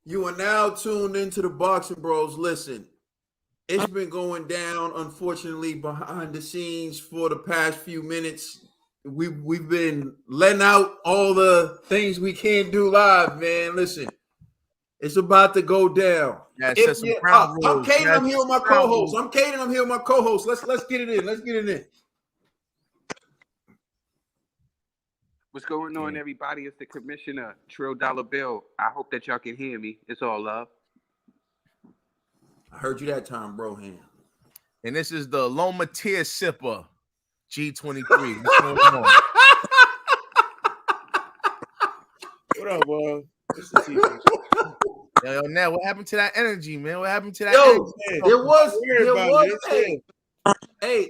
You are now tuned into the Boxing Bros. Listen, it's been going down, unfortunately, behind the scenes for the past few minutes. We've been letting out all the things we can't do live, man. Listen, it's about to go down. Yeah, set some ground rules. I'm Caden. I'm here with my co-host. I'm here with my co-host. Let's get it in. Let's get it in. What's going on, everybody? It's the Commissioner, Trill Dollar Bill. I hope that y'all can hear me. It's all love. I heard you that time, bro. And this is the Lomachenko sipper, G23. What's going on? What up, boy? Yo, now what happened to that energy, man? What happened to that energy?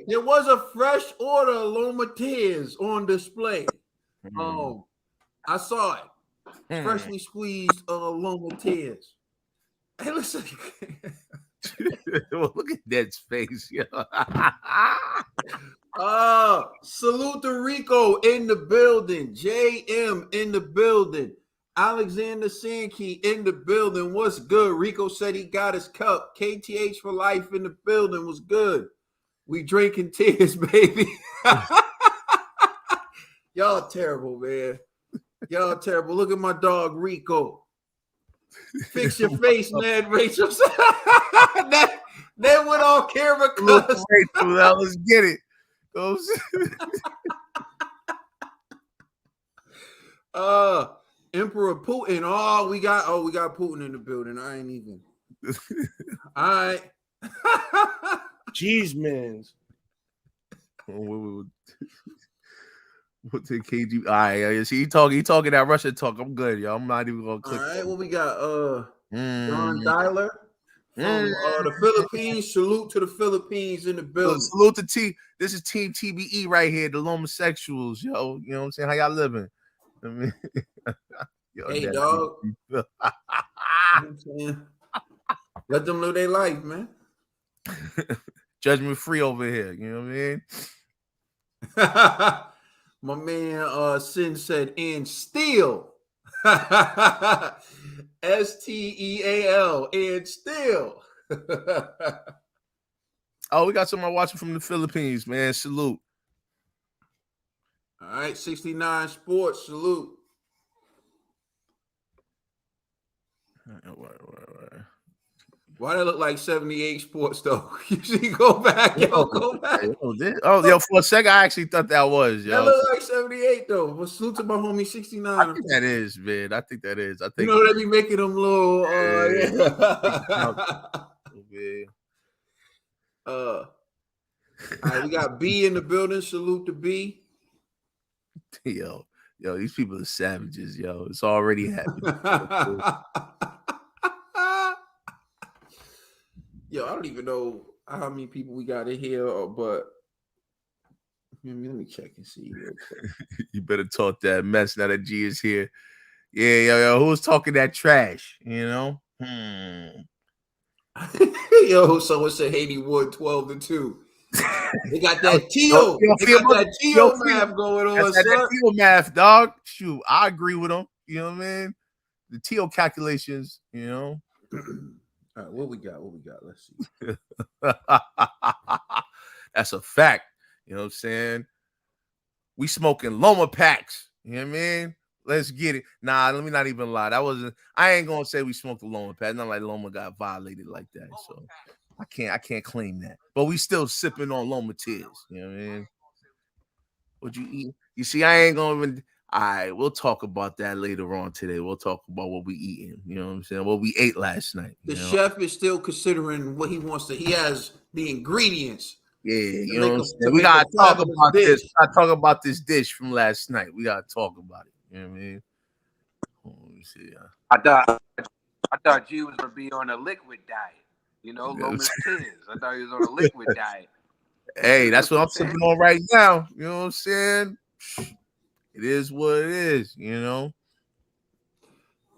There was a fresh order of Lomachenko on display. I saw it. Freshly squeezed Lomachenko. Hey, listen. Look at Ned's face, yo. Salute to Rico in the building. JM in the building. Alexander Sankey in the building. What's good? Rico said he got his cup. KTH for life in the building. Was good. We drinking tears, baby. Y'all terrible, man. Y'all terrible. Look at my dog Rico. Fix your face, Ned. Rachel. Ned went on camera. Let's get it. Emperor Putin. We got Putin in the building. I ain't even. All right. Jeez, man. What the KG? All right, see, he talking that Russian talk. I'm good, yo. I'm not even gonna click. All right, what we got? John Dyler from the Philippines. Salute to the Philippines in the building. Salute to T. This is Team TBE right here, the homosexuals, yo. You know what I'm saying? How y'all living? I mean, yo, hey, dog. You know let them live their life, man. Judgment free over here. You know what I mean? My man Sin said, and still. STEAL, and still. Oh, we got someone watching from the Philippines, man. Salute. All right, 69 Sports, salute. Why that look like 78 Sports though? You see, go back. For a second, I actually thought that was, yo. That look like 78 though. But salute to my homie 69. I think that is, man. I think that is. I think you know they be making them little All right, we got B in the building. Salute to B. Yo, these people are savages, yo. It's already happening. Yo, I don't even know how many people we got in here, but let me check and see real quick. You better talk that mess now that G is here. Yeah, yo, who's talking that trash? You know? Yo, someone said Haney Wood 12-2. They got that Tio. They got that Tio math going on. That Tio math, dog. Shoot, I agree with him. You know what I mean? The Tio calculations, you know. All right, what we got? Let's see. That's a fact. You know what I'm saying? We smoking Loma packs. You know what I mean? Let's get it. Nah, let me not even lie. I ain't gonna say we smoked the Loma pack. Not like Loma got violated like that. So I can't claim that. But we still sipping on Loma tears. You know what I mean? What you eat? You see, I ain't gonna even. All right, we'll talk about that later on today. We'll talk about what we eating. You know what I'm saying? What we ate last night. The chef is still considering what he wants to. He has the ingredients. Yeah, you know what I'm saying? We gotta talk about this. We gotta talk about this dish from last night. We gotta talk about it. You know what I mean? Let me see. I thought G was gonna be on a liquid diet. You know, Loma's tears. I thought he was on a liquid diet. Hey, that's what I'm sipping on right now. You know what I'm saying? It is what it is, you know.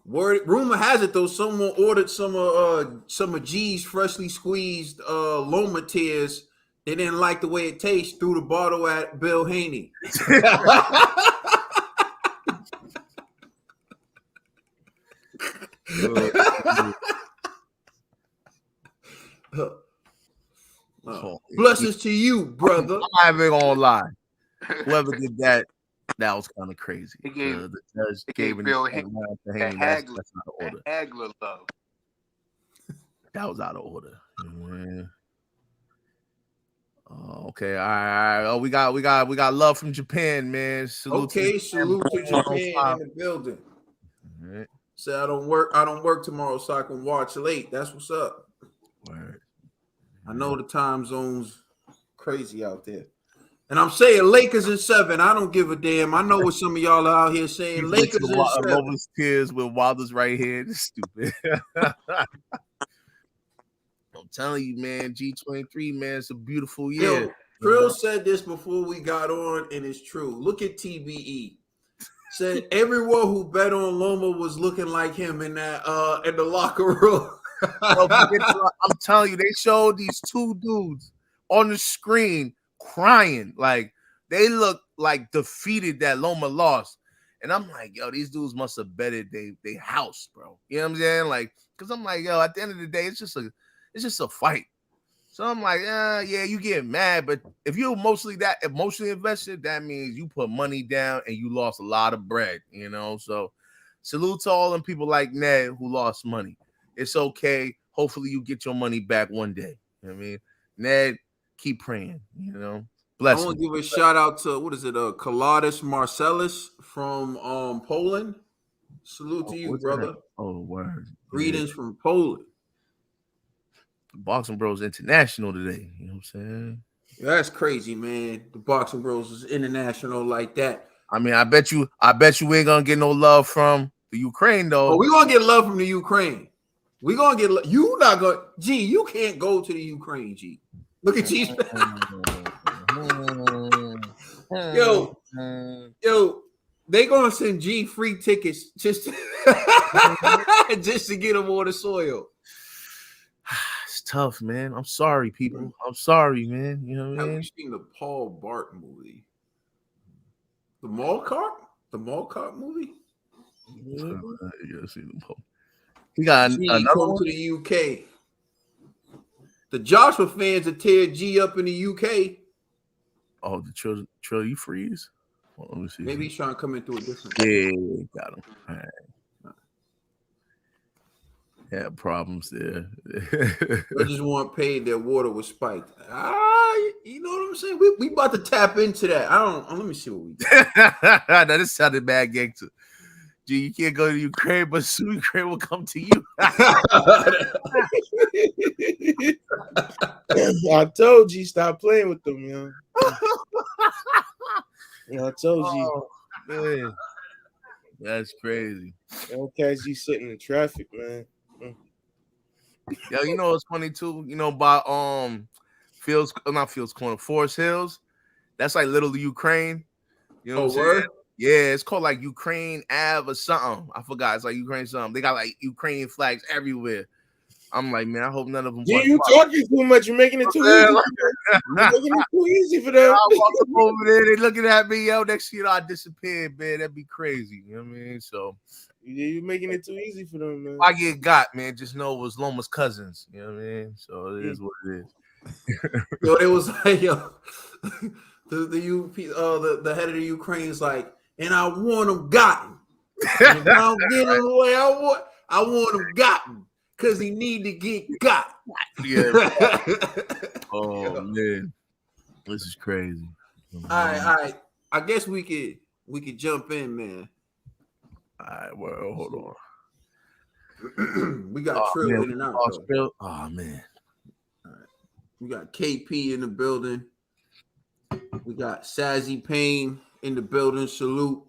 Rumor has it though, someone ordered some of G's freshly squeezed Loma tears. They didn't like the way it tastes. Threw the bottle at Bill Haney. Blessings to you, brother. I'm not even gonna lie. Whoever did that was kind of crazy. He gave, the judge gave Bill Haney. Hagler, That's out of order. Hagler love. That was out of order. Yeah. Oh, okay, all right. Oh, we got love from Japan, man. Salute to Japan in the building. All right. Say I don't work tomorrow, so I can watch late. That's what's up. Word. I know the time zone's crazy out there. And I'm saying Lakers in 7. I don't give a damn. I know what some of y'all are out here saying. Lakers in 7. Lover's tears with Wilder's right here. This is stupid. I'm telling you, man, G23, man, it's a beautiful year. Yo, Trill said this before we got on, and it's true. Look at TBE. Said everyone who bet on Loma was looking like him in that in the locker room. I'm telling you, they showed these two dudes on the screen crying. Like they look like defeated that Loma lost. And I'm like, yo, these dudes must have betted they house, bro. You know what I'm saying? Like, because I'm like, yo, at the end of the day, it's just a fight. So I'm like, yeah, you get mad, but if you're emotionally invested, that means you put money down and you lost a lot of bread, you know. So salute to all them people like Ned who lost money. It's okay. Hopefully you get your money back one day. You know what I mean? Ned, keep praying, you know. Bless I want to give a shout out to Kaladis Marcellus from Poland. Salute to you, brother. That? Oh, word. Greetings from Poland. Boxing Bros International today. You know what I'm saying? That's crazy, man. The Boxing Bros is international like that. I mean, I bet you ain't gonna get no love from the Ukraine though. Oh, we gonna get love from the Ukraine. We gonna get you not gonna G. You can't go to the Ukraine, G. Look at G. yo, they gonna send G free tickets just to, just to get him on the soil. It's tough, man. I'm sorry, people. I'm sorry, man. You know what I mean? Have you seen the Paul Bart movie? The Mall Cop? The Mall Cop movie? Yeah, see the Paul. He got another one to the UK. The Joshua fans are tear G up in the UK. Oh, the Trill, you freeze? Well, let me see. Maybe he's trying to come in through a different. Yeah, got him. All right. Had problems there. They just weren't paid. Their water was spiked. You know what I'm saying? We about to tap into that. Let me see what we do. Now this sounded bad gangster. Gee, you can't go to Ukraine, but soon Ukraine will come to you. I told you, stop playing with them, man. I told you. Man. That's crazy. Don't catch you sitting in traffic, man. Yo, you know what's funny too? You know, by Forest Hills. That's like little Ukraine. You know what I'm saying? Yeah, it's called like Ukraine Ave or something. I forgot. It's like Ukraine something. They got like Ukrainian flags everywhere. I'm like, man, I hope none of them. Yeah, you talking too much. You're making it too easy. You're making it too easy for them. I walk up over there, they looking at me, yo. Next thing you know, I disappeared, man. That'd be crazy. You know what I mean? So yeah, you're making it too easy for them, man. I get got, man. Just know it was Loma's cousins. You know what I mean? So it is what it is. Yo, it was like, yo, the head of the Ukraine's like, and I want them gotten. And if I don't get him the way I want him gotten. Because he need to get got. Yeah. Oh man, this is crazy. All right. I guess we could jump in, man. All right, well, hold on. We got Trill in and out. Oh man. All right. We got KP in the building. We got Sazzy Payne in the building. Salute.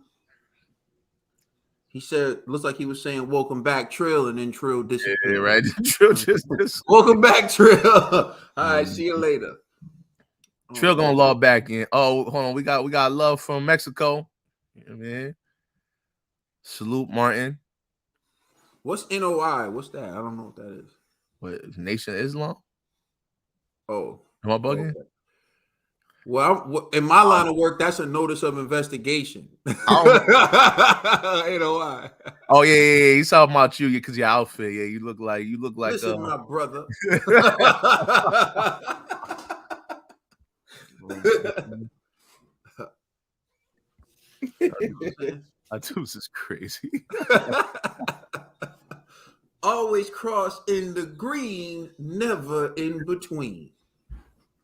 He said, looks like he was saying, welcome back, Trill, and then Trill disappeared. Yeah, right. Trill just welcome back, Trill. All right, see you later. Trill gonna log back in. Oh, hold on. We got love from Mexico. You know what I mean? Salute Martin. What's NOI? What's that? I don't know what that is. What, Nation of Islam? Oh. Am I bugging? Okay. Well, in my line of work, that's a notice of investigation. I You know why? Oh yeah. He's talking about you because your outfit. Yeah, you look like Listen, my brother. This is crazy. Always cross in the green, never in between.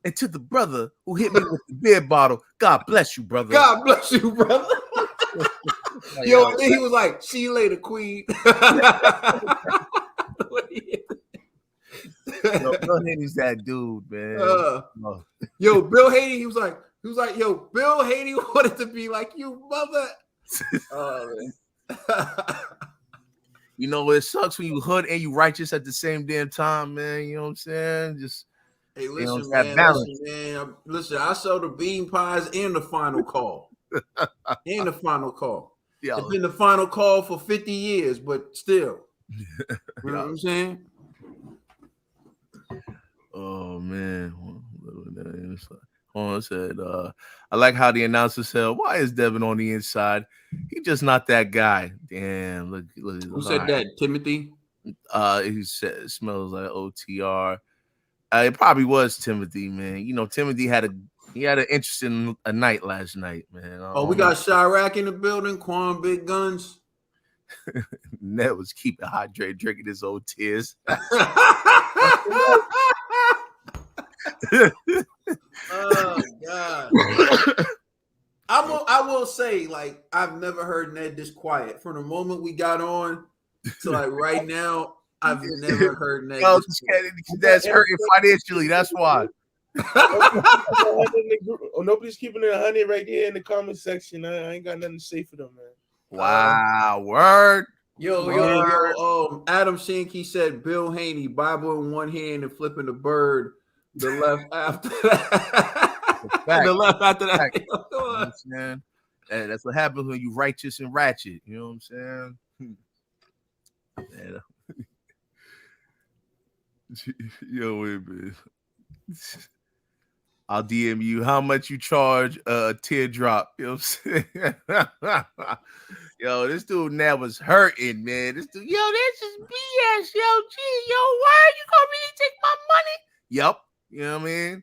And to the brother who hit me with the beer bottle, God bless you, brother. God bless you, brother. Yo, and then he was like, "See you later, Queen." Yo, Bill Haney's that dude, man. Yo, Bill Haney, he was like, yo, Bill Haney wanted to be like you, mother. You know, it sucks when you hood and you righteous at the same damn time, man. You know what I'm saying? Just hey, listen, you know, man. Listen, I sell the bean pies and the final call. Yeah. It's been the final call for 50 years, but still. You know what I'm saying? Oh man. It said, I like how the announcer said, "Why is Devin on the inside? He just not that guy." Damn, look. Who said that? Timothy? He said it smells like OTR. It probably was Timothy, man. You know, Timothy had an interesting night last night, man. We got Chirac in the building, Quan Big Guns. Ned was keeping hydrated, drinking his old tears. Oh God. I will say, like, I've never heard Ned this quiet. From the moment we got on to like right now, I've never heard Ned. That's hurting financially. That's why. Nobody's keeping it 100 right here in the comment section. I ain't got nothing to say for them, man. Wow, word. Yo. Adam Shanky said Bill Haney, Bible in one hand and flipping the bird. The left after that. The left after that. You know what I'm saying? That's what happens when you righteous and ratchet. You know what I'm saying? Yo, wait a minute. I'll DM you how much you charge a teardrop. You know what I'm saying? Yo, this dude now was hurting, man. This dude, yo, this is BS. Yo, gee, yo, why you gonna really take my money? Yup. You know what I mean?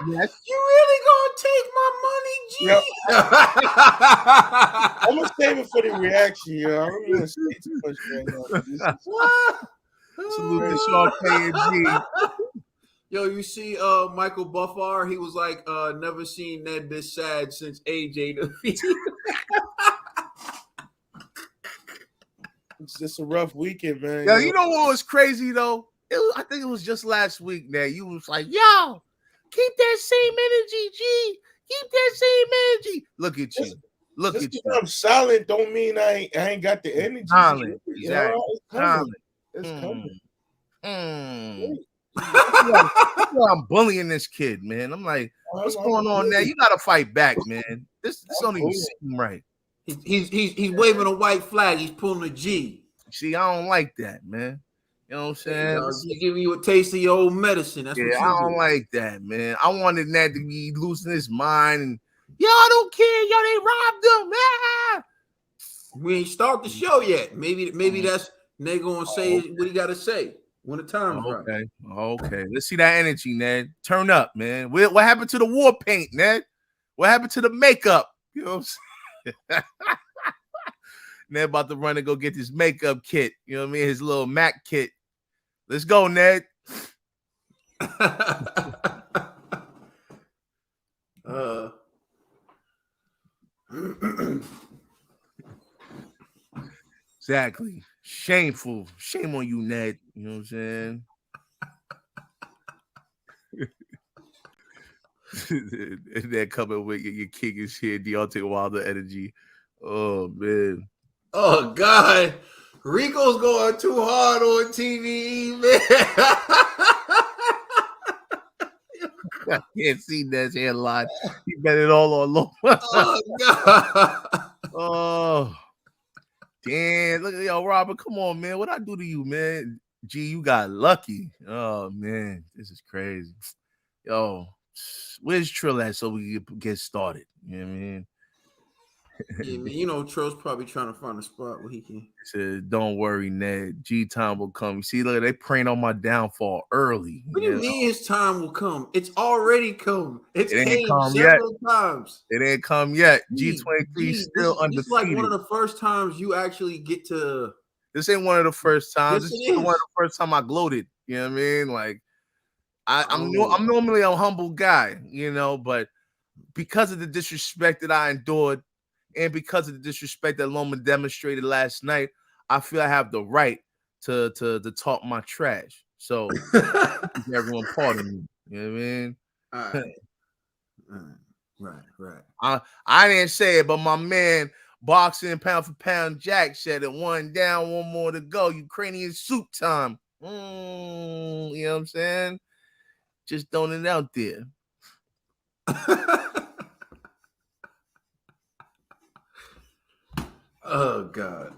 Yes. You really gonna take my money, G? I'm gonna save it for the reaction, yo. I don't even say too much right now. Salute to Sean K and G. Yo, you see Michael Buffar, he was like, never seen Ned this sad since AJ defeated. It's just a rough weekend, man. Yo, you know what was crazy though? I think it was just last week that you was like, yo, keep that same energy, G. Keep that same energy. Look at you. Look at you. I'm silent don't mean I ain't got the energy. Silent. Exactly. It's coming. I'm bullying this kid, man. I'm like, what's going on there? You gotta fight back, man. This don't even seem right. He's waving a white flag. He's pulling a G. See, I don't like that, man. You know what I'm saying? He's giving you a taste of your old medicine. That's what I don't like that, man. I wanted Ned to be losing his mind and yo, I don't care. Yo, they robbed him. Ah! We ain't start the show yet. Maybe that's Ned gonna say what he gotta say when the time is right. Okay. Let's see that energy, Ned. Turn up, man. What happened to the war paint, Ned? What happened to the makeup? You know what I'm saying? Ned about to run and go get his makeup kit. You know what I mean? His little Mac kit. Let's go, Ned. Exactly. Shameful. Shame on you, Ned. You know what I'm saying? And then coming with your king is here, Deontay Wilder energy. Oh, man. Oh, God. Rico's going too hard on TV, man. I can't see that headline. He bet it all on Loma. Oh, God. Oh, damn. Look at yo, Robert. Come on, man. What I do to you, man? Gee, you got lucky. Oh, man. This is crazy. Yo, Where's Trill at so we can get started? You know what I mean? Yeah, man. You know, Trill's probably trying to find a spot where he can. He said, "Don't worry, Ned. G time will come." You see, look, they praying on my downfall early. What do you mean his time will come? It's already come. It's It ain't came come yet. several times. It ain't come yet. G23 still undefeated. This is like one of the first times you actually get to. This ain't one of the first times. Yes, This it is one of is. the first time I gloated. You know what I mean? Like I'm normally a humble guy, you know, but because of the disrespect that I endured, and because of the disrespect that Loma demonstrated last night, I feel I have the right to talk my trash. So everyone pardon me. You know what I mean? Right. I didn't say it, but my man, boxing pound for pound Jack said it. One down, one more to go. Ukrainian soup time. You know what I'm saying? Just throwing it out there. Oh God.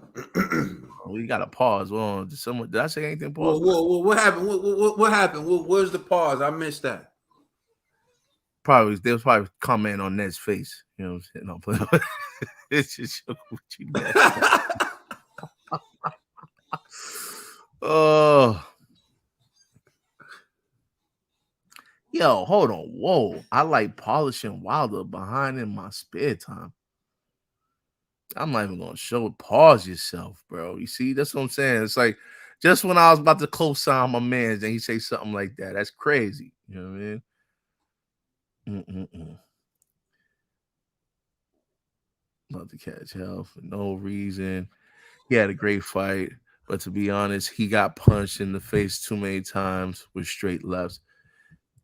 We got to pause. Well, did I say anything? Pause. Whoa, what happened? What happened? Where's the pause? I missed that. They was probably commenting on Ned's face. You know what I'm saying? No, it's just what you Ned. Oh. Yo, hold on. Whoa. I like polishing Wilder behind in my spare time. I'm not even gonna show it. Pause yourself, bro. You see, that's what I'm saying. It's like just when I was about to co-sign my man, then he say something like that. That's crazy. You know what I mean? About to catch hell for no reason. He had a great fight, but to be honest, he got punched in the face too many times with straight lefts.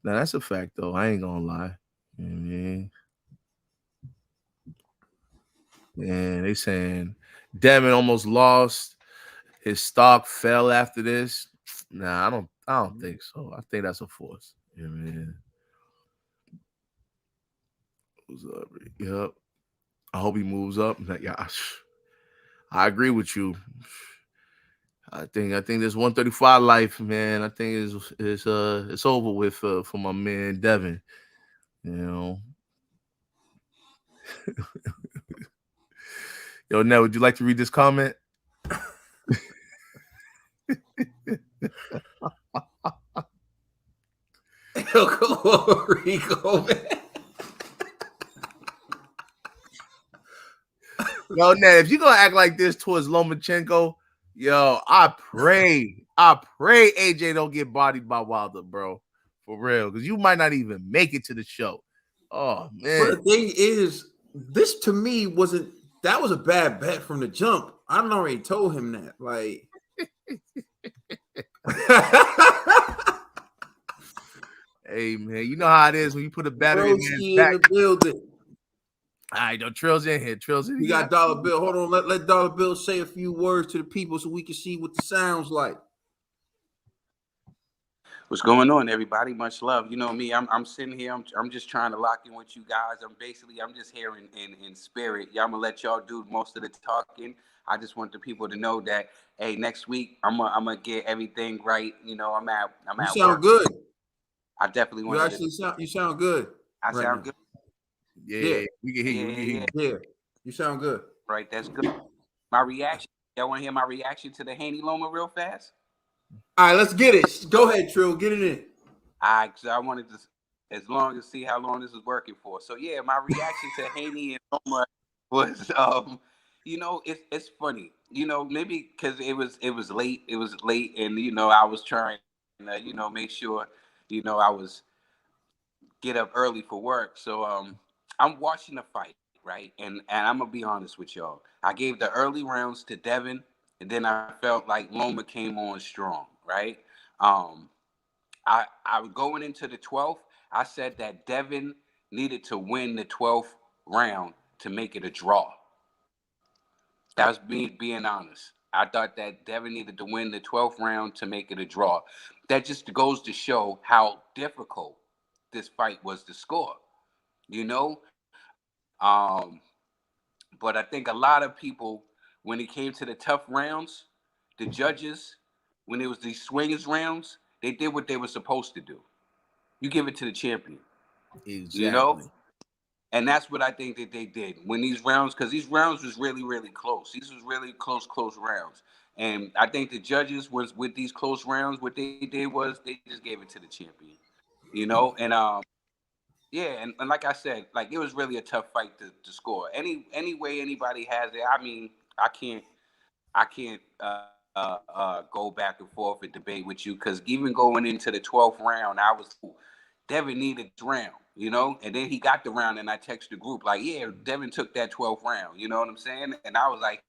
Now that's a fact, though. I ain't gonna lie. You know what I mean? And they saying Devin almost lost. His stock fell after this. Nah, I don't think so. I think that's a force. You know what I mean? Who's up? Yep. I hope he moves up. Yeah, I agree with you. I think this 135 life, man. I think it's over with for my man Devin. You know. Yo, Ned, would you like to read this comment? Rico, man. Yo, Ned, if you're gonna act like this towards Lomachenko, yo, I pray AJ don't get bodied by Wilder, bro. For real. Because you might not even make it to the show. Oh man. But the thing is, this to me was a bad bet from the jump. I already told him that. Like hey man, you know how it is when you put a battery in his back. In the building. All right, no Trill's in here. Trill's in here. We got Dollar Bill. Hold on, let Dollar Bill say a few words to the people so we can see what the sounds like. What's going on, everybody? Much love. You know me. I'm sitting here. I'm just trying to lock in with you guys. I'm just here in spirit. Y'all, I'm gonna let y'all do most of the talking. I just want the people to know that hey, next week I'm gonna get everything right. You know, I'm at You sound work. good. I definitely want to. You sound good. I right sound now. Good. Yeah, we can hear you. Yeah, you sound good. Right, that's good. My reaction. Y'all want to hear my reaction to the Haney Loma real fast? All right, let's get it. Go ahead, Trill. Get it in. All right, so I wanted to as see how long this is working for. So yeah, my reaction to Haney and Loma was you know, it's funny. You know, maybe because it was late. It was late, and you know, I was trying to make sure I was get up early for work. So I'm watching the fight, right? And I'm gonna be honest with y'all. I gave the early rounds to Devin, and then I felt like Loma came on strong, right? I going into the 12th, I said that Devin needed to win the 12th round to make it a draw. That was me being honest. I thought that Devin needed to win the 12th round to make it a draw. That just goes to show how difficult this fight was to score, you know? But I think a lot of people, when it came to the tough rounds, the judges, when it was these swingers rounds, they did what they were supposed to do. You give it to the champion. You know, Exactly. and that's what I think that they did when these rounds, because these rounds was really, really close. These was really close rounds. And I think the judges was with these close rounds, what they did was they just gave it to the champion. You know, and yeah, and like I said, like it was really a tough fight to score. Any way anybody has it, I mean, I can't go back and forth and debate with you because even going into the 12th round, I was Devin needed this round, you know, and then he got the round, and I texted the group like, yeah, Devin took that 12th round, you know what I'm saying? And I was like,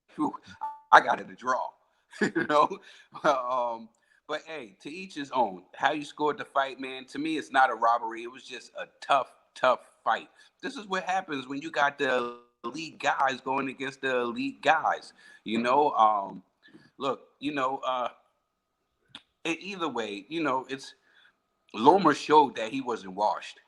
I got it a draw, you know. But hey, to each his own. How you scored the fight, man. To me, it's not a robbery. It was just a tough fight. This is what happens when you got the elite guys going against the elite guys. You know, look, either way, it's Loma showed that he wasn't washed.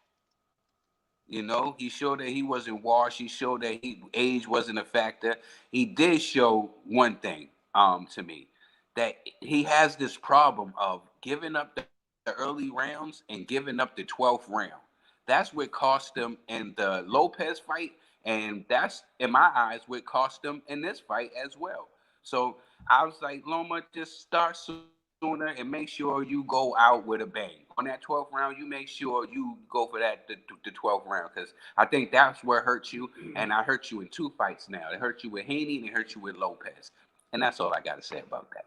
You know, he showed that he wasn't washed. He showed that age wasn't a factor. He did show one thing, to me, that he has this problem of giving up the early rounds and giving up the 12th round. That's what cost him in the Lopez fight, and that's in my eyes what cost him in this fight as well. So I was like, Loma, just start sooner and make sure you go out with a bang. On that 12th round, you make sure you go for the 12th round, because I think that's where it hurts you, and I hurt you in two fights now. It hurt you with Haney and it hurt you with Lopez. And that's all I got to say about that.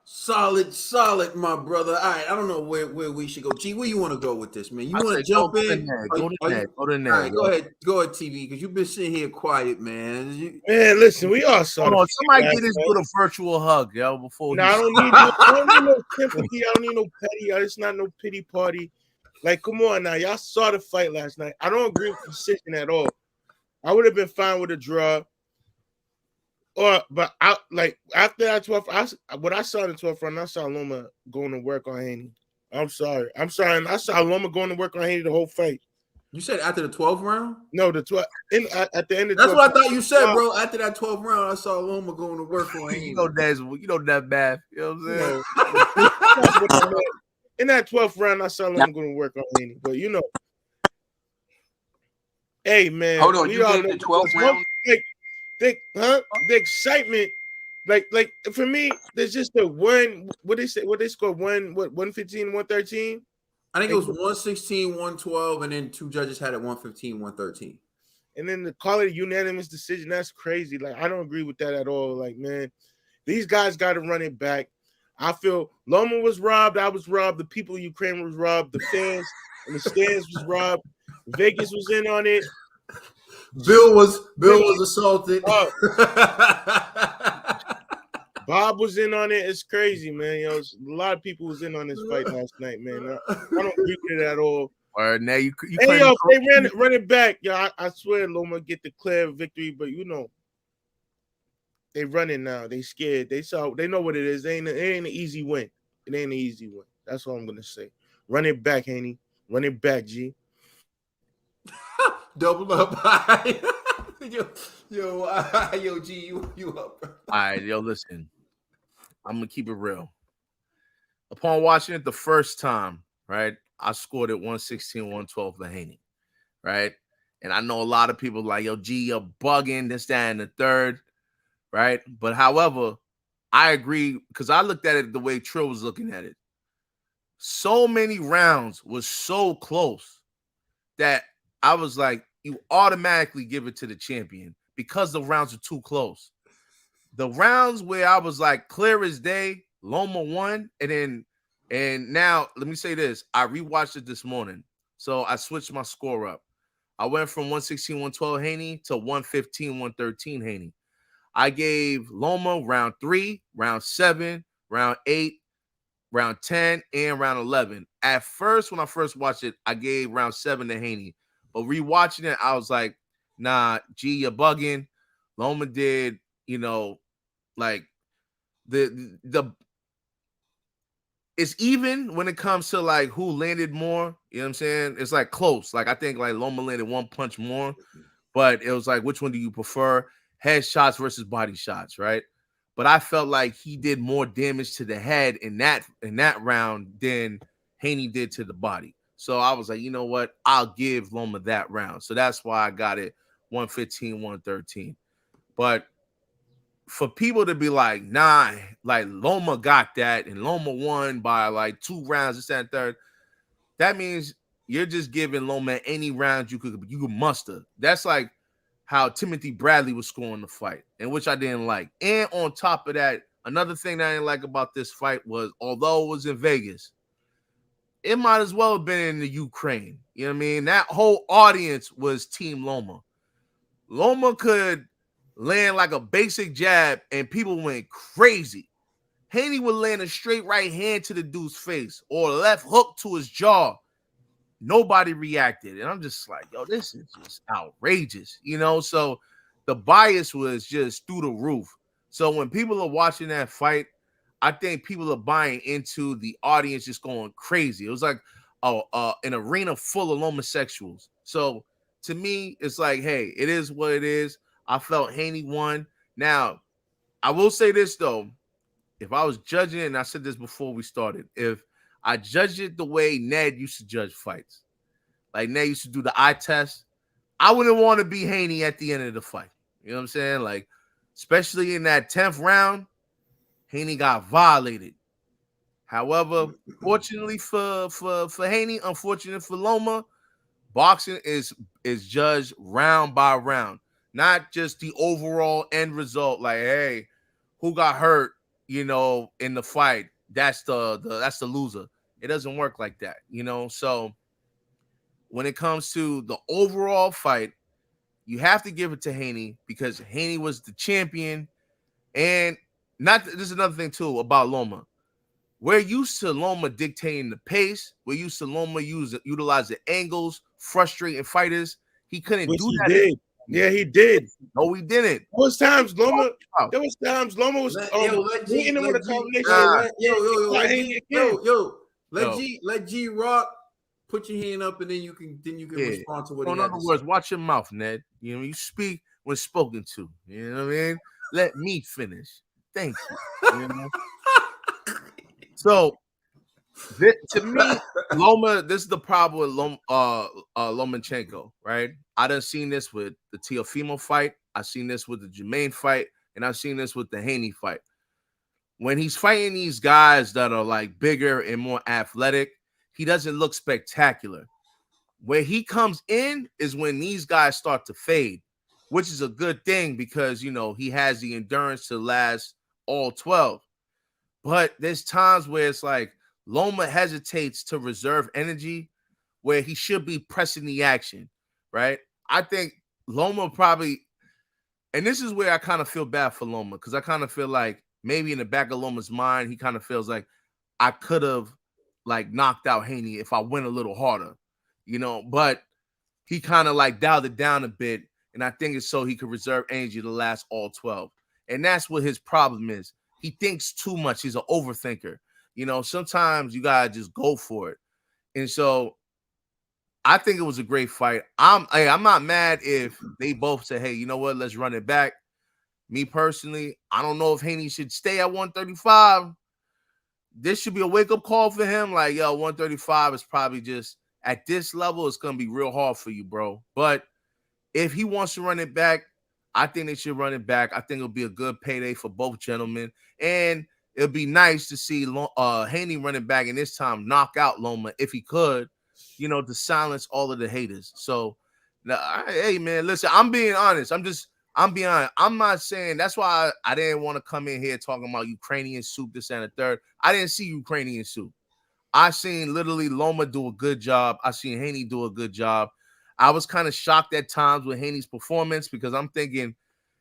Solid, my brother. All right, I don't know where we should go. G, where you want to go with this, man? You I want say to jump go to in? Ned. Go to Ned. Go to All Ned. right, go ahead, TV, because you've been sitting here quiet, man. Man, listen, we all saw Hold the on. fight Somebody last get this night. dude a virtual hug, yo, before No, he. I don't need no sympathy. I don't need no petty. It's not no pity party. Like, come on now. Y'all saw the fight last night. I don't agree with the decision at all. I would have been fine with a draw. But I like after that 12th, what I saw in the 12th round, I saw Loma going to work on Haney. I'm sorry. And I saw Loma going to work on Haney the whole fight. You said after the 12th round? No, the 12 at the end of That's 12th what I thought you said, bro. After that 12th round, I saw Loma going to work on him. You know that math. You know what I'm saying? No. In that 12th round, I saw Loma going to work on Haney. But hey man, Hold on, you gave the 12th round? The excitement, like for me, there's just the one. What they scored 115, 113. I think it was 116, 112, and then two judges had it 115, 113. And then to call it a unanimous decision, that's crazy. Like, I don't agree with that at all. Like, man, these guys got to run it back. I feel Loma was robbed. I was robbed. The people of Ukraine was robbed. The fans and the stands was robbed. Vegas was in on it. Bill was assaulted. Bob was in on it. It's crazy, man. A lot of people was in on this fight last night, man. I don't agree with it at all. All right, now you hey, yo, they run it back. Yo, I swear Loma get the clear victory, but they running now. They scared. They know what it is. It ain't an easy win. It ain't an easy win. That's all I'm gonna say. Run it back, Haney. Run it back, G. Double up. yo, G, you up. All right, yo, listen. I'm gonna keep it real. Upon watching it the first time, right, I scored it 116, 112 for Haney, right? And I know a lot of people like, yo, G, you're bugging, this, that, and the third, right? But however, I agree because I looked at it the way Trill was looking at it. So many rounds was so close that I was like, you automatically give it to the champion because the rounds are too close. The rounds where I was like clear as day, Loma won, and now let me say this: I rewatched it this morning, so I switched my score up. I went from 116, 112 Haney to 115, 113 Haney. I gave Loma round 3, round 7, round 8, round 10, and round 11. At first, when I first watched it, I gave round 7 to Haney. But rewatching it, I was like, nah, G, you're bugging. Loma did, like the it's even when it comes to like who landed more, you know what I'm saying? It's like close. Like I think like Loma landed one punch more, but it was like, which one do you prefer? Head shots versus body shots, right? But I felt like he did more damage to the head in that round than Haney did to the body. So I was like, you know what? I'll give Loma that round. So that's why I got it 115, 113. But for people to be like, nah, like Loma got that and Loma won by like 2 rounds, this and third, that means you're just giving Loma any round you could muster. That's like how Timothy Bradley was scoring the fight, and which I didn't like. And on top of that, another thing that I didn't like about this fight was, although it was in Vegas, it might as well have been in the Ukraine. You know what I mean? That whole audience was Team Loma. Loma could land like a basic jab, and people went crazy. Haney would land a straight right hand to the dude's face or a left hook to his jaw. Nobody reacted. And I'm just like, yo, this is just outrageous, you know? So the bias was just through the roof. So when people are watching that fight, I think people are buying into the audience just going crazy. It was like an arena full of homosexuals. So to me, it's like, hey, it is what it is. I felt Haney won. Now, I will say this, though. If I was judging it, and I said this before we started, if I judged it the way Ned used to judge fights, like Ned used to do the eye test, I wouldn't want to be Haney at the end of the fight. You know what I'm saying? Like, especially in that 10th round, Haney got violated. However, fortunately for Haney, unfortunate for Loma, boxing is judged round by round, not just the overall end result. Like, hey, who got hurt? You know, in the fight, that's the loser. It doesn't work like that, you know. So when it comes to the overall fight, you have to give it to Haney because Haney was the champion. And this is another thing too about Loma. We're used to Loma dictating the pace. We're used to Loma utilize the angles, frustrating fighters. He couldn't do that. Did. Yeah, he did. No, he didn't. There was times Loma was hitting him with a combination. Let G Rock put your hand up, and then you can respond to what. In other words, watch your mouth, Ned. You know, you speak when spoken to. You know what I mean? Let me finish. Thank you. You know? So, to me, Loma, this is the problem with Lomachenko, right? I done seen this with the Teofimo fight. I've seen this with the Jermaine fight, and I've seen this with the Haney fight. When he's fighting these guys that are like bigger and more athletic, he doesn't look spectacular. Where he comes in is when these guys start to fade, which is a good thing because, you know, he has the endurance to last all 12. But there's times where it's like Loma hesitates to reserve energy where he should be pressing the action, right? I think Loma probably, and this is where I kind of feel bad for Loma because I kind of feel like maybe in the back of Loma's mind, he kind of feels like I could have like knocked out Haney if I went a little harder, you know, but he kind of like dialed it down a bit. And I think it's so he could reserve energy to last all 12. And that's what his problem is. He thinks too much. He's an overthinker. You know, sometimes you got to just go for it. And so I think it was a great fight. I'm not mad if they both say, hey, you know what? Let's run it back. Me personally, I don't know if Haney should stay at 135. This should be a wake-up call for him. Like, yo, 135 is probably just at this level, it's going to be real hard for you, bro. But if he wants to run it back, I think they should run it back. I think it'll be a good payday for both gentlemen. And it'll be nice to see Haney running back and this time knock out Loma if he could, you know, to silence all of the haters. So, hey, man, listen, I'm being honest. I'm being honest. I'm not saying that's why I didn't want to come in here talking about Ukrainian soup, this and the third. I didn't see Ukrainian soup. I seen literally Loma do a good job. I seen Haney do a good job. I was kind of shocked at times with Haney's performance because I'm thinking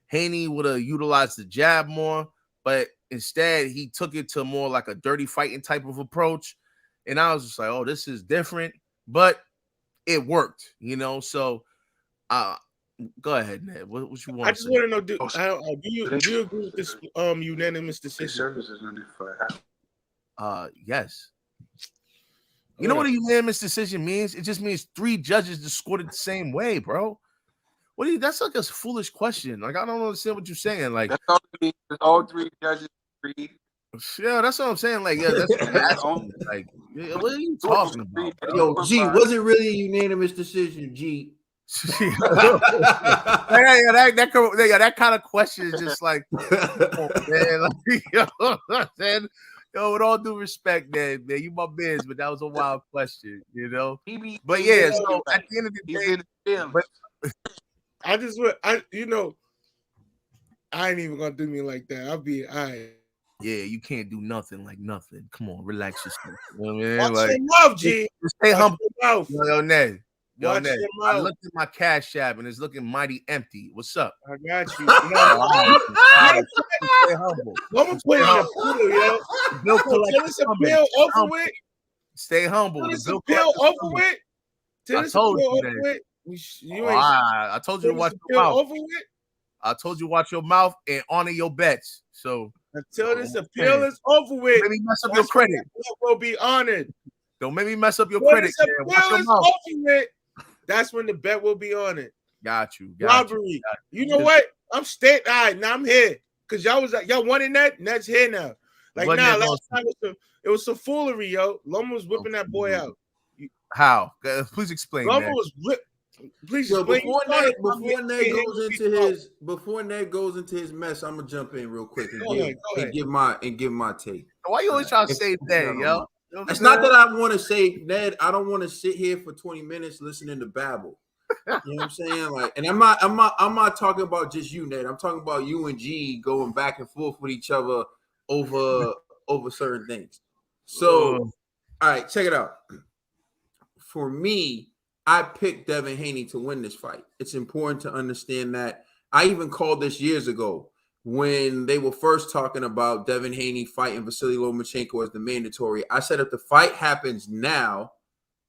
Haney would have utilized the jab more, but instead he took it to more like a dirty fighting type of approach. And I was just like, oh, this is different, but it worked, you know? So go ahead, Ned. What you want I just want to know, do you agree with this unanimous decision? Yes. You know what a unanimous decision means? It just means 3 judges just scored it the same way, bro. What do you? That's like a foolish question. Like I don't understand what you're saying. Like that's all it means. All 3 judges agreed. Yeah, that's what I'm saying. Like, yeah, that's like, yeah, what are you talking about, bro? Yo, G, was it really a unanimous decision, G? that kind of question is just like, oh, man, like, you know what I'm saying? Yo, with all due respect, man, you my biz, but that was a wild question, you know. But yeah, so at the end of the day, but I ain't even gonna do me like that. I'll be all right. yeah, you can't do nothing like nothing. Come on, relax yourself. You know what I mean? Watch Like, your mouth, G. just stay Watch humble. your mouth. Yo, Ned. Watch Ned. your I mouth. looked at my cash app and it's looking mighty empty. What's up? I got you. Stay humble. I'm gonna put it in a pool, yo. The bill collector Till this coming. appeal over with. Stay humble. Till The this bill appeal collector's over coming. with. Till I this told appeal you over that. with. You ain't. I told you to Till watch this your appeal mouth. over with. I told you watch your mouth and honor your bets. So Until this appeal is over with, maybe mess up your credit. Will be honored. Don't make me mess up your When credit. this Man. Watch appeal your is mouth. over with, that's when the bet will be honored. Got you. Robbery. You know what? I'm staying. All right, now I'm here because y'all wanted that. And that's here now. Like now, last time it was some foolery, yo. Loma was whipping that boy out. How? Please explain. Loma was whipped. Please explain. Before Ned goes into his mess, I'm gonna jump in real quick and give my take. Why you always trying to say that, yo? It's not that I want to say, Ned. I don't want to sit here for 20 minutes listening to babble. You know what I'm saying? Like, and I'm not talking about just you, Ned. I'm talking about you and G going back and forth with each other over certain things. So, all right, check it out. For me, I picked Devin Haney to win this fight. It's important to understand that. I even called this years ago when they were first talking about Devin Haney fighting Vasily Lomachenko as the mandatory. I said if the fight happens now,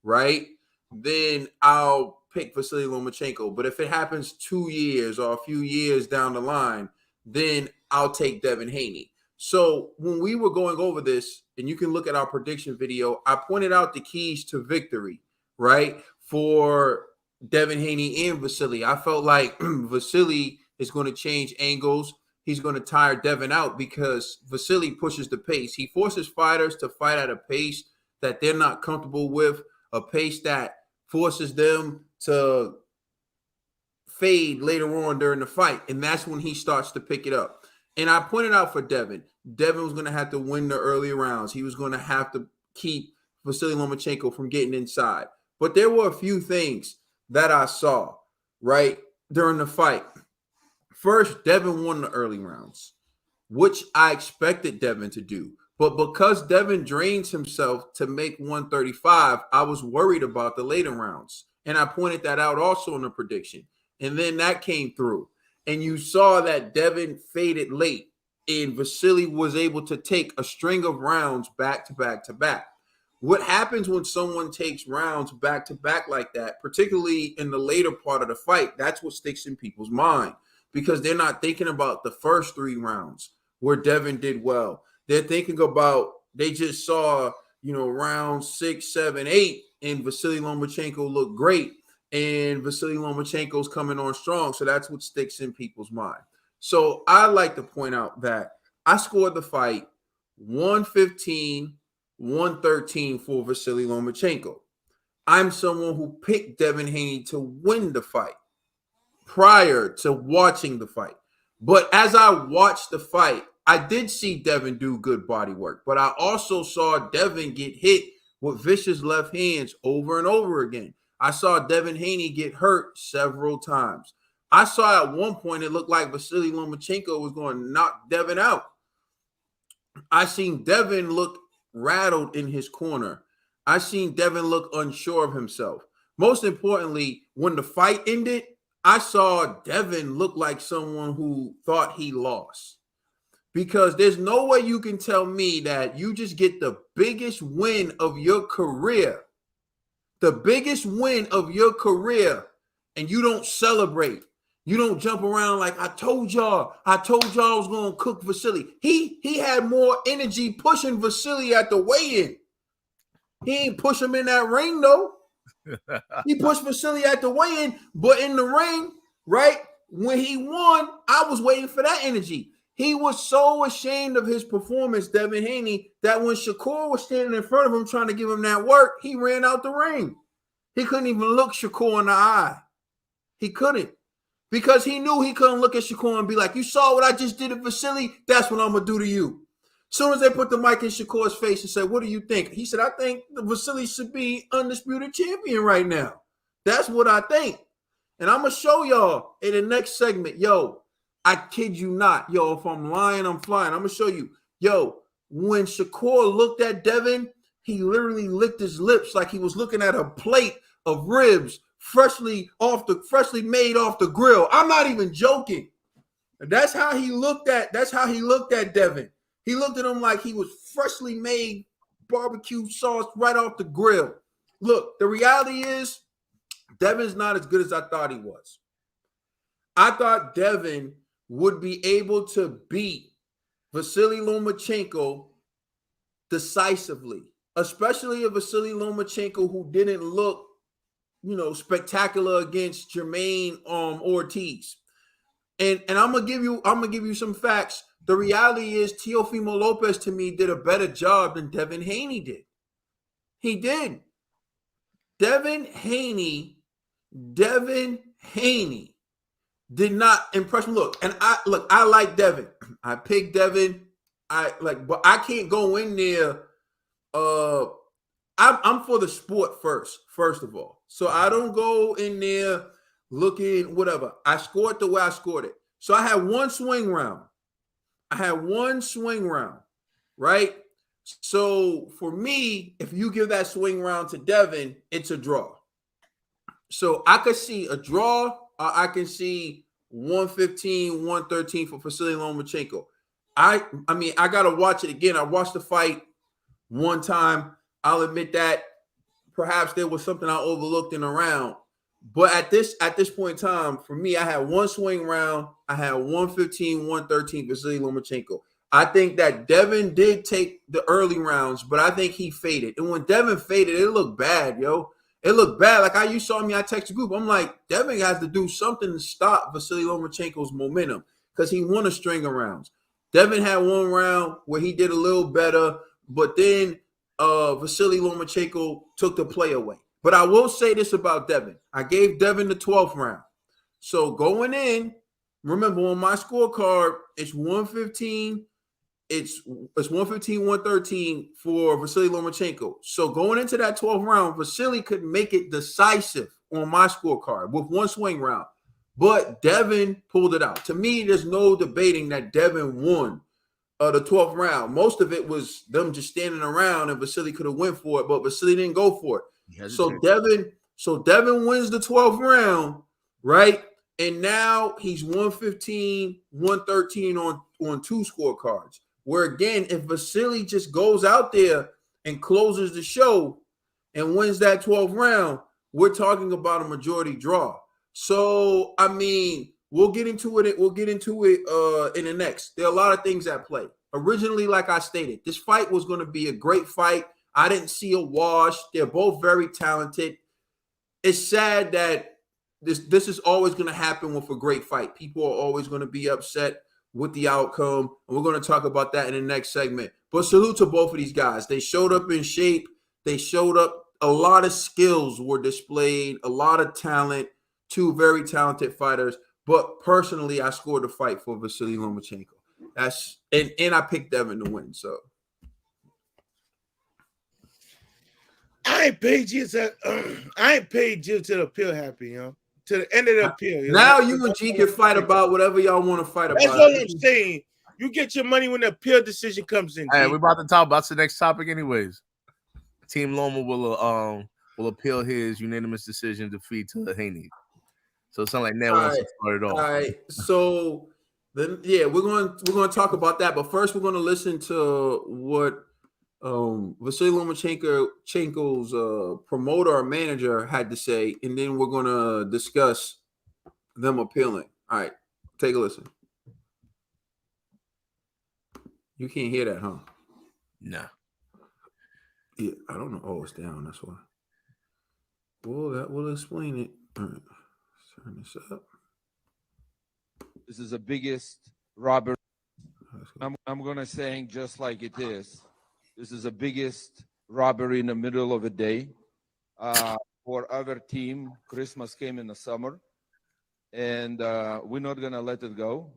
right, then I'll pick Vasily Lomachenko. But if it happens 2 years or a few years down the line, then I'll take Devin Haney. So when we were going over this, and you can look at our prediction video, I pointed out the keys to victory, right, for Devin Haney and Vasily. I felt like Vasily is going to change angles. He's going to tire Devin out because Vasily pushes the pace. He forces fighters to fight at a pace that they're not comfortable with, a pace that forces them to fade later on during the fight. And that's when he starts to pick it up. And I pointed out for Devin was going to have to win the early rounds. He was going to have to keep Vasily Lomachenko from getting inside. But there were a few things that I saw, right, during the fight. First, Devin won the early rounds, which I expected Devin to do. But because Devin drains himself to make 135, I was worried about the later rounds. And I pointed that out also in the prediction. And then that came through. And you saw that Devin faded late. And Vasily was able to take a string of rounds back to back to back. What happens when someone takes rounds back to back like that, particularly in the later part of the fight, that's what sticks in people's mind because they're not thinking about the first 3 rounds where Devin did well. They're thinking about, they just saw, round 6, 7, 8, and Vasily Lomachenko looked great. And Vasily Lomachenko's coming on strong. So that's what sticks in people's mind. So I like to point out that I scored the fight 115-113 for Vasily Lomachenko. I'm someone who picked Devin Haney to win the fight prior to watching the fight. But as I watched the fight, I did see Devin do good body work, but I also saw Devin get hit with vicious left hands over and over again. I saw Devin Haney get hurt several times. I saw at one point it looked like Vasily Lomachenko was going to knock Devin out. I seen Devin look rattled in his corner. I seen Devin look unsure of himself. Most importantly, when the fight ended, I saw Devin look like someone who thought he lost. Because there's no way you can tell me that you just get the biggest win of your career, and you don't celebrate. You don't jump around like, I told y'all I was going to cook Vasily. He had more energy pushing Vasily at the weigh-in. He ain't push him in that ring, though. He pushed Vasily at the weigh-in, but in the ring, right, when he won, I was waiting for that energy. He was so ashamed of his performance, Devin Haney, that when Shakur was standing in front of him trying to give him that work, he ran out the ring. He couldn't even look Shakur in the eye. He couldn't. Because he knew he couldn't look at Shakur and be like, you saw what I just did to Vasily? That's what I'm going to do to you. As soon as they put the mic in Shakur's face and said, what do you think? He said, I think the Vasily should be undisputed champion right now. That's what I think. And I'm going to show y'all in the next segment, yo, I kid you not. Yo, if I'm lying, I'm flying. I'm going to show you. Yo, when Shakur looked at Devin, he literally licked his lips like he was looking at a plate of ribs freshly made off the grill. I'm not even joking. That's how he looked at Devin. He looked at him like he was freshly made barbecue sauce right off the grill. Look, the reality is Devin's not as good as I thought he was. I thought Devin would be able to beat Vasily Lomachenko decisively, especially a Vasily Lomachenko who didn't look, spectacular against Jermaine Ortiz. And I'm gonna give you some facts. The reality is Teofimo Lopez to me did a better job than Devin Haney did. He did. Devin Haney did not impress me. Look, I like Devin. I picked Devin. But I can't go in there. I'm for the sport first of all. So I don't go in there looking whatever. I scored the way I scored it. So I had one swing round, right? So for me, if you give that swing round to Devin, it's a draw. So I could see a draw, or I can see 115, 113 for Vasily Lomachenko. I mean, I got to watch it again. I watched the fight one time. I'll admit that perhaps there was something I overlooked in the round. But at this point in time, for me, I had one swing round. I had 115, 113 Vasily Lomachenko. I think that Devin did take the early rounds, but I think he faded. And when Devin faded, it looked bad, yo. It looked bad. Like you saw me, I texted the group. I'm like, Devin has to do something to stop Vasily Lomachenko's momentum because he won a string of rounds. Devin had one round where he did a little better, but then Vasily Lomachenko took the play away. But I will say this about Devin. I gave Devin the 12th round. So going in, remember on my scorecard, it's 115. It's 115, 113 for Vasily Lomachenko. So going into that 12th round, Vasily could make it decisive on my scorecard with one swing round. But Devin pulled it out. To me, there's no debating that Devin won the 12th round. Most of it was them just standing around, and Vasily could have went for it, but Vasily didn't go for it. So Devin wins the 12th round, right? And now he's 115, 113 on two scorecards. Where again, if Vasily just goes out there and closes the show and wins that 12th round, we're talking about a majority draw. So I mean, we'll get into it. We'll get into it in the next. There are a lot of things at play. Originally, like I stated, this fight was going to be a great fight. I didn't see a wash. They're both very talented. It's sad that this is always going to happen with a great fight. People are always going to be upset with the outcome, and we're going to talk about that in the next segment. But salute to both of these guys. They showed up in shape. They showed up. A lot of skills were displayed, a lot of talent, two very talented fighters. But personally, I scored the fight for Vasily Lomachenko. And I picked Devin to win. So I ain't paid you to the appeal happy, to the end of the appeal. Now you and G can fight about whatever y'all want to fight about. That's all I'm saying. You get your money when the appeal decision comes in. Hey, we're about to talk about the next topic, anyways. Team Loma will appeal his unanimous decision defeat to Haney. So it sounds like now wants to start it off. All right. So then, yeah, we're going to talk about that, but first we're going to listen to what Vasily Lomachenko's promoter or manager had to say, and then we're going to discuss them appealing. All right, take a listen. You can't hear that, huh? No. Yeah, I don't know. Oh, it's down. That's why. Well, that will explain it. All right, let's turn this up. This is the biggest robbery I'm gonna saying just like it is. This is the biggest robbery in the middle of the day. For our team, Christmas came in the summer, and we're not gonna let it go.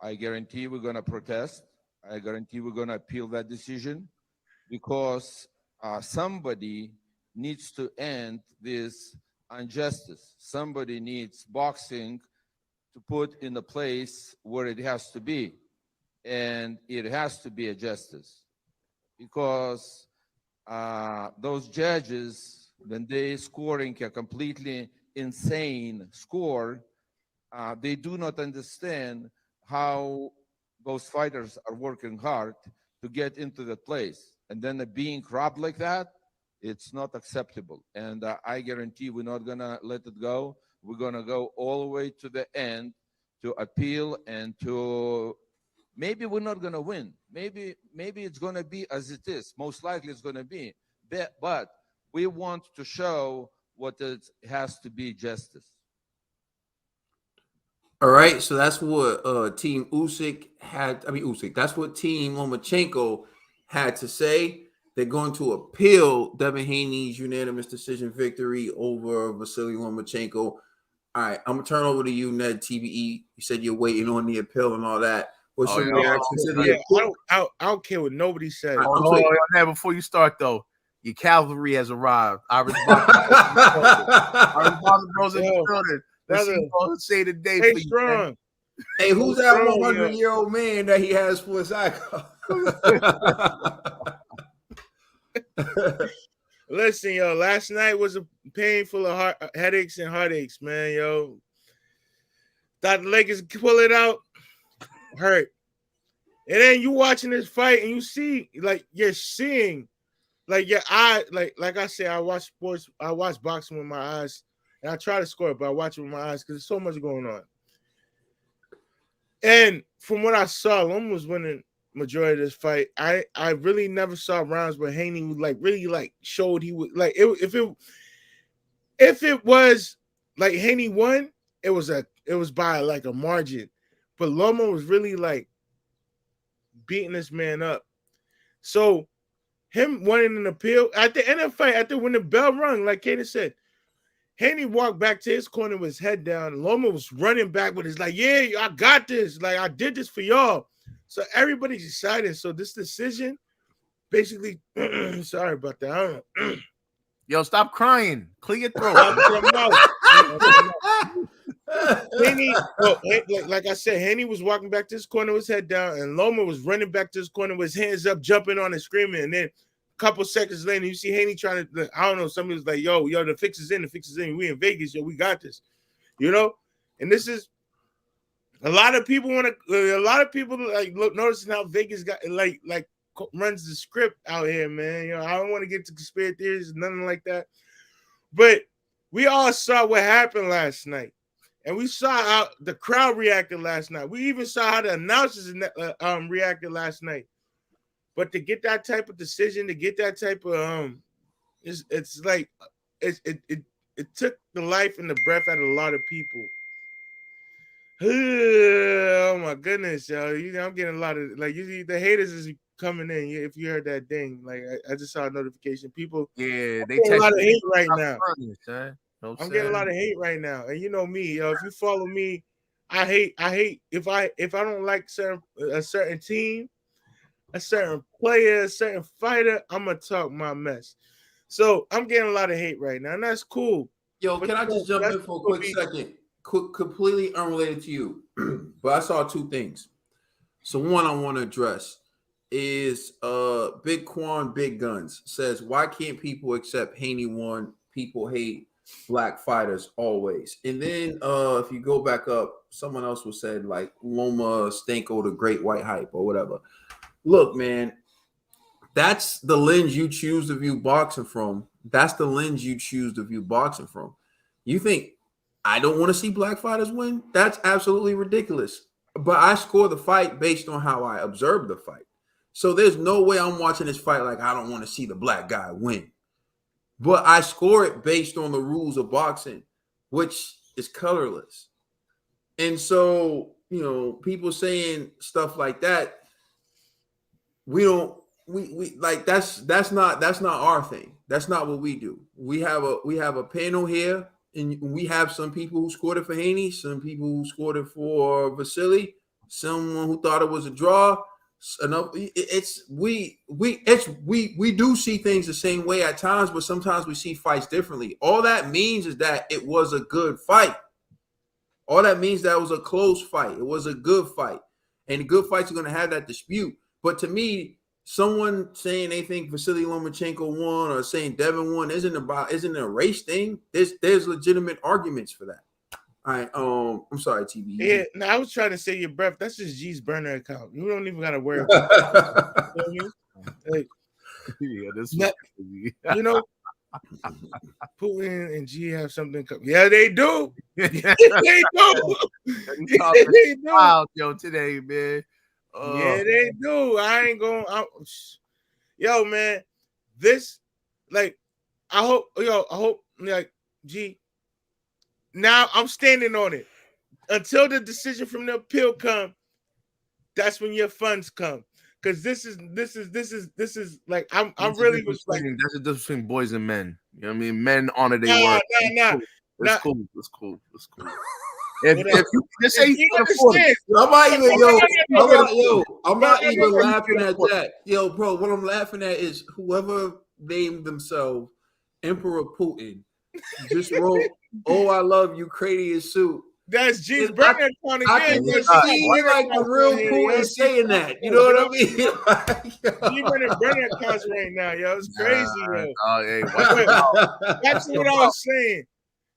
I guarantee we're gonna protest. I guarantee we're gonna appeal that decision because somebody needs to end this injustice. Somebody needs boxing to put in the place where it has to be, and it has to be a justice because those judges, when they scoring a completely insane score, they do not understand how those fighters are working hard to get into that place, and then being robbed like that, it's not acceptable. And I guarantee we're not gonna let it go. We're gonna go all the way to the end to appeal and to maybe we're not gonna win. Maybe it's gonna be as it is. Most likely it's gonna be. But we want to show what it has to be justice. All right, so that's what Team Usyk had. I mean Usyk. That's what Team Lomachenko had to say. They're going to appeal Devin Haney's unanimous decision victory over Vasily Lomachenko. All right, I'm gonna turn over to you, Ned TBE. You said you're waiting on the appeal and all that. What's your reaction to the appeal? I don't care what nobody says. Ned, before you start though, your cavalry has arrived. Irish Bros in the building. Let's see what say today Hey, for strong. you. Hey, who's that 100-year-old man that he has for his icon? Listen, yo, last night was a painful of headaches and heartaches, man, yo. Thought the Lakers pull it out, hurt. And then you watching this fight and you see, like, you're seeing, like, your eye, like I said, I watch sports, I watch boxing with my eyes, and I try to score it, but I watch it with my eyes because there's so much going on. And from what I saw, Loma was winning majority of this fight. I really never saw rounds where Haney really showed he would like it. If it was like Haney won, it was by like a margin, but Loma was really like beating this man up. So him winning an appeal at the end of the fight, after when the bell rung, like Kaden said, Haney walked back to his corner with his head down, and Loma was running back with his like, yeah, I got this. Like, I did this for y'all. So everybody's excited. So this decision, basically, sorry about that. I don't know. Yo, stop crying. Clear your throat. Haney, like I said, Haney was walking back to his corner with his head down, and Loma was running back to his corner with his hands up, jumping on and screaming. And then a couple seconds later, you see Haney trying to, I don't know, somebody was like, yo, the fix is in. We in Vegas, yo, we got this. You know? And this is, a lot of people like noticing how Vegas got like runs the script out here, man. You know, I don't want to get to conspiracy theories, nothing like that. But we all saw what happened last night. And we saw how the crowd reacted last night. We even saw how the announcers reacted last night. But to get that type of decision, to get that type of it's like it took the life and the breath out of a lot of people. Oh my goodness, yo! I'm getting a lot of like the haters is coming in. If you heard that ding, like I just saw a notification. People, yeah, they get a lot of hate right now. I'm getting a lot of hate right now, and you know me, yo. If you follow me, I hate if I don't like a certain team, a certain player, a certain fighter, I'm gonna talk my mess. So I'm getting a lot of hate right now, and that's cool. Yo, can I just jump in for a quick second? Completely unrelated to you, but I saw two things. So one I want to address is Big Quan Big Guns says, why can't people accept Haney won? People hate black fighters always. And then if you go back up, someone else was said like Loma Stanko the Great White Hype or whatever. Look, man, that's the lens you choose to view boxing from. That's the lens you choose to view boxing from. You think I don't want to see black fighters win? That's absolutely ridiculous. But I score the fight based on how I observe the fight. So there's no way I'm watching this fight like I don't want to see the black guy win. But I score it based on the rules of boxing, which is colorless. And so people saying stuff like that, we don't we like that's not our thing. That's not what we do. We have a panel here, and we have some people who scored it for Haney, some people who scored it for Vasily, someone who thought it was a draw. Enough. We do see things the same way at times, but sometimes we see fights differently. All that means is that it was a good fight. All that means that it was a close fight. It was a good fight, and good fights are going to have that dispute. But to me, someone saying they think Vasily Lomachenko won or saying Devin won isn't a race thing. There's legitimate arguments for that. All right. I'm sorry, TV. Yeah, no, I was trying to say your breath. That's just G's burner account. You don't even gotta worry about it. Like, Yeah, this not, was you know, Putin and G have something. Yeah, they do. Yeah, they do. Yeah, they do. Wild, yo, today, man. Yeah, they do. I ain't going. Yo, man, this, like, I hope, like, G. Now I'm standing on it. Until the decision from the appeal come, that's when your funds come. Because this is like I'm really was like, that's the difference between boys and men. You know what I mean? Men honor their nah, word. nah. It's cool. If you just say you can can afford it, I'm not even laughing at that. Yo, bro, what I'm laughing at is whoever named themselves Emperor Putin just wrote, "Oh, I love Ukrainian soup." That's G's burner account again. I can just see like the real Putin saying that. You know what I mean? G burner accounts right now, yo. It's crazy, yo. Oh, hey, watch out. That's what I was saying.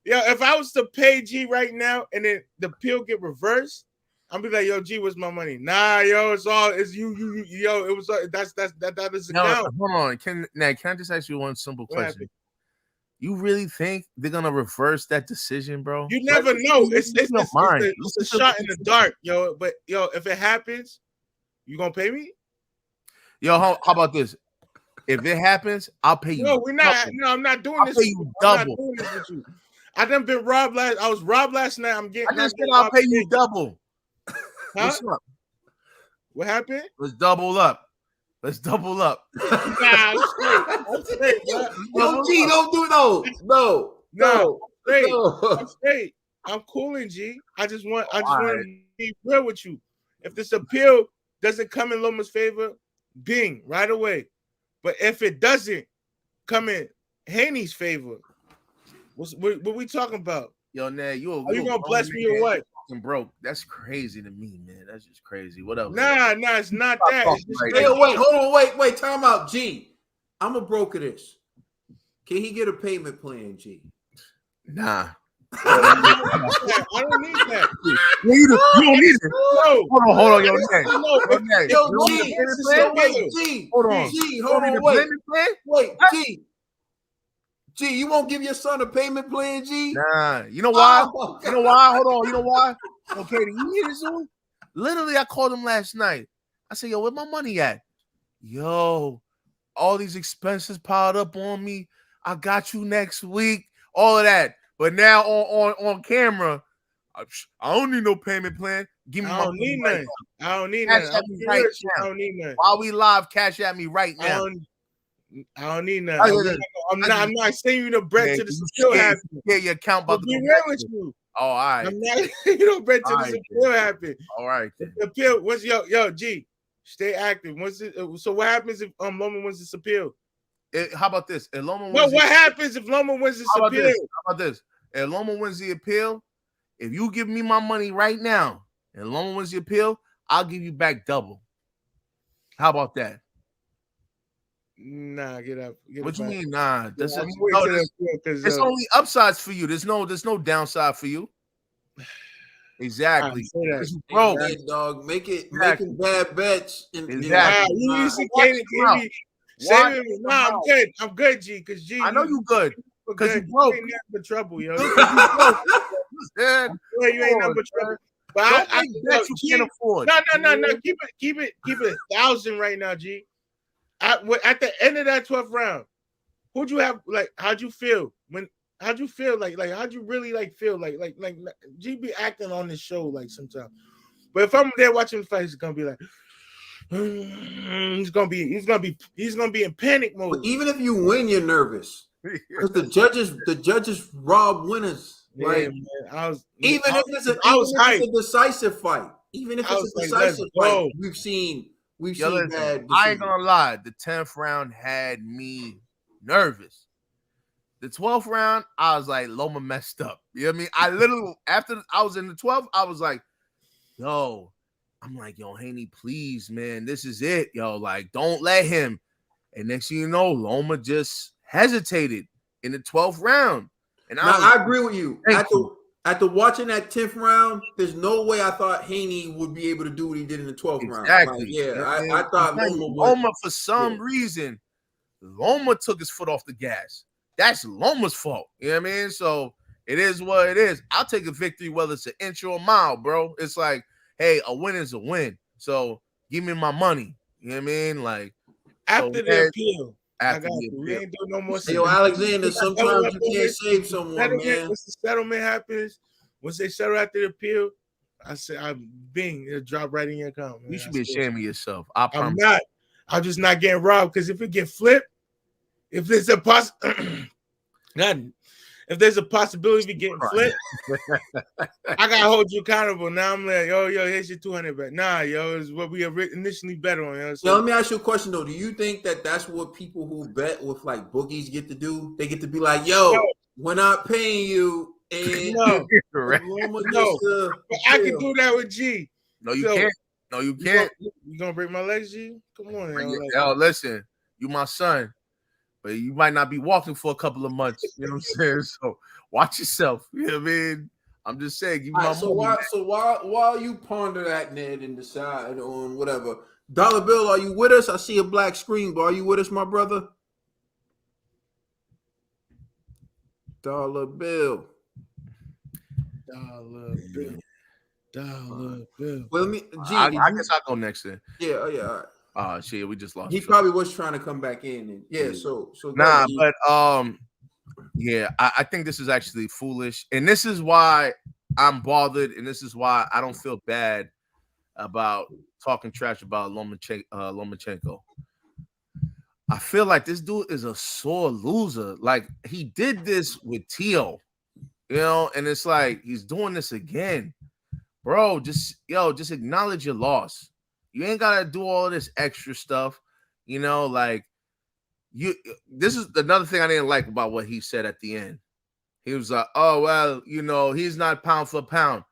Yo, if I was to pay G right now and then the appeal get reversed, I'll be like, yo, G, where's my money? Nah, yo, it's you, yo. It was that is the count. Hold on. Can I just ask you one simple question? You really think they're gonna reverse that decision, bro? You never know. It's a shot in the dark, yo. But yo, if it happens, you gonna pay me? Yo, how about this? If it happens, I'll pay you. No, we're not. No, I'm not doing this. I'll pay you double. I'm not doing this with you. I done been robbed I was robbed last night. I just said I'll pay you double. Huh? What's up? What happened? Let's double up. Nah, I'm straight. Yo, G, don't do no. I'm straight. I'm cooling, G. I just want to be real with you. If this appeal doesn't come in Loma's favor, bing, right away. But if it doesn't come in Haney's favor, what we talking about? Yo, Ned, you gonna bless me or what? Broke. That's crazy to me, man. That's just crazy. What else? Nah, it's not that. It's just wait, hold on, wait, time out, G. I'm a broker this. Can he get a payment plan, G? Nah. I don't need that. You don't need it. No. Hold on, yo, Ned. G, hold on. G, hold on, wait, G, you won't give your son a payment plan, G? Nah. You know why? Hold on. You know why? Okay, you hear this one? Literally, I called him last night. I said, yo, where my money at? Yo, all these expenses piled up on me. I got you next week. All of that. But now on camera, I don't need no payment plan. Give me I don't need none. I don't need none. While we live, cash at me right now. I don't need none. I'm not sending you the bread to the still happen. Yeah, your account about to be real with you. Oh, all right. I'm not you bread to the still happen. All right. The appeal. What's yo G? Stay active. So what happens if Loma wins this appeal? How about this? If Loma wins what happens if Loma wins this appeal? How about this? If Loma wins the appeal, if you give me my money right now, and Loma wins the appeal, I'll give you back double. How about that? Nah, get up. What you mean, nah? There's only upsides for you. There's no downside for you. Exactly. Bro, dog, making bad bets. Exactly. You see Nah, I'm good, G. Because G, I know you good. Because you broke. You ain't nothing but trouble, yo. You ain't nothing but trouble. But I bet you can't afford. No. Keep it 1,000 right now, G. At the end of that 12th round, who'd you have? Like, how'd you feel how'd you feel? Like how'd you really feel? Like G be acting on this show like sometimes. But if I'm there watching the fight, it's gonna be like he's gonna be in panic mode. But even if you win, you're nervous because the judges rob winners. Yeah, Like man. I was it's hyped. a decisive fight, even if I it's was a like, decisive let's go. fight, we've seen Yo, listen, bad I ain't decisions. gonna lie. The 10th round had me nervous. The 12th round, I was like, Loma messed up. You know what I mean? I literally, after I was in the 12th, I was like, yo, I'm like, yo, Haney, please, man, this is it. Yo, like, don't let him. And next thing you know, Loma just hesitated in the 12th round. And Now, I agree with you. Thank you. After watching that 10th round, there's no way I thought Haney would be able to do what he did in the 12th round. Exactly. Like, yeah, And I thought Loma, for some reason, Loma took his foot off the gas. That's Loma's fault. You know what I mean? So it is what it is. I'll take a victory, whether it's an inch or a mile, bro. It's like, hey, a win is a win. So give me my money. You know what I mean? Like after the appeal. After the appeal. We ain't doing no more. Yo, Alexander, sometimes you can't save someone, man. Once the settlement happens, once they settle after the appeal, I say, it'll drop right in your account. Man. You should be ashamed of yourself. I promise. I'm not. I'm just not getting robbed because if it get flipped, if there's a if there's a possibility of it getting flipped, I gotta hold you accountable. Now I'm like, yo, here's your 200 back. Nah, yo, it's what we initially bet on. Yo. So let me ask you a question though. Do you think that that's what people who bet with like boogies get to do? They get to be like, yo, we're not paying you. And no, I can do that with G. No, you can't. No, you can't. You gonna break my legs, G? Come on, yo, listen, you my son. But you might not be walking for a couple of months. You know what I'm saying? So watch yourself. You know what I mean? I'm just saying. Give me my money. So while you ponder that, Ned, and decide on whatever, Dollar Bill, are you with us? I see a black screen, but are you with us, my brother? Dollar Bill. Dollar Bill. Dollar Bill. Well, I guess I'll go next then. Yeah, all right. Shit, we just lost. He probably was trying to come back in, and so nah, but yeah, I think this is actually foolish, and this is why I'm bothered, and this is why I don't feel bad about talking trash about Lomachenko. I feel like this dude is a sore loser. Like he did this with Tio, you know, and it's like he's doing this again, bro. Just acknowledge your loss. You ain't gotta do all this extra stuff, you know. Like this is another thing I didn't like about what he said at the end. He was like, "Oh well, you know, he's not pound for pound,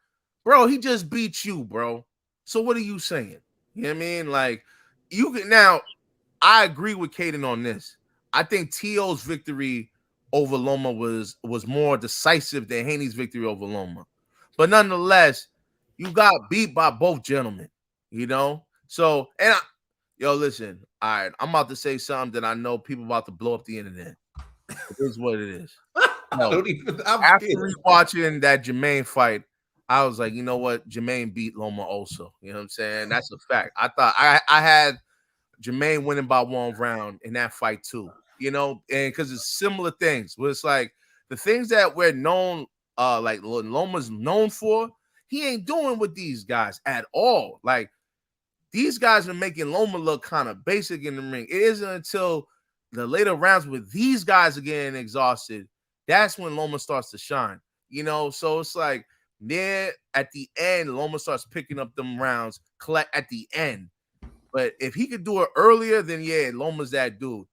bro. He just beat you, bro. So what are you saying? You know what I mean? Like you can now. I agree with Caden on this. I think Tio's victory over Loma was more decisive than Haney's victory over Loma, but nonetheless, you got beat by both gentlemen, you know." So, listen, all right, I'm about to say something that I know people about to blow up the internet. It is what it is. After watching that Jermaine fight, I was like, you know what? Jermaine beat Loma also. You know what I'm saying? That's a fact. I thought I had Jermaine winning by 1 round in that fight too. You know, and because it's similar things. Where it's like the things that we're known, like Loma's known for, he ain't doing with these guys at all. Like, these guys are making Loma look kind of basic in the ring. It isn't until the later rounds with these guys are getting exhausted, that's when Loma starts to shine. You know, so it's like there at the end, Loma starts picking up them rounds, collect at the end. But if he could do it earlier, then yeah, Loma's that dude.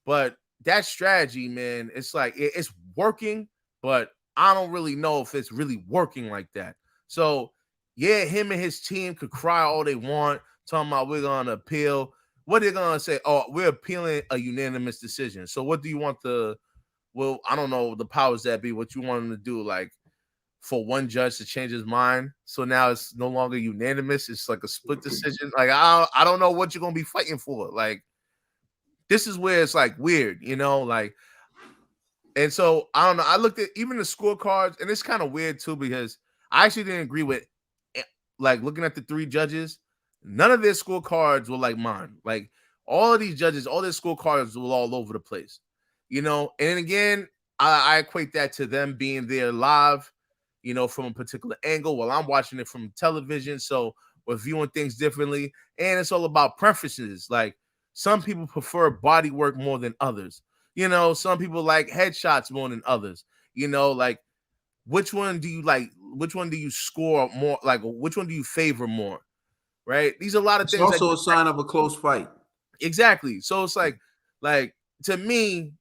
But that strategy, man, it's like it's working, but I don't really know if it's really working like that. So yeah, him and his team could cry all they want. Talking about we're going to appeal. What are they going to say? Oh, we're appealing a unanimous decision. So what do you want I don't know, the powers that be, what you want them to do, like for one judge to change his mind? So now it's no longer unanimous. It's like a split decision. Like, I don't know what you're going to be fighting for. Like, this is where it's like weird, you know, like, and so I don't know. I looked at even the scorecards, and it's kind of weird too, because I actually didn't agree with, like, looking at the 3 judges. None of their scorecards were like mine. Like all of these judges, all their scorecards were all over the place, you know. And again, I equate that to them being there live, you know, from a particular angle while I'm watching it from television. So or viewing things differently. And it's all about preferences. Like some people prefer body work more than others. You know, some people like headshots more than others. You know, like which one do you like? Which one do you score more? Like which one do you favor more? Right? These are a lot of It's things that also a sign of a close fight. exactly. So it's like to me,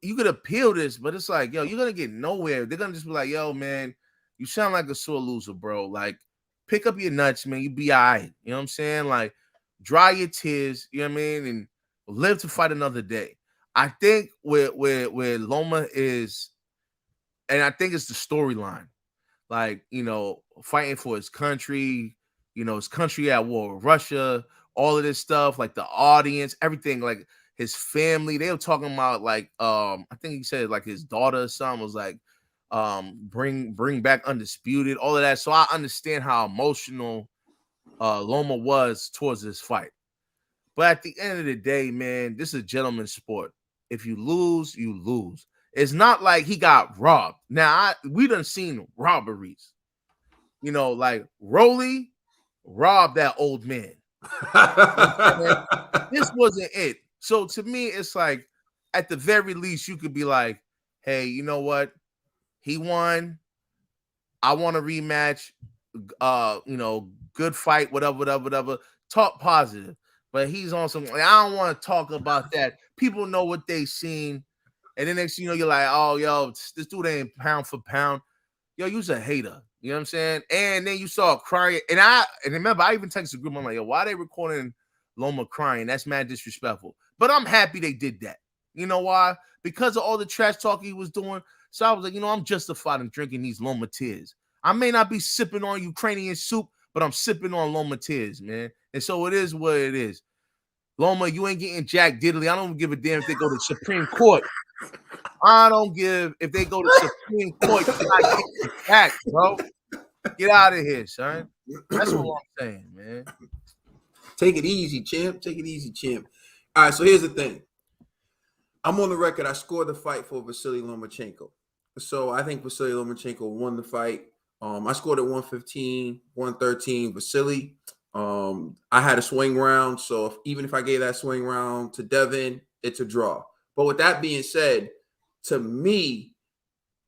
you could appeal this, but it's like, yo, you're gonna get nowhere. They're gonna just be like, yo, man, you sound like a sore loser, bro. Like, pick up your nuts, man. You be all right. You know what I'm saying? Like, dry your tears, you know what I mean, and live to fight another day. I think where Loma is, and I think it's the storyline. Like, you know, fighting for his country, you know, his country at war with Russia, all of this stuff, like the audience, everything, like his family. They were talking about like I think he said like his daughter or something was like bring back undisputed, all of that. So I understand how emotional Loma was towards this fight. But at the end of the day, man, this is a gentleman's sport. If you lose, you lose. It's not like he got robbed. Now, we done seen robberies. You know, like Rolly robbed that old man. This wasn't it. So to me, it's like, at the very least, you could be like, hey, you know what? He won. I want a rematch. You know, good fight, whatever. Talk positive. But he's on some, like, I don't want to talk about that. People know what they seen. And then next thing you know, you're like, oh, yo, this dude ain't pound for pound. Yo, you's a hater. You know what I'm saying? And then you saw crying. And remember, I even texted the group. I'm like, yo, why are they recording Loma crying? That's mad disrespectful. But I'm happy they did that. You know why? Because of all the trash talk he was doing. So I was like, you know, I'm justified in drinking these Loma tears. I may not be sipping on Ukrainian soup, but I'm sipping on Loma tears, man. And so it is what it is. Loma, you ain't getting Jack Diddley. I don't give a damn if they go to Supreme Court. I don't give if they go to Supreme Court. You're not getting Jack, bro. Get out of here, son. That's what I'm saying, man. Take it easy, champ. Take it easy, champ. All right, so here's the thing. I'm on the record. I scored the fight for Vasily Lomachenko. So I think Vasily Lomachenko won the fight. I scored at 115, 113. Vasily. I had a swing round. So even if I gave that swing round to Devin, it's a draw. But with that being said, to me,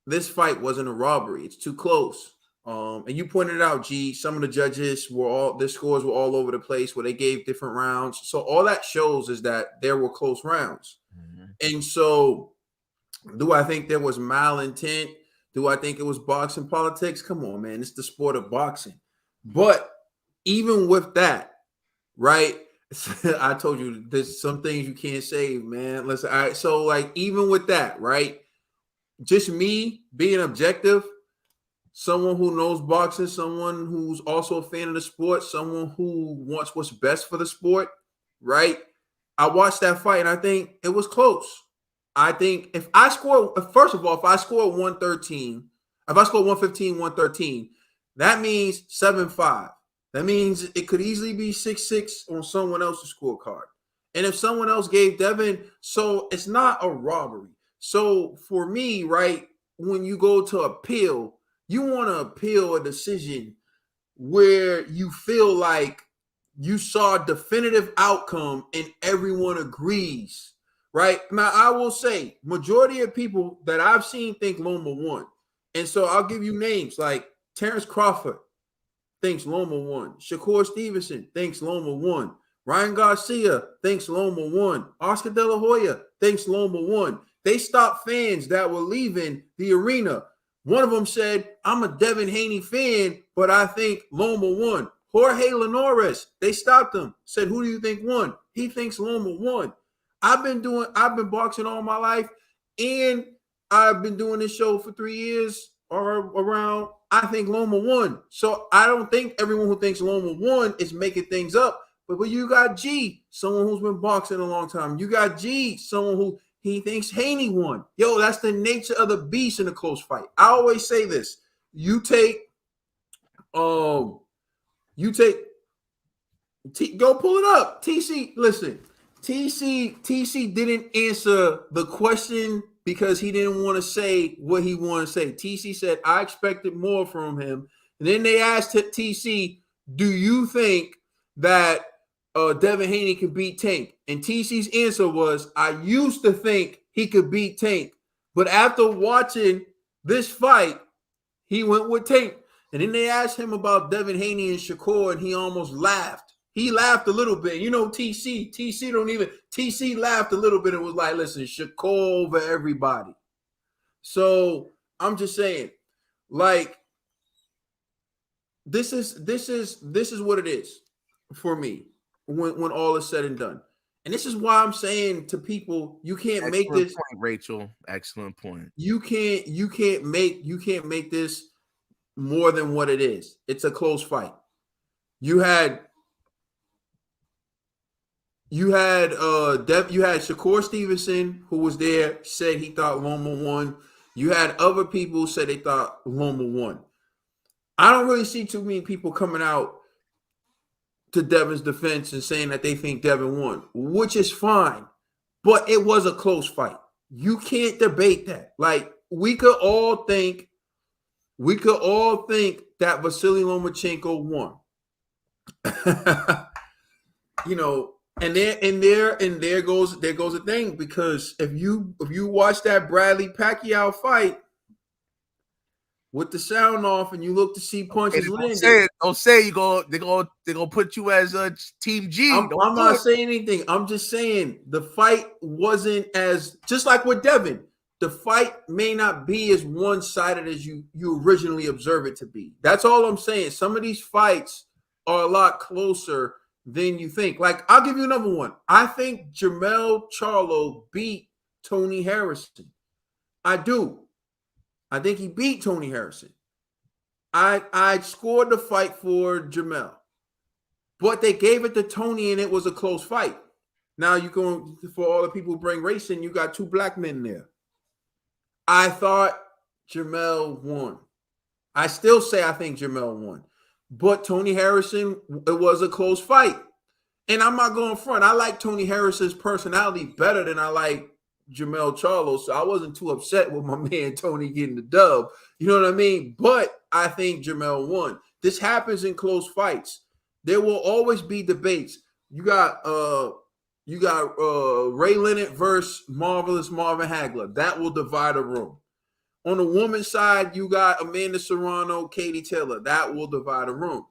this fight wasn't a robbery. It's too close. And you pointed out, G, some of the judges their scores were all over the place where they gave different rounds. So all that shows is that there were close rounds. Mm-hmm. And so do I think there was malintent? Do I think it was boxing politics? Come on, man. It's the sport of boxing. But even with that, right? I told you there's some things you can't say, man. Listen, all right. So, like, even with that, right? Just me being objective, someone who knows boxing, someone who's also a fan of the sport, someone who wants what's best for the sport, right? I watched that fight and I think it was close. I think if I score 113, if I score 115, 113, that means 7-5. That means it could easily be 6-6 on someone else's scorecard. And if someone else gave Devin, so it's not a robbery. So for me, right, when you go to appeal, you want to appeal a decision where you feel like you saw a definitive outcome and everyone agrees, right? Now, I will say, majority of people that I've seen think Loma won. And so I'll give you names like Terrence Crawford thinks Loma won. Shakur Stevenson thinks Loma won. Ryan Garcia thinks Loma won. Oscar De La Hoya thinks Loma won. They stopped fans that were leaving the arena. One of them said, I'm a Devin Haney fan, but I think Loma won. Jorge Linares, they stopped him, said, who do you think won? He thinks Loma won. I've been boxing all my life, and I've been doing this show for 3 years or around. I think Loma won. So I don't think everyone who thinks Loma won is making things up. But you got G, someone who's been boxing a long time. You got G, someone who he thinks Haney won. Yo, that's the nature of the beast in a close fight. I always say this. Go pull it up. TC, listen. TC didn't answer the question because he didn't want to say what he wanted to say. TC said, I expected more from him. And then they asked TC, do you think that Devin Haney could beat Tank? And TC's answer was, I used to think he could beat Tank, but after watching this fight, he went with Tank. And then they asked him about Devin Haney and Shakur, and he almost laughed. He laughed a little bit. You know, TC laughed a little bit and was like, listen, Shakur over everybody. So I'm just saying, like, this is what it is for me when all is said and done. And this is why I'm saying to people, you can't make this point, Rachel. Excellent point. You can't make this more than what it is. It's a close fight. You had Shakur Stevenson, who was there, said he thought Loma won. You had other people say they thought Loma won. I don't really see too many people coming out to Devin's defense and saying that they think Devin won, which is fine. But it was a close fight. You can't debate that. Like, we could all think that Vasily Lomachenko won. You know, and there goes a thing, because if you watch that Bradley Pacquiao fight with the sound off and you look to see punches landed, don't say they're gonna put you as a Team G. I'm not saying anything. I'm just saying the fight wasn't as, just like with Devin, the fight may not be as one-sided as you originally observe it to be. That's all I'm saying. Some of these fights are a lot closer than you think. Like, I'll give you another one. I think Jermell Charlo beat Tony Harrison. I do. I think he beat Tony Harrison. I scored the fight for Jermell, but they gave it to Tony, and it was a close fight. Now you going, for all the people who bring race in, you got two black men there. I thought Jermell won. I still say I think Jermell won, but Tony Harrison, it was a close fight. And I'm not going front. I like Tony Harrison's personality better than I like Jermell Charlo, so I wasn't too upset with my man Tony getting the dub. You know what I mean? But I think Jermell won. This happens in close fights. There will always be debates. You got Ray Leonard versus Marvelous Marvin Hagler. That will divide a room. On the woman's side, you got Amanda Serrano, Katie Taylor. That will divide a room.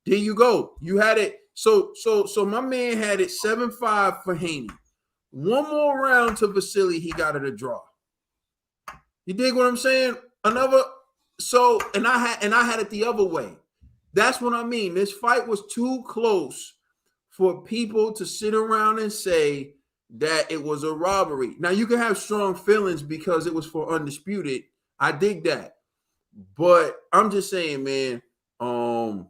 There you go. You had it. So my man had it 7-5 for Haney. One more round to Vasily, he got it a draw. You dig what I'm saying? And I had it the other way. That's what I mean. This fight was too close for people to sit around and say that it was a robbery. Now, you can have strong feelings because it was for undisputed. I dig that. But I'm just saying, man, my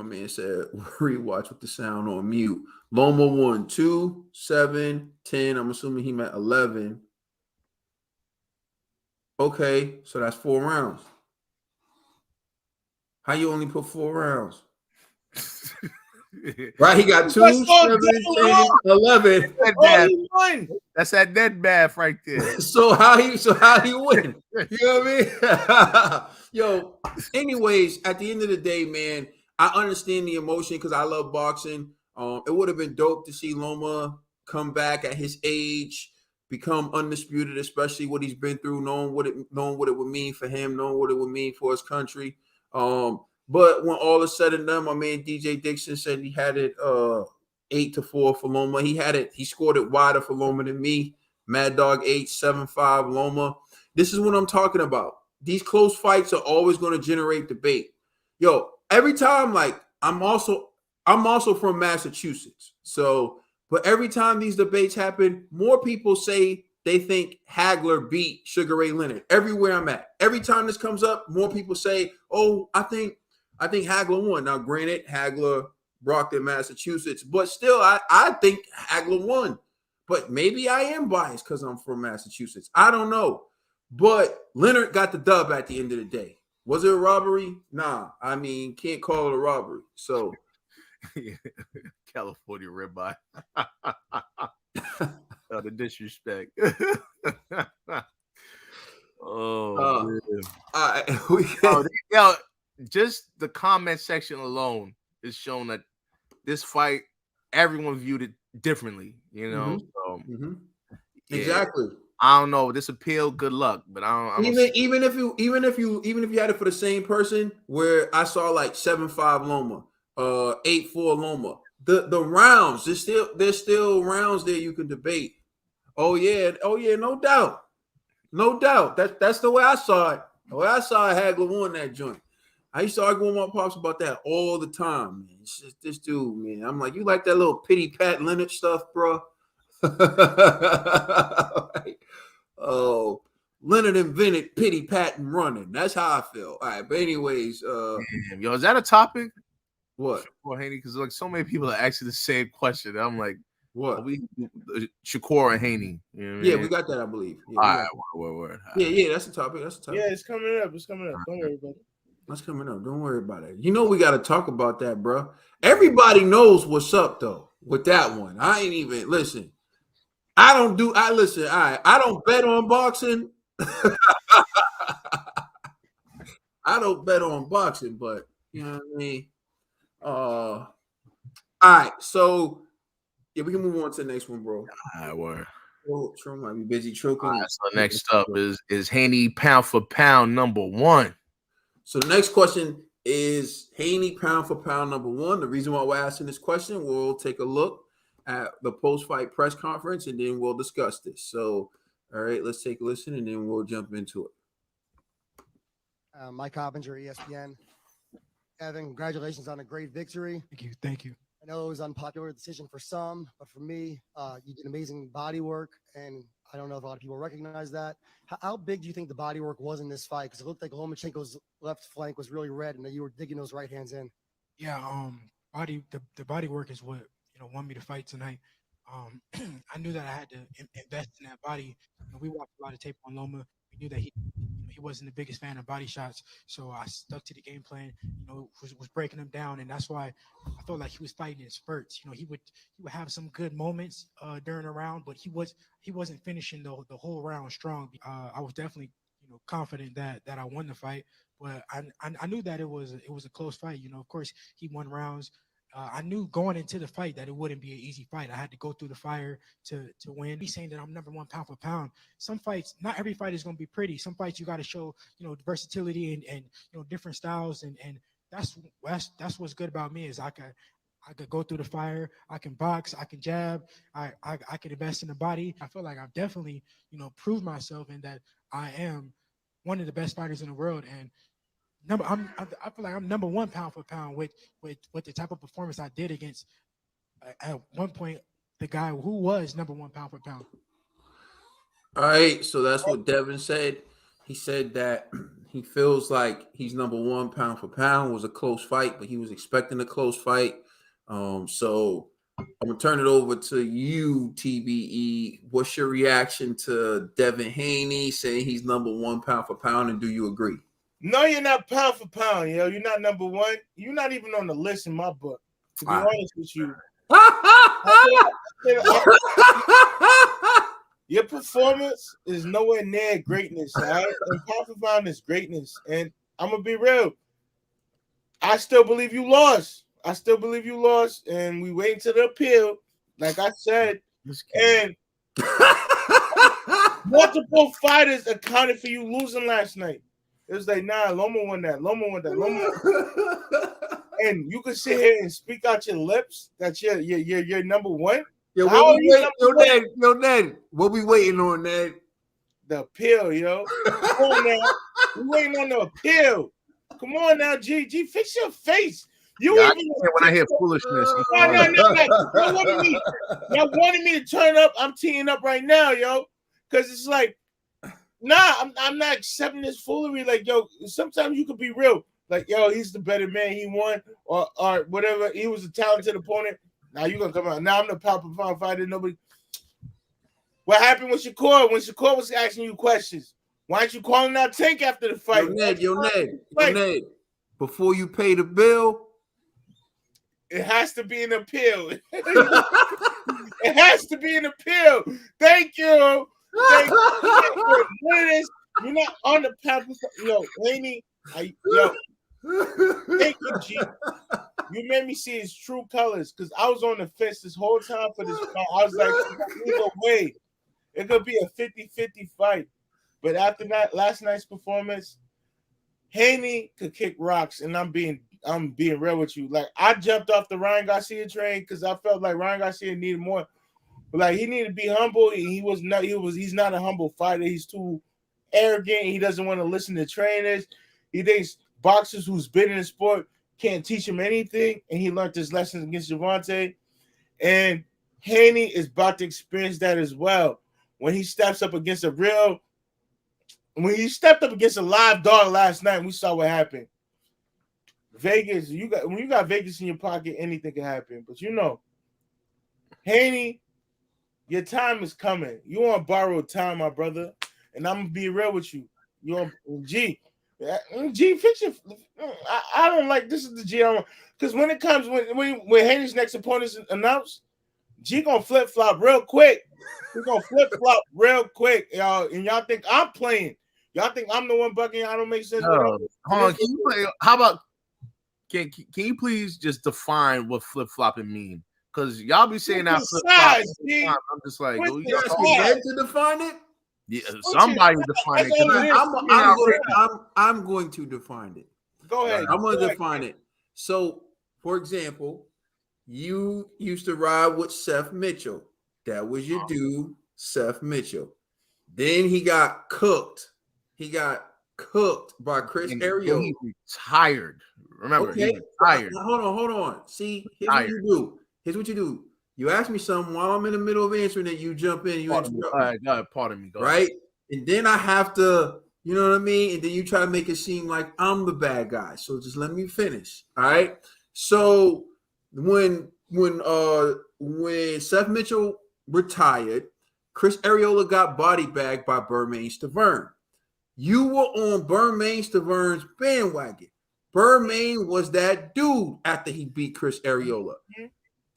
man said rewatch with the sound on mute. Loma won 2, 7, 10. I'm assuming he meant 11. Okay, so that's 4 rounds. How you only put 4 rounds? Right, he got 2, 7, 10, 11. That's that dead math right there. So how he win? You know what I mean? Yo, anyways, at the end of the day, man, I understand the emotion because I love boxing. It would have been dope to see Loma come back at his age, become undisputed, especially what he's been through, knowing what it would mean for him, knowing what it would mean for his country. But when all is said and done, my man DJ Dixon said he had it 8-4 for Loma. He scored it wider for Loma than me. Mad Dog 8, 7-5 Loma. This is what I'm talking about. These close fights are always going to generate debate. Yo, every time, like, I'm also from Massachusetts. So, but every time these debates happen, more people say they think Hagler beat Sugar Ray Leonard. Everywhere I'm at, every time this comes up, more people say, "Oh, I think Hagler won." Now, granted, Hagler Brockton, Massachusetts, but still, I think Hagler won. But maybe I am biased because I'm from Massachusetts. I don't know. But Leonard got the dub at the end of the day. Was it a robbery? Nah. I mean, can't call it a robbery. So. California ribeye. The disrespect. just the comment section alone is showing that this fight, everyone viewed it differently. You know, so yeah. Exactly. I don't know this appeal. Good luck, but I don't even if you had it for the same person, where I saw like 7-5 Loma, 8-4 Loma. The rounds, there's still rounds there you can debate. Oh yeah, no doubt. That's the way I saw it. The way I saw it, Hagler won that joint. I used to argue with my pops about that all the time, man. It's just this dude, man. I'm like, you like that little pity pat Leonard stuff, bro? Oh, Leonard invented pity pat and running. That's how I feel. All right, but anyways, damn, yo, is that a topic? What? For Haney? Because like so many people are asking the same question. I'm like, what? We Shakur and Haney. You know what yeah, I mean? we got that, I believe. Yeah, all right, word. Yeah, that's the topic. Yeah, it's coming up. Don't worry about it. That's coming up. Don't worry about it. You know we got to talk about that, bro. Everybody knows what's up though with that one. I ain't even listen. I don't bet on boxing. I don't bet on boxing, but you know what I mean. All right, so yeah, we can move on to the next one, bro. All right, word. Oh, True might be busy choking. All right, so next up is Haney pound for pound number 1. So the next question is Haney pound for pound number 1. The reason why we're asking this question, we'll take a look at the post-fight press conference and then we'll discuss this. So, all right, let's take a listen and then we'll jump into it. Mike Coppinger, ESPN. Evan, congratulations on a great victory. Thank you. I know it was an unpopular decision for some, but for me, you did amazing body work, and I don't know if a lot of people recognize that. How big do you think the body work was in this fight? Because it looked like Lomachenko's left flank was really red, and that you were digging those right hands in. Yeah, the body work is what won me to fight tonight. I knew that I had to invest in that body. We watched a lot of tape on Loma. We knew that he wasn't the biggest fan of body shots, so I stuck to the game plan. Was breaking him down, and that's why I felt like he was fighting in spurts. He would have some good moments during a round, but he wasn't finishing the whole round strong. I was definitely confident that I won the fight, but I knew that it was a close fight. Of course he won rounds. I knew going into the fight that it wouldn't be an easy fight. I had to go through the fire to win. He's saying that I'm number 1 pound for pound. Some fights, not every fight is going to be pretty. Some fights you got to show, versatility and different styles. And that's what's good about me is I could go through the fire. I can box. I can jab. I can invest in the body. I feel like I've definitely, proved myself and that I am one of the best fighters in the world. And I feel like I'm number 1 pound for pound with the type of performance I did against at one point the guy who was number 1 pound for pound. All right, so that's what Devin said. He said that he feels like he's number 1 pound for pound. It was a close fight, but he was expecting a close fight. So I'm gonna turn it over to you, TBE. What's your reaction to Devin Haney saying he's number 1 pound for pound, and do you agree? No, you're not pound for pound, You're not number 1. You're not even on the list in my book. To be honest with you. Your performance is nowhere near greatness, all right? And pound for pound is greatness. And I'm going to be real. I still believe you lost. And we wait until the appeal, like I said. And multiple fighters accounted for you losing last night. It was like, nah, Loma won that. And you can sit here and speak out your lips that you're number 1. Yo, Ned, what we waiting on, Ned? The appeal, Come on now. We're waiting on the appeal. Come on now, G, fix your face. When I hear foolishness. Y'all wanted me to turn up. I'm teeing up right now, because it's like, nah, I'm not accepting this foolery. Like, sometimes you could be real. Like, he's the better man. He won, or whatever. He was a talented opponent. Now you're gonna come out. Now I'm the pound for pound fighter. Nobody. What happened with Shakur when Shakur was asking you questions? Why aren't you calling out Tank after the fight? Yo, Ned. Before you pay the bill, it has to be an appeal. It has to be an appeal. Thank you. You're not on the pound for pound. Haney, Thank you, G. You made me see his true colors because I was on the fence this whole time for this fight. I was like, either way, it could be a 50-50 fight. But after that last night's performance, Haney could kick rocks, and I'm being real with you. Like I jumped off the Ryan Garcia train because I felt like Ryan Garcia needed more. But like he needed to be humble. He's not a humble fighter. He's too arrogant. He doesn't want to listen to trainers. He thinks boxers who's been in the sport can't teach him anything, and he learned his lessons against Javante. And Haney is about to experience that as well. When he steps up against a live dog last night, we saw what happened. Vegas, when you got Vegas in your pocket, anything can happen. But you know, Haney, your time is coming. You on borrowed time, my brother. And I'm gonna be real with you. You on G, fix your. I don't like this is the G I want because when it comes when Haney's next opponent is announced, G gonna flip flop real quick. We're gonna flip flop real quick, y'all. And y'all think I'm playing. Y'all think I'm the one bucking. I don't make sense. Hold on. Can you play? How about can you please just define what flip flopping mean? Because y'all be saying that flip flop. I'm just like, you ask me to define it. Yeah, somebody define it. I'm going to define it. Go ahead. I'm going to define it. So, for example, you used to ride with Seth Mitchell. That was your dude, Seth Mitchell. Then he got cooked. He got cooked by Chris Arreola. He retired. Remember, okay. He retired. Hold on. See, here's what you do. You ask me something while I'm in the middle of answering it, you jump in, you interrupt me. All right, go ahead, pardon me. Go right? ahead. And then I have to, you know what I mean? And then you try to make it seem like I'm the bad guy. So just let me finish. All right. So when Seth Mitchell retired, Chris Arreola got body bagged by Bermain Stavern. You were on Bermain Stavern's bandwagon. Bermain was that dude after he beat Chris Arreola. Mm-hmm.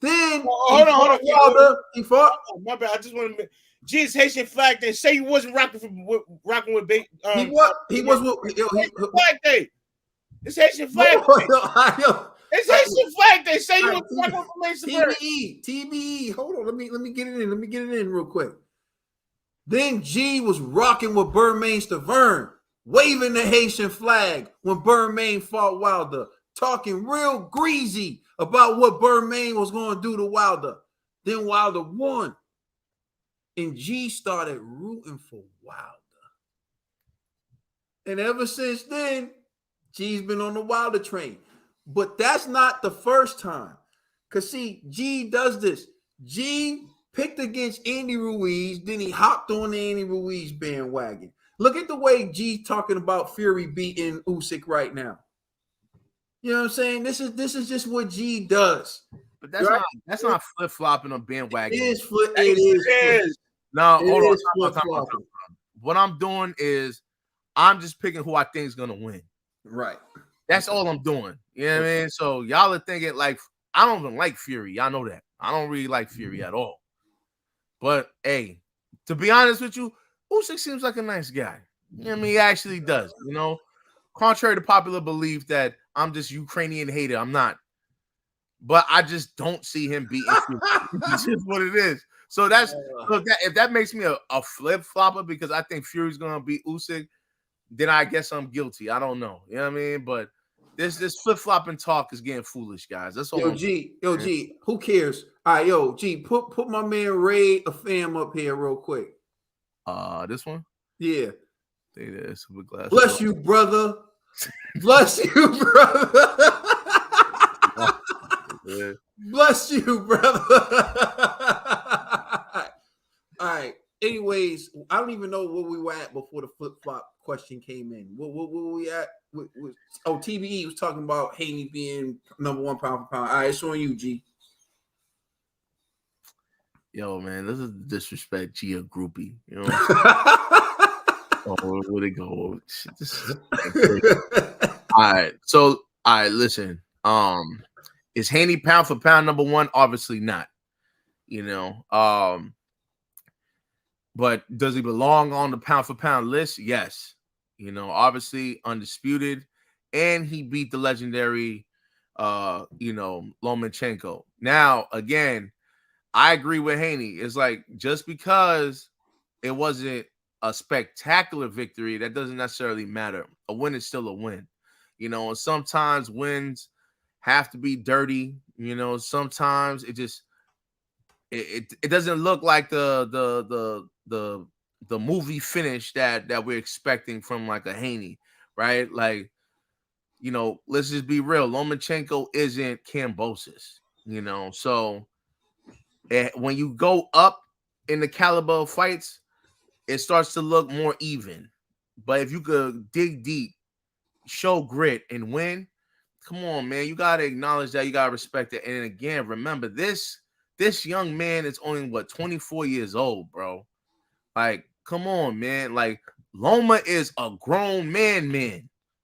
Then hold on. Wilder, he fought. Oh, my bad. I just want to. G's Haitian flag day. Say you wasn't rocking with. He was with flag day. It's Haitian flag day. It's Haitian flag day. Say you was rocking with TBE. Hold on. Let me get it in. Let me get it in real quick. Then G was rocking with Bermain Stavern, waving the Haitian flag when Bermain fought Wilder, talking real greasy about what Bermain was going to do to Wilder. Then Wilder won. And G started rooting for Wilder. And ever since then, G's been on the Wilder train. But that's not the first time. Because, see, G does this. G picked against Andy Ruiz, then he hopped on the Andy Ruiz bandwagon. Look at the way G talking about Fury beating Usyk right now. You know what I'm saying? This is just what G does. But that's not flip flopping on bandwagon. It is. No, hold on. What I'm doing is I'm just picking who I think is gonna win. Right. That's all I'm doing. You know what I mean? So y'all are thinking like I don't even like Fury. Y'all know that. I don't really like Fury at all. But hey, to be honest with you, Usyk seems like a nice guy. You know what I mean? He actually does. You know, contrary to popular belief that I'm just Ukrainian hater, I'm not. But I just don't see him beating Fury. It's just what it is. So if that makes me a flip flopper because I think Fury's gonna beat Usyk, then I guess I'm guilty. I don't know. You know what I mean? But this flip flopping talk is getting foolish, guys. That's all. Yo, G, who cares? All right, yo, G, put my man Ray a fam up here real quick. This one? Yeah. Stay there, super glass. Bless you, brother. Bless you, brother. Bless you, brother. All right. Anyways, I don't even know where we were at before the flip flop question came in. What were we at? TBE was talking about Haney being number one pound for pound. All right, it's on you, G. Yo, man, this is disrespect. G a groupie, you know. Where'd it go? All right, listen. Is Haney pound for pound number one? Obviously not. You know, but does he belong on the pound for pound list? Yes. You know, obviously undisputed. and he beat the legendary, Lomachenko. Now, again, I agree with Haney. It's like just because it wasn't a spectacular victory, that doesn't necessarily matter. A win is still a win, and sometimes wins have to be dirty. Sometimes it just it doesn't look like the movie finish that we're expecting from like a Haney, right? Like, let's just be real. Lomachenko isn't Kambosos, so when you go up in the caliber of fights, it starts to look more even. But if you could dig deep, show grit, and win, come on, man. You gotta acknowledge that. You gotta respect it. And again, remember this young man is only 24 years old, bro. Like, come on, man. Like, Loma is a grown man.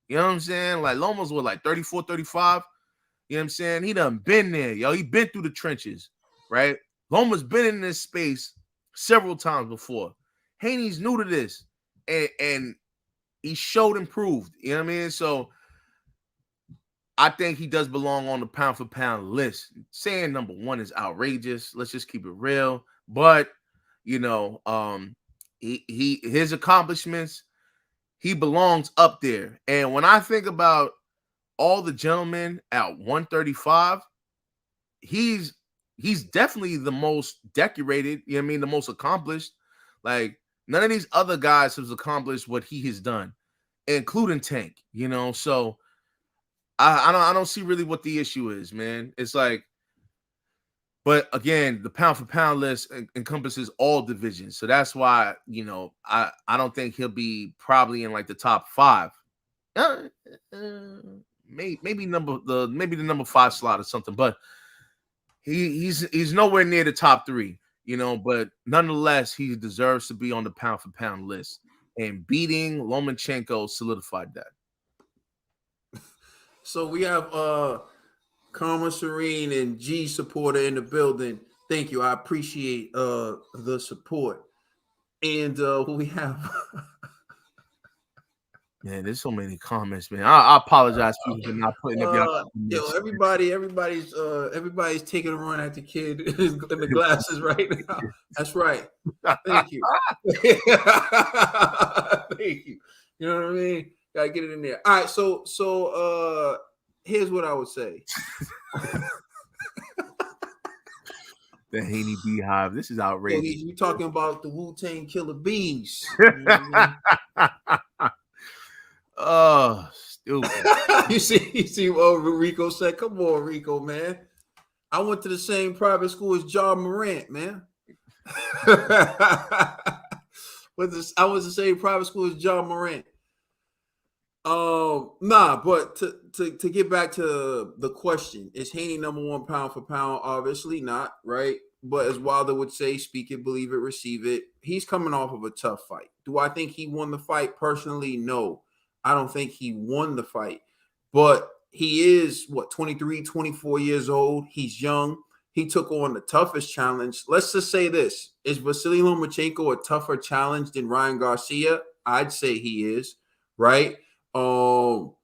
You know what I'm saying? Like, Loma's like 34, 35. You know what I'm saying? He done been there, yo. He been through the trenches, right? Loma's been in this space several times before. Haney's new to this, and he showed and proved. You know what I mean? So I think he does belong on the pound for pound list. Saying number one is outrageous. Let's just keep it real. But his accomplishments, he belongs up there. And when I think about all the gentlemen at 135, he's definitely the most decorated, you know what I mean, the most accomplished. Like, none of these other guys have accomplished what he has done, including Tank, so I don't see really what the issue is, man. It's like, but again, the pound for pound list encompasses all divisions. So that's why, I don't think he'll be probably in like the top 5. Maybe the number 5 slot or something, but he's nowhere near the top 3, but nonetheless, he deserves to be on the pound for pound list, and beating Lomachenko solidified that. So we have Karma Serene and G supporter in the building. Thank you. I appreciate the support. And we have Man, there's so many comments, man. I apologize people for not putting up your everybody's taking a run at the kid in the glasses right now. That's right. Thank you. Thank you. You know what I mean? Gotta get it in there. All right, so here's what I would say. The Haney Beehive. This is outrageous. You talking about the Wu-Tang Killer Bees. Oh, stupid. you see what Rico said? Come on, Rico, man. I went to the same private school as John Morant, man. I was the same private school as John Morant. But to get back to the question, is Haney number 1 pound for pound? Obviously not, right? But as Wilder would say, speak it, believe it, receive it. He's coming off of a tough fight. Do I think he won the fight? Personally, no. I don't think he won the fight. But he is, 23, 24 years old. He's young. He took on the toughest challenge. Let's just say this. Is Vasily Lomachenko a tougher challenge than Ryan Garcia? I'd say he is, right? And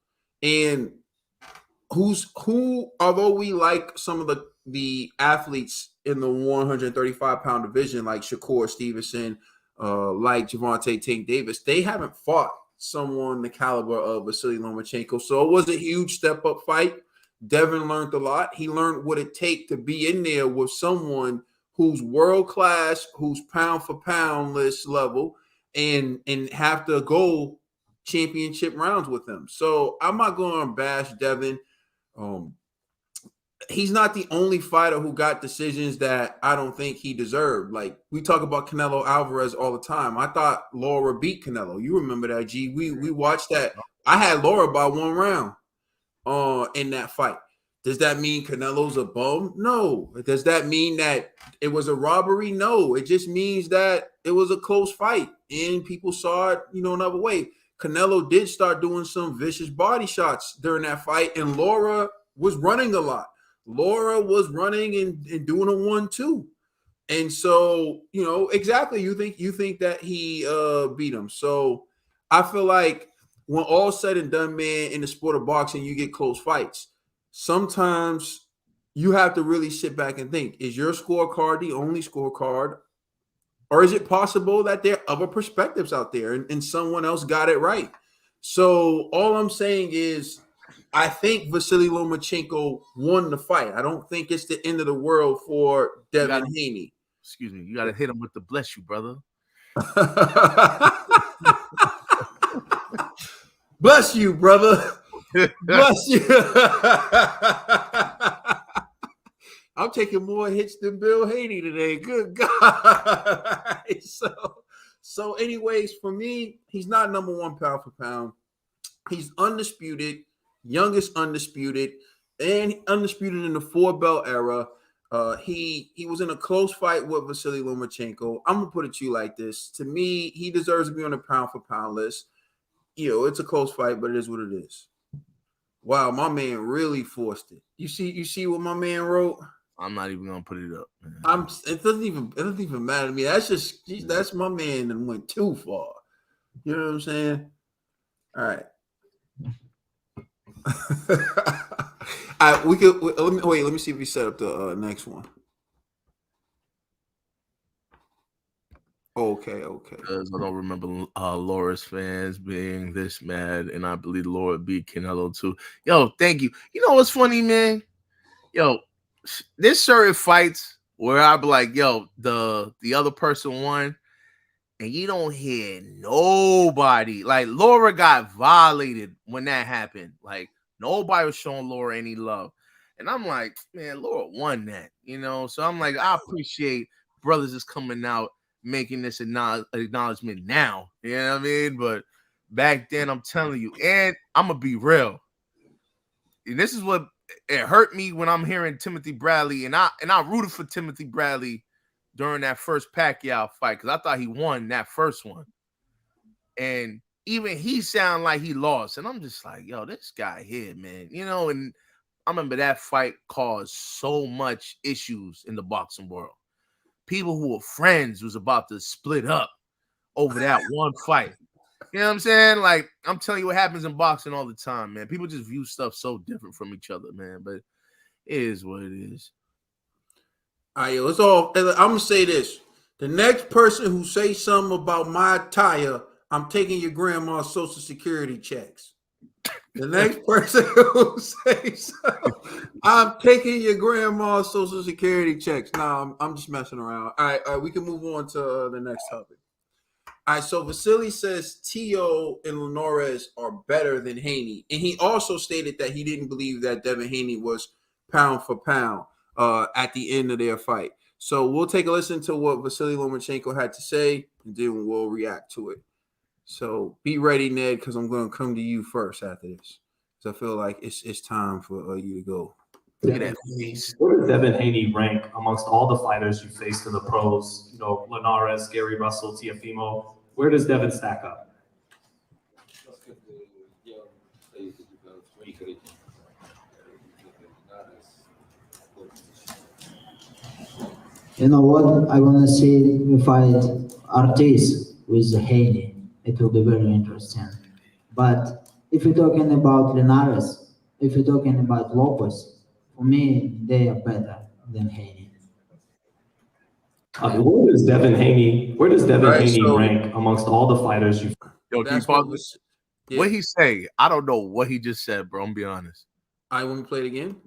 although we like some of the athletes in the 135 pound division, like Shakur Stevenson, like Gervonta Tank Davis, they haven't fought someone the caliber of Vasily Lomachenko. So it was a huge step up fight. Devin learned a lot. He learned what it takes to be in there with someone who's world class, who's pound for pound list level, and have to go championship rounds with him. So I'm not going to bash Devin. He's not the only fighter who got decisions that I don't think he deserved. Like, we talk about Canelo Alvarez all the time. I thought Laura beat Canelo. You remember that, G? We watched that. I had Laura by 1 round in that fight. Does that mean Canelo's a bum? No. Does that mean that it was a robbery? No. It just means that it was a close fight and people saw it, another way. Canelo did start doing some vicious body shots during that fight, and Laura was running a lot. Laura was running and doing a 1-2. And so, exactly, you think that he beat him. So I feel like when all said and done, man, in the sport of boxing, you get close fights. Sometimes you have to really sit back and think, is your scorecard the only scorecard? Or is it possible that there are other perspectives out there and someone else got it right? So all I'm saying is I think Vasily Lomachenko won the fight. I don't think it's the end of the world for Devin Haney. Excuse me. You got to hit him with the bless you, brother. Bless you, brother. Bless you. I'm taking more hits than Bill Haney today. Good God. So anyways, for me, he's not number one pound for pound. He's undisputed, youngest undisputed, and undisputed in the 4-belt era. He was in a close fight with Vasily Lomachenko. I'm gonna put it to you like this. To me, he deserves to be on the pound for pound list. You know, it's a close fight, but it is what it is. Wow, my man really forced it. You see what my man wrote? I'm not even gonna put it up, man. It doesn't even matter to me. That's my man that went too far. You know what I'm saying? All right. All right, let me see if we set up the next one. Okay. Because I don't remember Laura's fans being this mad, and I believe Laura beat Canelo too. Yo, thank you. You know what's funny, man? Yo, there's certain fights where I be like, yo, the other person won, and you don't hear nobody. Like Laura got violated when that happened. Like nobody was showing Laura any love. And I'm like, man, Laura won that, you know? So I'm like, I appreciate brothers is coming out making this acknowledgement now. You know what I mean? But back then, I'm telling you, and I'm going to be real. And this is what it hurt me when I'm hearing Timothy Bradley, and I rooted for Timothy Bradley during that first Pacquiao fight because I thought he won that first one. And even he sounded like he lost. And I'm just like, yo, this guy here, man. You know, and I remember that fight caused so much issues in the boxing world. People who were friends was about to split up over that one fight. You know what I'm saying? Like, I'm telling you what happens in boxing all the time, man. People just view stuff so different from each other, man. But it is what it is. All right, I'm going to say this. The next person who says something about my attire, I'm taking your grandma's Social Security checks. The next person who says so, I'm taking your grandma's Social Security checks. No, I'm just messing around. All right, we can move on to the next topic. All right, so Vasily says Tio and Linares are better than Haney. And he also stated that he didn't believe that Devin Haney was pound for pound at the end of their fight. So we'll take a listen to what Vasily Lomachenko had to say, and then we'll react to it. So be ready, Ned, because I'm going to come to you first after this. Because I feel like it's time for you to go. Look at that face. Where does Devin Haney rank amongst all the fighters you faced in the pros? You know, Linares, Gary Russell, Teofimo. Where does Devin stack up? You know what? I want to see we fight Ortiz with Haney. It will be very interesting. But if you're talking about Linares, if you're talking about Lopez, for me, they are better than Haney. Where does Devin Haney rank amongst all the fighters you? Yo, what he say? I don't know what he just said, bro. I'm be honest. I want to play it again.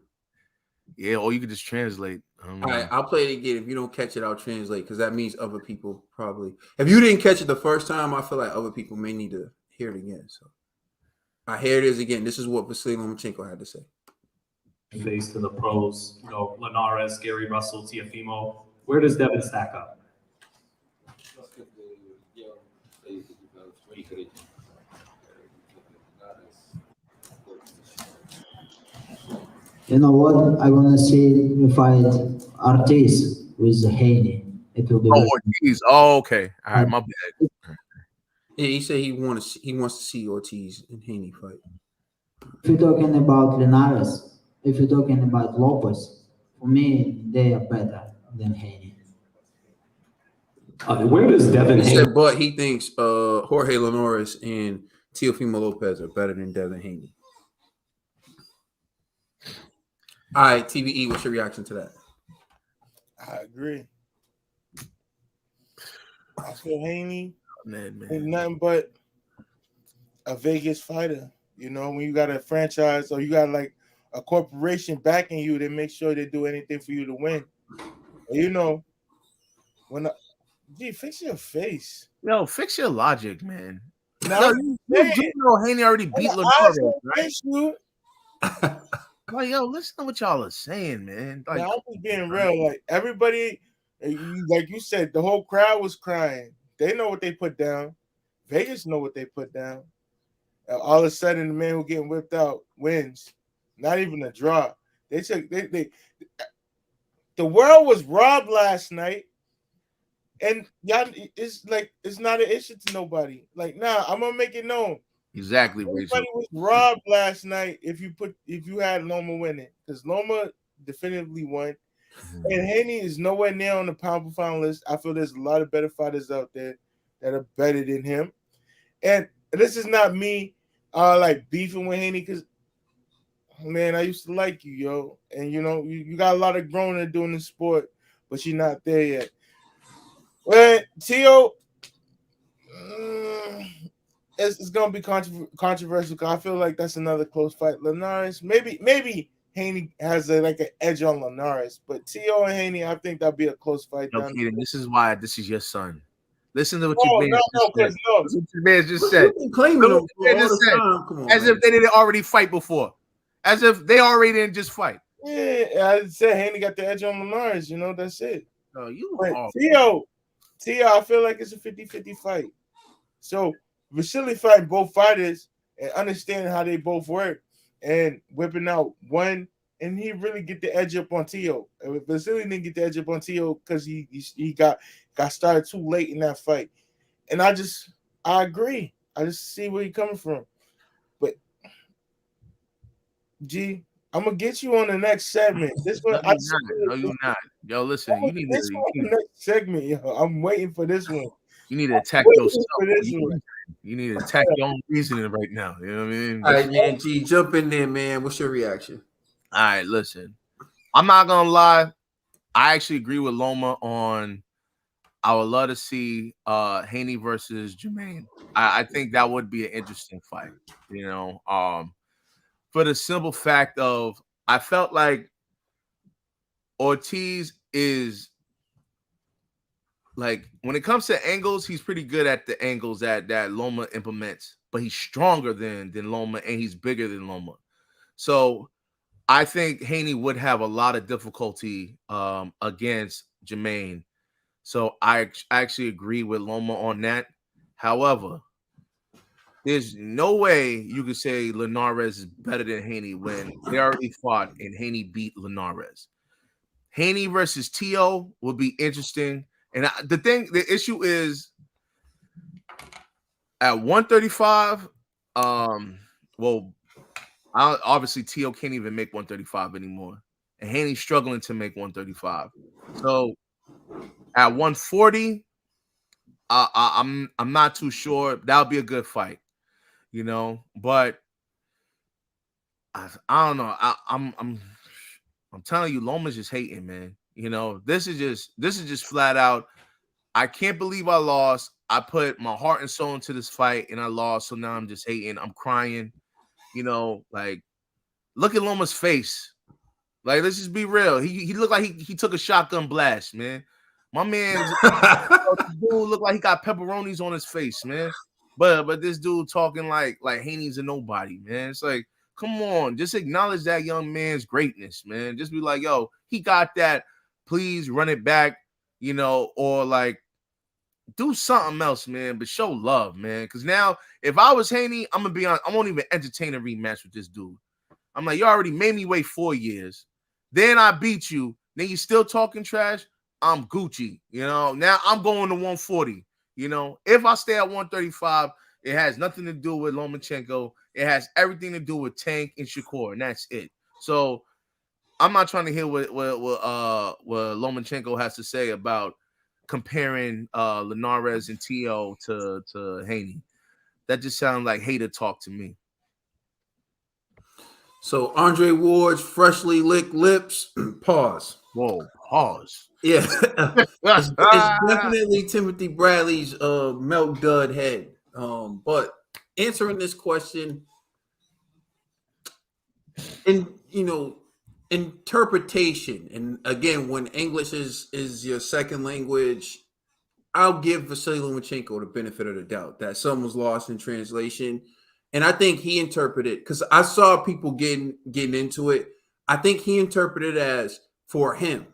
Yeah, or you could just translate. All right, I'll play it again. If you don't catch it, I'll translate because that means other people probably. If you didn't catch it the first time, I feel like other people may need to hear it again. So, here it is again. This is what Vasily Lomachenko had to say. Faced in the pros, you know, Linares, Gary Russell, Teofimo. Where does Devin stack up? You know what? I want to see we fight Ortiz with Haney. It will be. Ortiz. Oh, okay. All right, my bad. Yeah, he said he wants to see Ortiz and Haney fight. If you're talking about Linares, if you're talking about Lopez, for me, they are better than Haney. Where does Devin He Haney? said, but he thinks Jorge Linares and Teofimo Lopez are better than Devin Haney. All right, TVE, what's your reaction to that? I agree. I feel Haney Man. ain't nothing but a Vegas fighter. You know, when you got a franchise or you got like a corporation backing you, they make sure they do anything for you to win. And you know, fix your face. Yo, fix your logic, man. Now, Yo, you do know Haney already beat Lomachenko, right? Like, yo, listen to what y'all are saying, man. Like, now, I'm just being real. Like everybody, like you said, the whole crowd was crying. They know what they put down. Vegas know what they put down. All of a sudden, the man who getting whipped out wins. Not even a draw. The world was robbed last night. And y'all, it's like it's not an issue to nobody. Like, nah, I'm gonna make it known. Exactly, Everybody Rachel. was robbed last night if you had Loma winning, because Loma definitively won. And Haney is nowhere near on the pound for pound list. I feel there's a lot of better fighters out there that are better than him. And this is not me like beefing with Haney, because man, I used to like you, yo. And you know, you got a lot of growing to do in the sport, but you're not there yet. Well, Tio, it's gonna be controversial because I feel like that's another close fight. Linares, maybe Haney has an edge on Linares, but Tio and Haney, I think that'll be a close fight. Okay, this is why this is your son. Listen to what your man just said. Claiming them as if they didn't already fight before, as if they already didn't just fight. Yeah, I said Haney got the edge on Linares. You know, that's it. No, Tio, I feel like it's a 50-50 fight. So Vasily fighting both fighters and understanding how they both work and whipping out one, and he really get the edge up on Tio. And Vasily didn't get the edge up on Tio because he got started too late in that fight. And I agree. I just see where he's coming from. But G, I'm gonna get you on the next segment. This one, no, you're not. Yo, listen, you need the next segment. Yo, I'm waiting for this one. You need to attack yourself. You need to attack your own reasoning right now. You know what I mean? All right, man. G, jump in there, man. What's your reaction? All right, listen. I'm not gonna lie. I actually agree with Loma on. I would love to see Haney versus Jermaine. I think that would be an interesting fight. You know, for the simple fact of I felt like Ortiz is like when it comes to angles, he's pretty good at the angles that Loma implements, but he's stronger than Loma and he's bigger than Loma. So I think Haney would have a lot of difficulty against Jermaine. So I actually agree with Loma on that. However, there's no way you could say Linares is better than Haney when they already fought and Haney beat Linares. Haney versus Tio would be interesting. And the issue is at 135, obviously Tio can't even make 135 anymore. And Haney's struggling to make 135. So at 140, I'm not too sure. That'll be a good fight, you know. But I don't know. I'm telling you, Loma's just hating, man. You know, this is just flat out. I can't believe I lost. I put my heart and soul into this fight and I lost. So now I'm just hating. I'm crying. You know, like look at Loma's face. Like, let's just be real. He looked like he took a shotgun blast, man. My man dude looked like he got pepperonis on his face, man. But this dude talking like Haney's a nobody, man. It's like, come on, just acknowledge that young man's greatness, man. Just be like, yo, he got that. Please run it back, you know, or like do something else, man. But show love, man. Because now, if I was Haney, I'm gonna be on. I won't even entertain a rematch with this dude. I'm like, you already made me wait 4 years. Then I beat you. Then you still talking trash. I'm Gucci, you know. Now I'm going to 140. You know, if I stay at 135, it has nothing to do with Lomachenko. It has everything to do with Tank and Shakur, and that's it. So I'm not trying to hear what Lomachenko has to say about comparing Linares and Tio to Haney. that just sounds like hater talk to me. So Andre Ward's freshly licked lips. Pause. Whoa, pause. Yeah, it's definitely Timothy Bradley's milk dud head. But answering this question, and interpretation, and again, when English is your second language, I'll give Vasily Lomachenko the benefit of the doubt that some was lost in translation. And I think he interpreted, because I saw people getting into it. I think he interpreted as for him.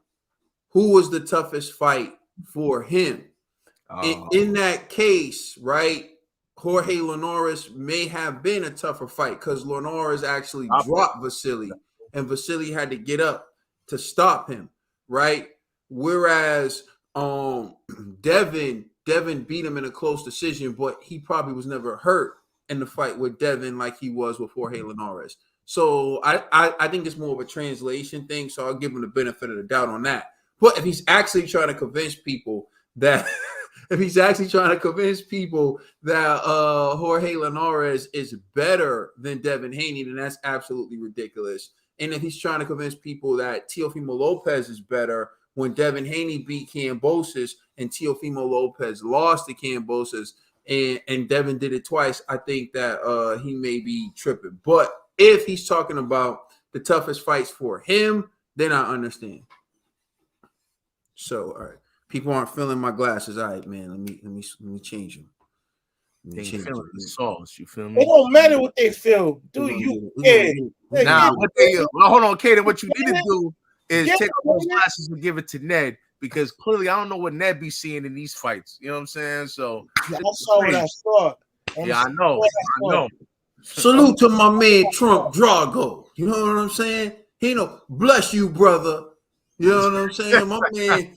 Who was the toughest fight for him? In that case, right, Jorge Linares may have been a tougher fight because Linares actually dropped Vasily, and Vasily had to get up to stop him, right? Whereas Devin beat him in a close decision, but he probably was never hurt in the fight with Devin like he was with Jorge Linares. So I think it's more of a translation thing. So I'll give him the benefit of the doubt on that. But if he's actually trying to convince people that Jorge Linares is better than Devin Haney, then that's absolutely ridiculous. And if he's trying to convince people that Teofimo Lopez is better when Devin Haney beat Kambosos and Teofimo Lopez lost to Kambosos and Devin did it twice, I think that he may be tripping. But if he's talking about the toughest fights for him, then I understand. So, all right, people aren't filling my glasses. All right, man, let me change them. They ain't feeling the sauce. You feel me? It don't matter what they feel. Do you care? Nah, hold on, Kaden. What you need to do is take those glasses and give it to Ned, because clearly I don't know what Ned be seeing in these fights. You know what I'm saying? So I saw what I saw. Yeah, I know. Salute to my man Trump Drago. You know what I'm saying? He know, bless you, brother. You know what I'm saying? My man.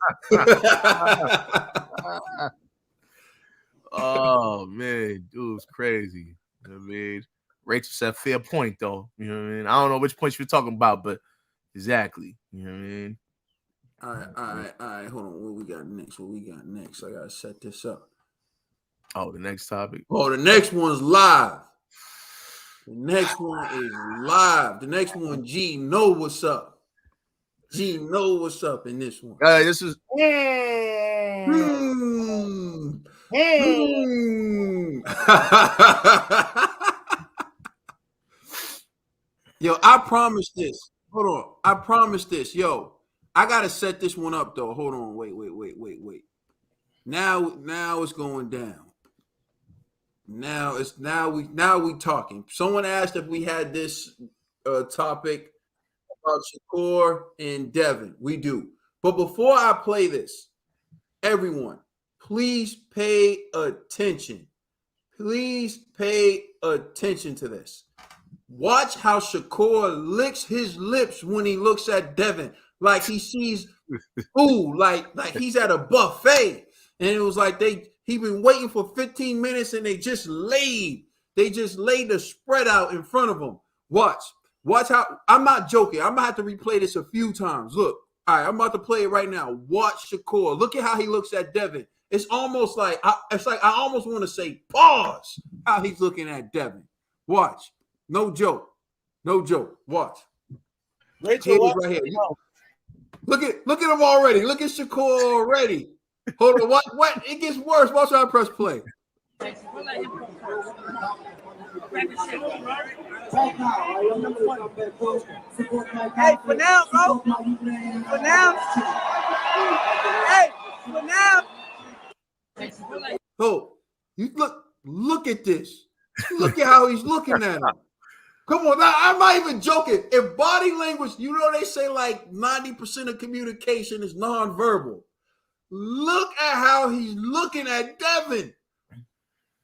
Oh man, dude's crazy. You know what I mean? Rachel said fair point though. You know what I mean? I don't know which points you're talking about, but exactly. You know what I mean? All right. Hold on. What we got next? I gotta set this up. Oh, the next topic. Oh, the next one's live. The next one is live. The next one, G know what's up. G know what's up in this one. This is Yo, I promise this. Hold on. I promise this. Yo, I gotta set this one up though. Hold on. Wait. Now it's going down. Now we talking. Someone asked if we had this topic about Shakur and Devin. We do. But before I play this, everyone, please pay attention. Please pay attention to this. Watch how Shakur licks his lips when he looks at Devin, like he sees food, like he's at a buffet. And it was like he been waiting for 15 minutes and they just laid the spread out in front of him. Watch how, I'm not joking. I'm gonna have to replay this a few times. Look, all right, I'm about to play it right now. Watch Shakur. Look at how he looks at Devin. It's almost like I almost want to say pause how he's looking at Devin. Watch. No joke. Watch. Rachel, right here. Look at him already. Look at Shakur already. Hold on. What? It gets worse. Watch how I press play. Hey, for now, bro. For now. Hey, for now. Oh, you look at this. Look at how he's looking at him. Come on, now, I'm not even joking. If body language, you know, they say like 90% of communication is nonverbal. Look at how he's looking at Devin.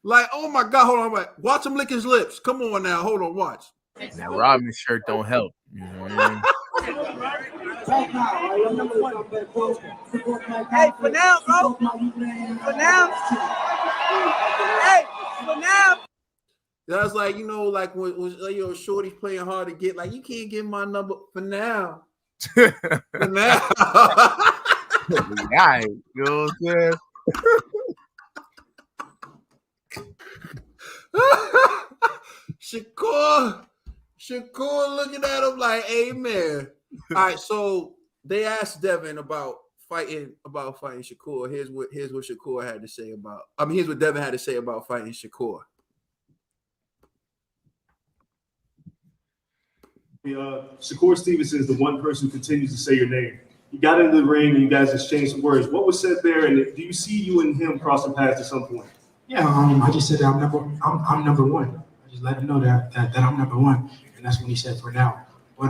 Like, oh my God, hold on. Watch him lick his lips. Come on now. Hold on, watch. That Rodman shirt don't help. You know what I mean? Hey, for now, bro. For now. Hey, for now. That's like, you know, like when Shorty's playing hard to get, like, you can't get my number for now. For now. Yeah, you know what I'm saying? Shakur looking at him like, hey man. All right, so they asked Devin about fighting Shakur. Here's what Shakur had to say about. Here's what Devin had to say about fighting Shakur. Shakur Stevenson is the one person who continues to say your name. You got into the ring and you guys exchanged some words. What was said there, and do you see you and him crossing paths at some point? Yeah, I just said that I'm number one. I just let him know that I'm number one, and that's what he said for now. But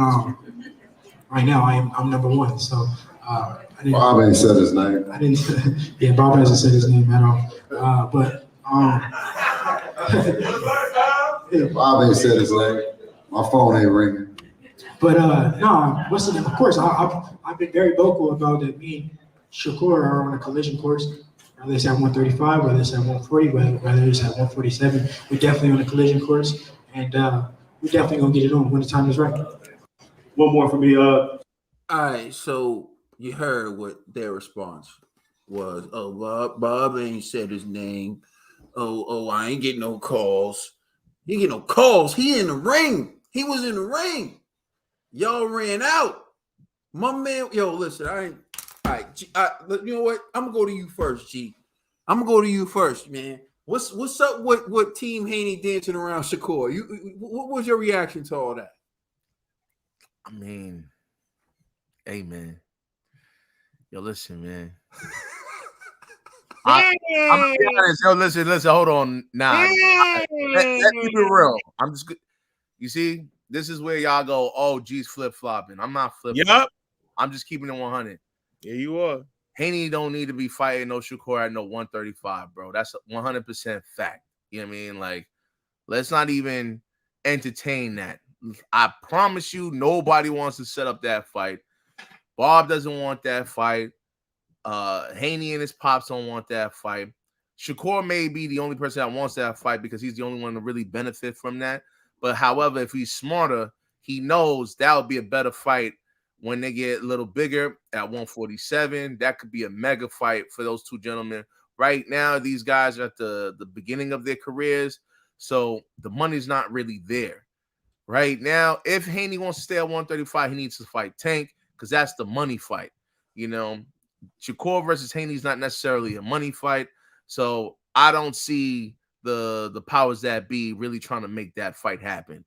right now I'm number one. So Bob ain't said his name. I didn't. Yeah, Bob hasn't said his name at all. Bob ain't said his name. My phone ain't ringing. But no, what's the name? Of course, I've been very vocal about that. Me and Shakur are on a collision course. Whether it's at 135, whether it's at 140, whether it's at 147, we're definitely on a collision course, and we're definitely gonna get it on when the time is right. One more for me. All right, so you heard what their response was. Oh, Bob ain't said his name. Oh, I ain't getting no calls. He get no calls. He in the ring. He was in the ring. Y'all ran out. My man, yo, listen, I ain't. All right, G, you know what? I'm gonna go to you first, G. I'm gonna go to you first, man. What's up with Team Haney dancing around Shakur? What was your reaction to all that? I mean, hey man, yo, listen, man. I'm gonna be honest. Yo, listen, hold on. Nah, let me be real. I'm just good. You see, this is where y'all go, oh, G's flip-flopping. I'm not flip-flopping. Yup. I'm just keeping it 100. Yeah, you are. Haney don't need to be fighting no Shakur at no 135, bro. That's a 100% fact. You know what I mean? Like, let's not even entertain that. I promise you, nobody wants to set up that fight. Bob doesn't want that fight. Haney and his pops don't want that fight. Shakur may be the only person that wants that fight because he's the only one to really benefit from that. But however, if he's smarter, he knows that would be a better fight when they get a little bigger at 147. That could be a mega fight for those two gentlemen. Right now, these guys are at the beginning of their careers, so the money's not really there. Right now, if Haney wants to stay at 135, he needs to fight Tank because that's the money fight. You know, Shakur versus Haney is not necessarily a money fight, so I don't see the powers that be really trying to make that fight happen.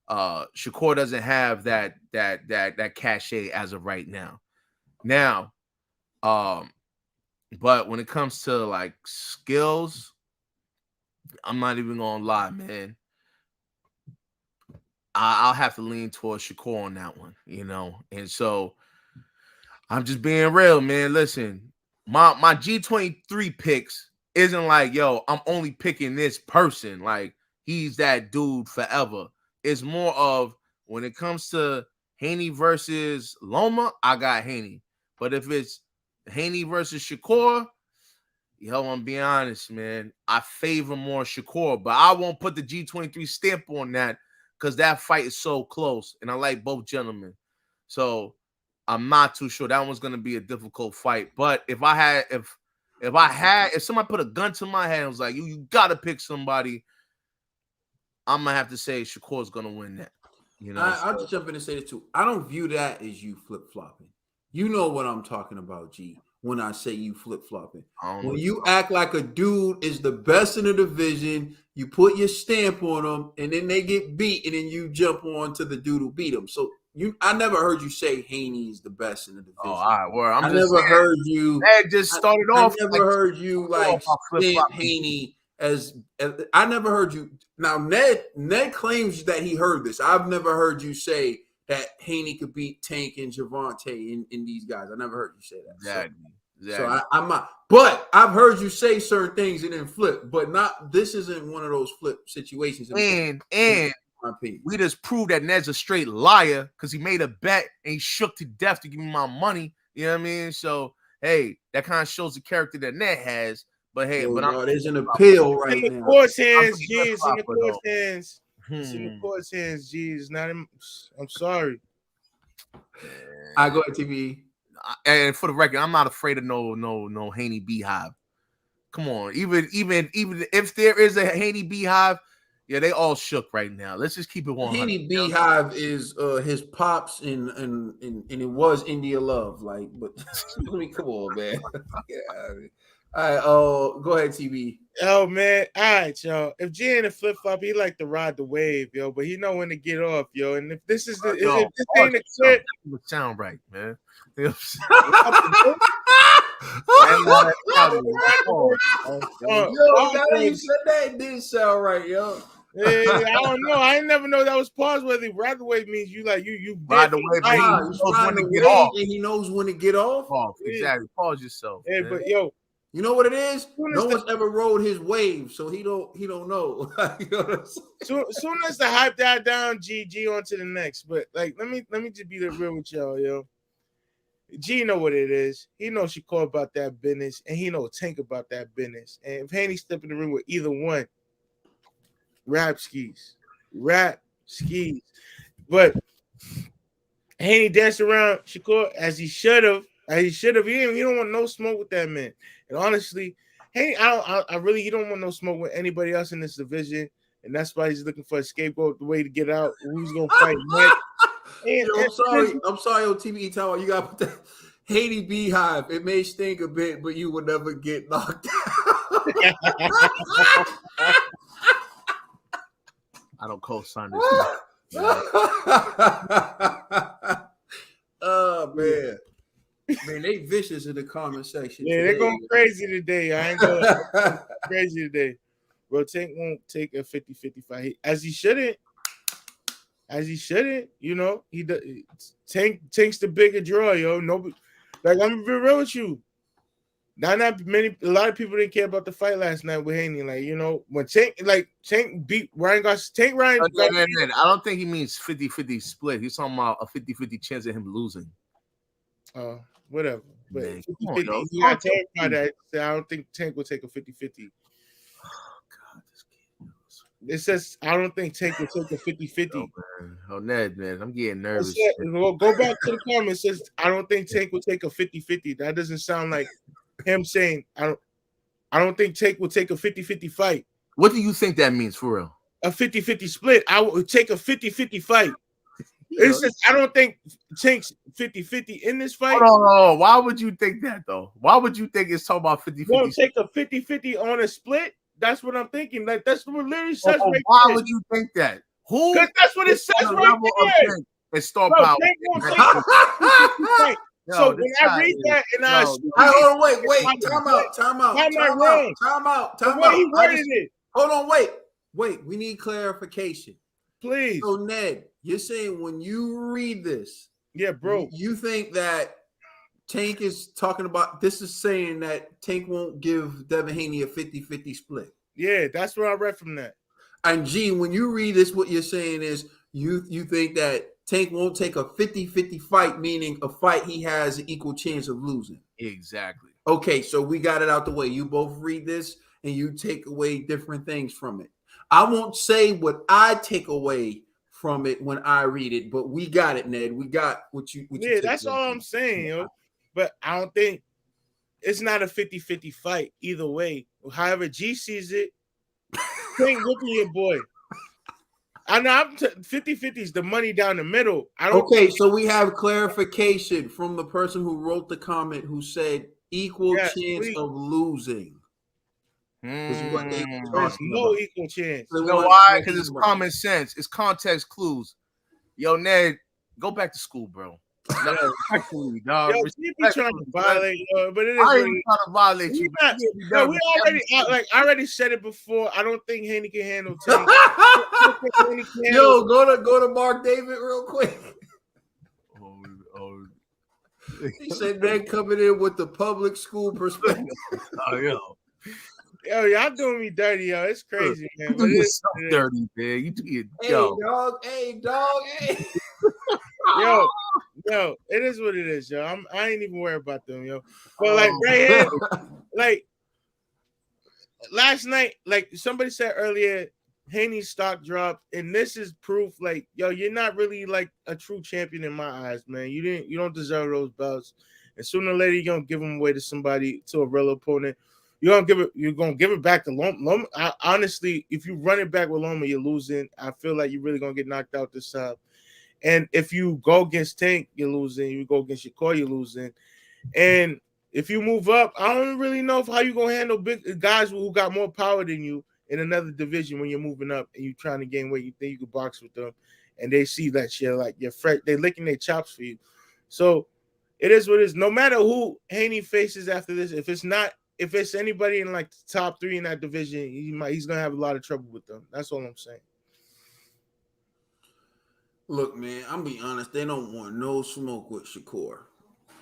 Shakur doesn't have that cachet as of right now. Now, but when it comes to like skills, I'm not even gonna lie, man. I'll have to lean towards Shakur on that one, you know. And so I'm just being real, man. Listen, my G23 picks isn't like, yo, I'm only picking this person. Like, he's that dude forever. It's more of when it comes to Haney versus Loma, I got Haney. But if it's Haney versus Shakur, yo, I'm being honest, man. I favor more Shakur, but I won't put the G23 stamp on that because that fight is so close, and I like both gentlemen. So I'm not too sure. That one's gonna be a difficult fight. But if somebody put a gun to my head and was like, you gotta pick somebody, I'm gonna have to say Shakur's gonna win that. You know, I'll just jump in and say this too. I don't view that as you flip-flopping. You know what I'm talking about, G, when I say you flip-flopping. When you act like a dude is the best in the division, you put your stamp on them, and then they get beat, and then you jump on to the dude who beat them. So I never heard you say Haney is the best in the division. Oh, all right, well, I never heard you. That just started off. I never heard you like stamp Haney as I never heard you. Now Ned claims that he heard this. I've never heard you say that Haney could beat Tank and Javante in these guys. I never heard you say that. Exactly. So I'm not. But I've heard you say certain things and then flip. But not. This isn't one of those flip situations. And we just proved that Ned's a straight liar because he made a bet and he shook to death to give me my money. You know what I mean? So hey, that kind of shows the character that Ned has. But hey, there's an appeal right now. In the court's hands, G. It's in the court's hands. It's in the court's hands, G. It's not. I'm sorry. I go to TV. And for the record, I'm not afraid of no Haney Beehive. Come on, even if there is a Haney beehive, yeah, they all shook right now. Let's just keep it 100. Haney Beehive is his pops and it was India Love. Like, but I mean, come on, man. Yeah. All right. Oh, go ahead, TV. Oh man, all right, yo. If G ain't a flip flop, he like to ride the wave, yo. But he know when to get off, yo. And if this is if this ain't a clip, sound right, man. You know Yo, now that you said that, it did sound right, yo. I don't know. I ain't never know that was pause. Whether ride the wave means you like you ride the wave, he knows when to get off, and he knows when to get off. Exactly. Pause yourself. Hey, man. but yo, you know what it is? No one's ever rode his wave, so he don't know. You know what I'm saying? Soon as the hype died down, G on to the next. But like, let me just be real with y'all, yo. G know what it is. He knows she called about that business, and he know Tank about that business. And if Haney step in the ring with either one, rap skis. But Haney danced around Shakur as he should have. He don't want no smoke with that man. And honestly, Haney, I really he don't want no smoke with anybody else in this division. And that's why he's looking for a scapegoat, the way to get out. Who's gonna fight next? I'm sorry, OTB Tower. You got that Haney Beehive. It may stink a bit, but you would never get knocked out. I don't co-sign this. Oh man, they vicious in the comment section. Yeah, they're going crazy today. I ain't going crazy today. Bro, Tank won't take a 50-50 fight as he shouldn't. You know, Tank's the bigger draw, yo. Nobody, like, I'm gonna be real with you. A lot of people didn't care about the fight last night with Haney. Like, you know, when Tank beat Ryan Garcia, I don't think he means 50-50 split. He's talking about a 50-50 chance of him losing. Whatever. But man, 50-50, you gotta clarify that. I don't think Tank will take a 50-50. It says I don't think Tank will take a 50-50. Oh, Ned, man, I'm getting nervous. Go back to the comments. It says I don't think Tank will take a 50-50. That doesn't sound like him saying I don't think Tank will take a 50-50 fight. What do you think that means for real? A 50-50 split. I will take a 50-50 fight. It says I don't think Tank's 50-50 in this fight. No. Why would you think that though? Why would you think it's talking about 50-50? Won't take a 50-50 on a split? That's what I'm thinking. Like that's what it literally says. Why would you think that? Who? Because that's what it says right there. It's star power. So when I read that and wait, time out. He worded it. Hold on, wait. We need clarification, please. So Ned, you're saying when you read this, yeah, bro, you think that Tank is talking about this is saying that Tank won't give Devin Haney a 50-50 split. Yeah, that's what I read from that. And G, when you read this, what you're saying is you think that Tank won't take a 50-50 fight, meaning a fight he has an equal chance of losing. Exactly. Okay, so we got it out the way. You both read this and you take away different things from it. I won't say what I take away from it when I read it, but we got it, Ned. We got what you yeah, that's all I'm saying, yo. But I don't think it's not a 50-50 fight either way. However, G sees it. Tank looking at boy. I know 50-50 is the money down the middle. So we have clarification from the person who wrote the comment who said equal chance of losing. There's no equal chance. You know why? Because it's common sense. It's context clues. Yo, Ned, go back to school, bro. No, actually, dog. Yo, you be trying to violate, but it is. I ain't trying to violate you. I already said it before. I don't think Haney can handle Tank. Yo, go to Mark David real quick. He said Ned coming in with the public school perspective. Yo, y'all doing me dirty, yo. It's crazy, man. You do yourself dirty, man. You do it. Hey, dog. Yo, it is what it is, yo. I ain't even worried about them, yo. But like right here, like last night, like somebody said earlier, Haney's stock dropped, and this is proof. Like, yo, you're not really like a true champion in my eyes, man. You don't deserve those belts, and sooner or later you're gonna give them away to somebody, to a real opponent. You're gonna give it back to Loma. Honestly, if you run it back with Loma, you're losing. I feel like you're really gonna get knocked out this time. And if you go against Tank, you're losing. You go against Shakur, you're losing. And if you move up, I don't really know how you're gonna handle big guys who got more power than you in another division when you're moving up and you're trying to gain weight. You think you could box with them, and they see that shit like you're fresh. They're licking their chops for you. So it is what it is. No matter who Haney faces after this, if it's anybody in like the top 3 in that division, he's gonna have a lot of trouble with them. That's all I'm saying. Look, man, I'm be honest. They don't want no smoke with Shakur.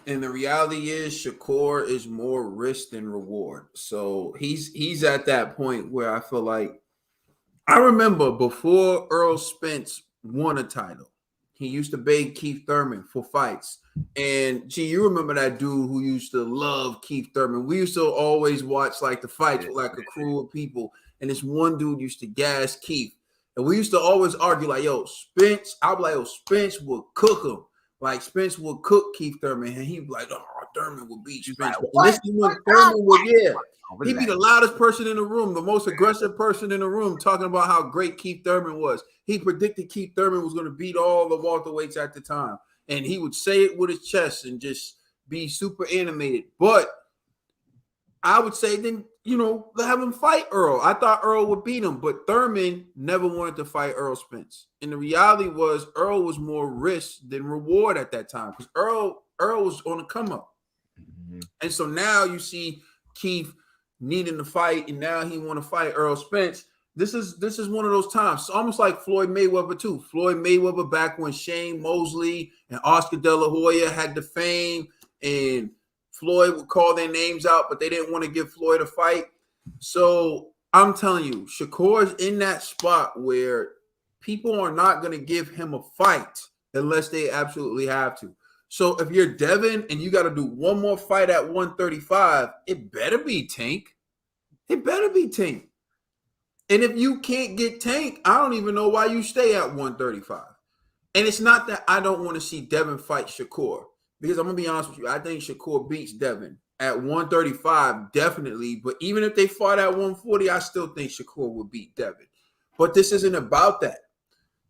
And the reality is Shakur is more risk than reward. So he's at that point where I feel like I remember before Earl Spence won a title, he used to beg Keith Thurman for fights. And gee, you remember that dude who used to love Keith Thurman. We used to always watch like the fights with like a crew of people. And this one dude used to gas Keith. And we used to always argue like, yo, Spence, I'd be like, yo, Spence would cook him. Like Spence would cook Keith Thurman, and he'd be like, "Oh, Thurman would beat Spence." Like, and this is when Thurman would, he'd be Relax. the loudest person in the room, the most aggressive person in the room, talking about how great Keith Thurman was. He predicted Keith Thurman was going to beat all the welterweights at the time, and he would say it with his chest and just be super animated. But I would say then, have him fight Earl. I thought Earl would beat him, but Thurman never wanted to fight Earl Spence. And the reality was Earl was more risk than reward at that time because Earl was on the come up. Mm-hmm. And so now you see Keith needing to fight, and now he want to fight Earl Spence. This is one of those times. It's almost like Floyd Mayweather too. Floyd Mayweather back when Shane Mosley and Oscar De La Hoya had the fame, and Floyd would call their names out, but they didn't want to give Floyd a fight. So I'm telling you, Shakur's in that spot where people are not going to give him a fight unless they absolutely have to. So if you're Devin and you got to do one more fight at 135, it better be Tank. It better be Tank. And if you can't get Tank, I don't even know why you stay at 135. And it's not that I don't want to see Devin fight Shakur. Because I'm going to be honest with you, I think Shakur beats Devin at 135, definitely. But even if they fought at 140, I still think Shakur would beat Devin. But this isn't about that.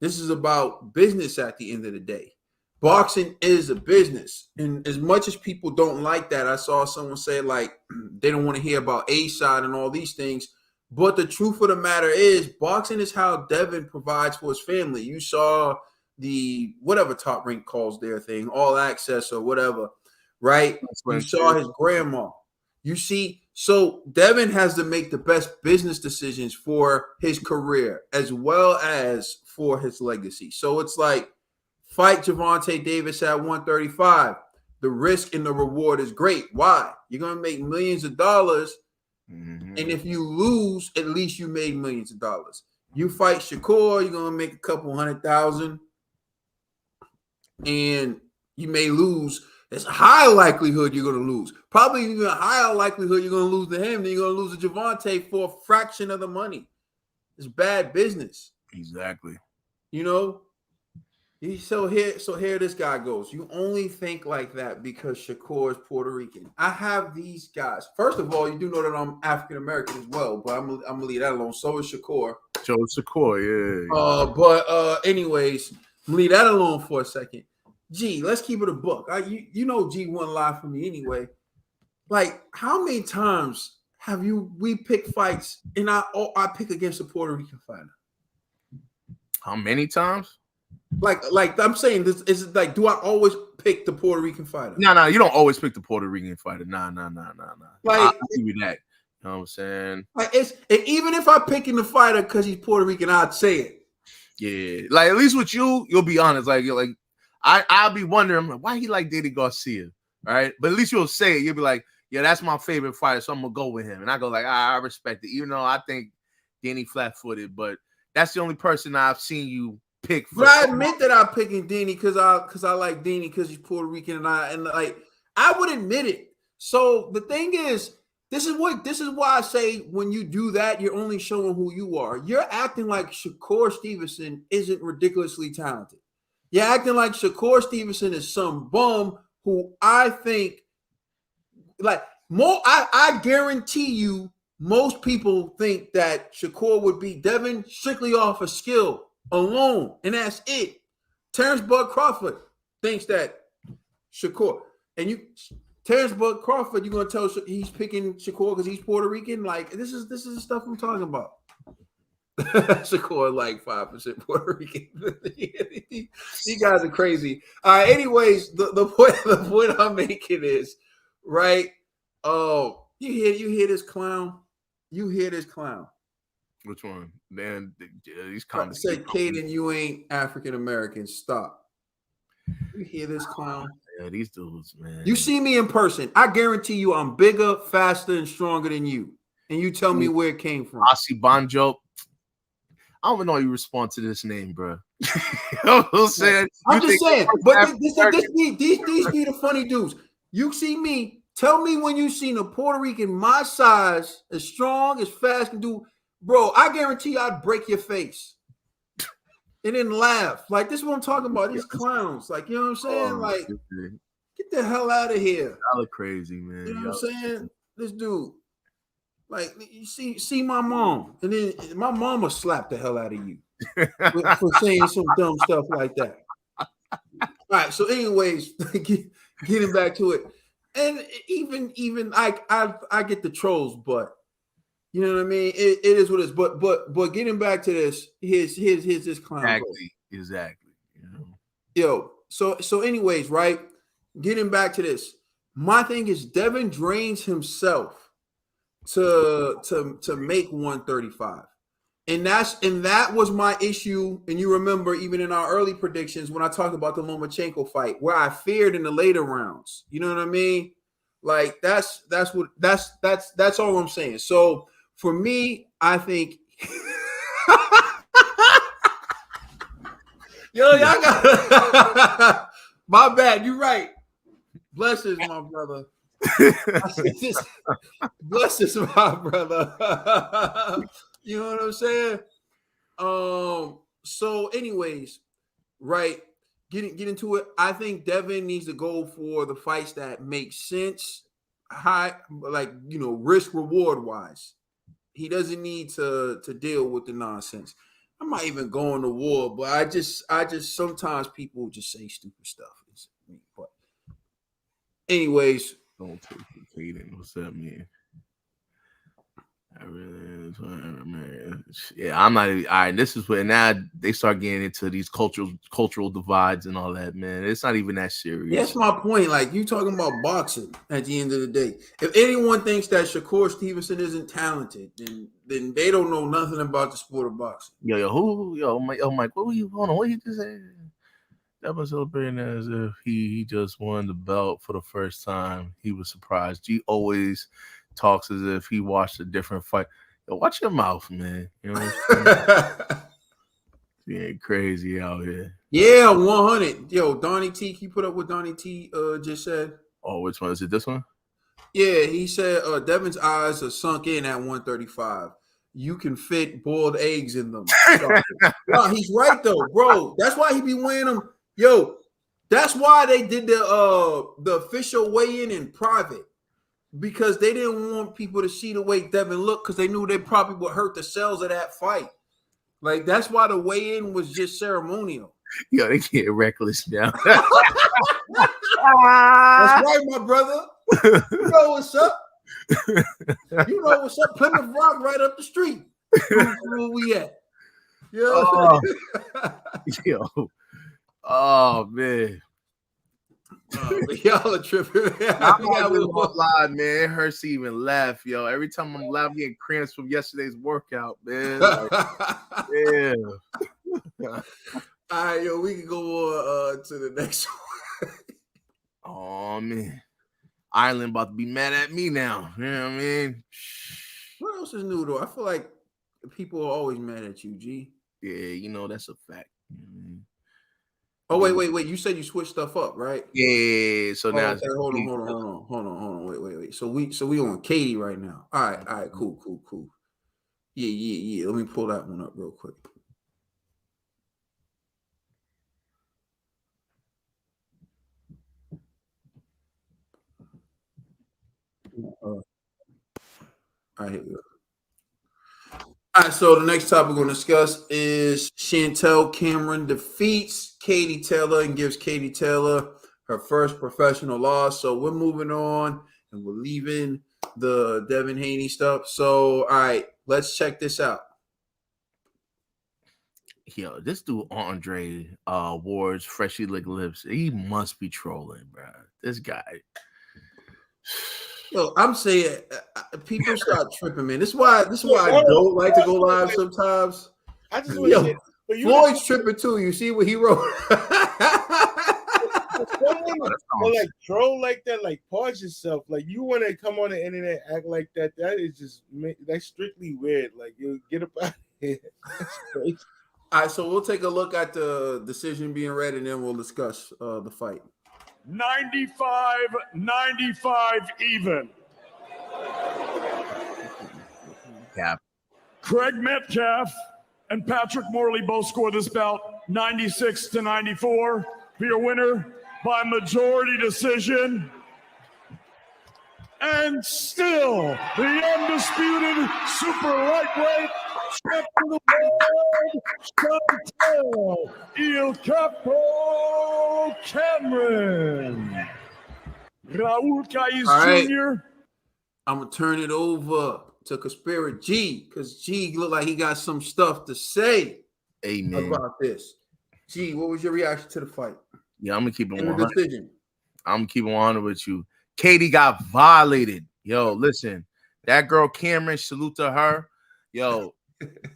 This is about business at the end of the day. Boxing is a business. And as much as people don't like that, I saw someone say, like, they don't want to hear about A-Side and all these things. But the truth of the matter is, boxing is how Devin provides for his family. You saw the whatever Top Rank calls their thing, All Access or whatever, right? You saw his grandma. You see, so Devin has to make the best business decisions for his career as well as for his legacy. So it's like, fight Gervonta Davis at 135. The risk and the reward is great. Why? You're going to make millions of dollars. Mm-hmm. And if you lose, at least you made millions of dollars. You fight Shakur, you're going to make a couple $100,000. And you may lose. There's a high likelihood you're going to lose. Probably even a higher likelihood you're going to lose to him than you're going to lose to Gervonta for a fraction of the money. It's bad business. Exactly. So here this guy goes. You only think like that because Shakur is Puerto Rican. I have these guys. First of all, you do know that I'm African American as well, but I'm gonna leave that alone. So is Shakur. Yeah. Anyways, I'm gonna leave that alone for a second. G, let's keep it a buck. You know G won live for me anyway. Like, how many times have we pick fights and I pick against a Puerto Rican fighter? How many times? Like I'm saying, this is like, do I always pick the Puerto Rican fighter? No, you don't always pick the Puerto Rican fighter. Nah. Like, I'll give you that. You know what I'm saying? Like, and even if I'm picking the fighter because he's Puerto Rican, I'd say it. Yeah, like at least with you'll be honest. Like I'll be wondering why he like Danny Garcia, right? But at least you'll say it. You'll be like, yeah, that's my favorite fighter, so I'm gonna go with him. And I go like, I respect it, even though I think Danny flat-footed, but that's the only person I've seen you pick. But I admit that I'm picking Danny because I like Danny because he's Puerto Rican, and I would admit it. So the thing is, this is why I say when you do that, you're only showing who you are. You're acting like Shakur Stevenson isn't ridiculously talented. You're acting like Shakur Stevenson is some bum who I think, like, I guarantee you, most people think that Shakur would beat Devin strictly off of skill alone, and that's it. Terrence Bud Crawford thinks that Shakur, and Terrence Bud Crawford, you're gonna tell he's picking Shakur because he's Puerto Rican? Like this is the stuff I'm talking about. Shakur like 5% Puerto Rican. These guys are crazy. All right. Anyways, the point I'm making is right. Oh, you hear this clown? You hear this clown? Which one? Man, these I comments said, Caden, you ain't African American. Stop. You hear this clown? Yeah, these dudes, man. You see me in person. I guarantee you I'm bigger, faster, and stronger than you. And you tell me where it came from. Asi Banjo. I don't even know how you respond to this name, bro. You know what I'm saying? I'm just saying, but these be the funny dudes. You see me, tell me when you seen a Puerto Rican my size, as strong, as fast, can do, bro. I guarantee I'd break your face. And then laugh. Like, this is what I'm talking about. These clowns. Like, you know what I'm saying? Like, get the hell out of here. Y'all are crazy, man. You know what I'm saying? This dude. Like, you see my mom. And then my mama slapped the hell out of you for saying some dumb stuff like that. All right. So, anyways, getting back to it. And even like I get the trolls, but you know what I mean? It is what it is. But getting back to this, here's this clown. Exactly. You know. Yo, so anyways, right? Getting back to this. My thing is Devin drains himself to make 135. And that was my issue. And you remember even in our early predictions when I talked about the Lomachenko fight, where I feared in the later rounds. You know what I mean? Like that's all I'm saying. So for me, I think yo, y'all got my bad. You're right. Blessings, my brother. Blessings, my brother. You know what I'm saying? So, anyways, right. Get into it. I think Devin needs to go for the fights that make sense, high, like risk reward wise. He doesn't need to deal with the nonsense. I'm not even going to war, but I just sometimes people just say stupid stuff. But anyways, don't take the Caden. What's that mean? I really, man. Yeah, I'm not even. All right, this is where now they start getting into these cultural divides and all that, man. It's not even that serious. That's my point. Like you talking about boxing at the end of the day. If anyone thinks that Shakur Stevenson isn't talented, then they don't know nothing about the sport of boxing. Mike, what were you? Hold on, what you just say? That was celebrating as if he just won the belt for the first time. He was surprised. He always talks as if he watched a different fight. Yo, watch your mouth, man. You know what I'm saying? He ain't crazy out here. Yeah, 100. Yo, Donnie T, can you put up what Donnie T just said? Oh, which one is it? This one? Yeah, he said Devin's eyes are sunk in at 135. You can fit boiled eggs in them. No, he's right though, bro. That's why he be wearing them. Yo, that's why they did the official weigh-in in private. Because they didn't want people to see the way Devin looked because they knew they probably would hurt the sales of that fight. Like, that's why the weigh-in was just ceremonial. Yo, they get reckless now. That's right, my brother. You know what's up. You know what's up. Plymouth Rock right up the street. Where we at? Yo. Yo. Oh, man. Y'all are tripping. I'm not lying, man. It hurts to even laugh, yo. Every time I'm laughing, getting cramps from yesterday's workout, man. Like, yeah. All right, yo, we can go on to the next one. Oh man, Ireland about to be mad at me now. You know what I mean? What else is new though? I feel like people are always mad at you, G. Yeah, that's a fact. Oh, wait. You said you switched stuff up, right? Yeah. So now hold on. Wait. So we on Katie right now. All right, cool. Yeah. Let me pull that one up real quick. All right, here we go. All right, so the next topic we're going to discuss is Chantel Cameron defeats Katie Taylor and gives Katie Taylor her first professional loss. So we're moving on and we're leaving the Devin Haney stuff. So, all right, let's check this out. Yo, this dude Andre Ward's freshly licked lips. He must be trolling, bro. This guy. Yo, I'm saying people start tripping, man. This is why I don't like to go live sometimes. I just want to say, Yo, Floyd's tripping too. You see what he wrote? But like troll like that, like pause yourself. Like you want to come on the internet act like that. That is just that's strictly weird. Like you get up out of here. That's crazy. All right, so we'll take a look at the decision being read, and then we'll discuss the fight. 95 even. Yeah. Craig Metcalf and Patrick Morley both scored this bout 96-94 for your winner by majority decision. And still the undisputed super lightweight champ of the world, Chantel Il Capo Cameron. Raul Caiz right. Jr. I'm gonna turn it over to Conspiracy G because G looked like he got some stuff to say about this. G, what was your reaction to the fight? Yeah, I'm gonna keep it in the 100. decision. I'm gonna keep it 100 with you. Katie got violated. Yo, listen, that girl Cameron, salute to her. Yo,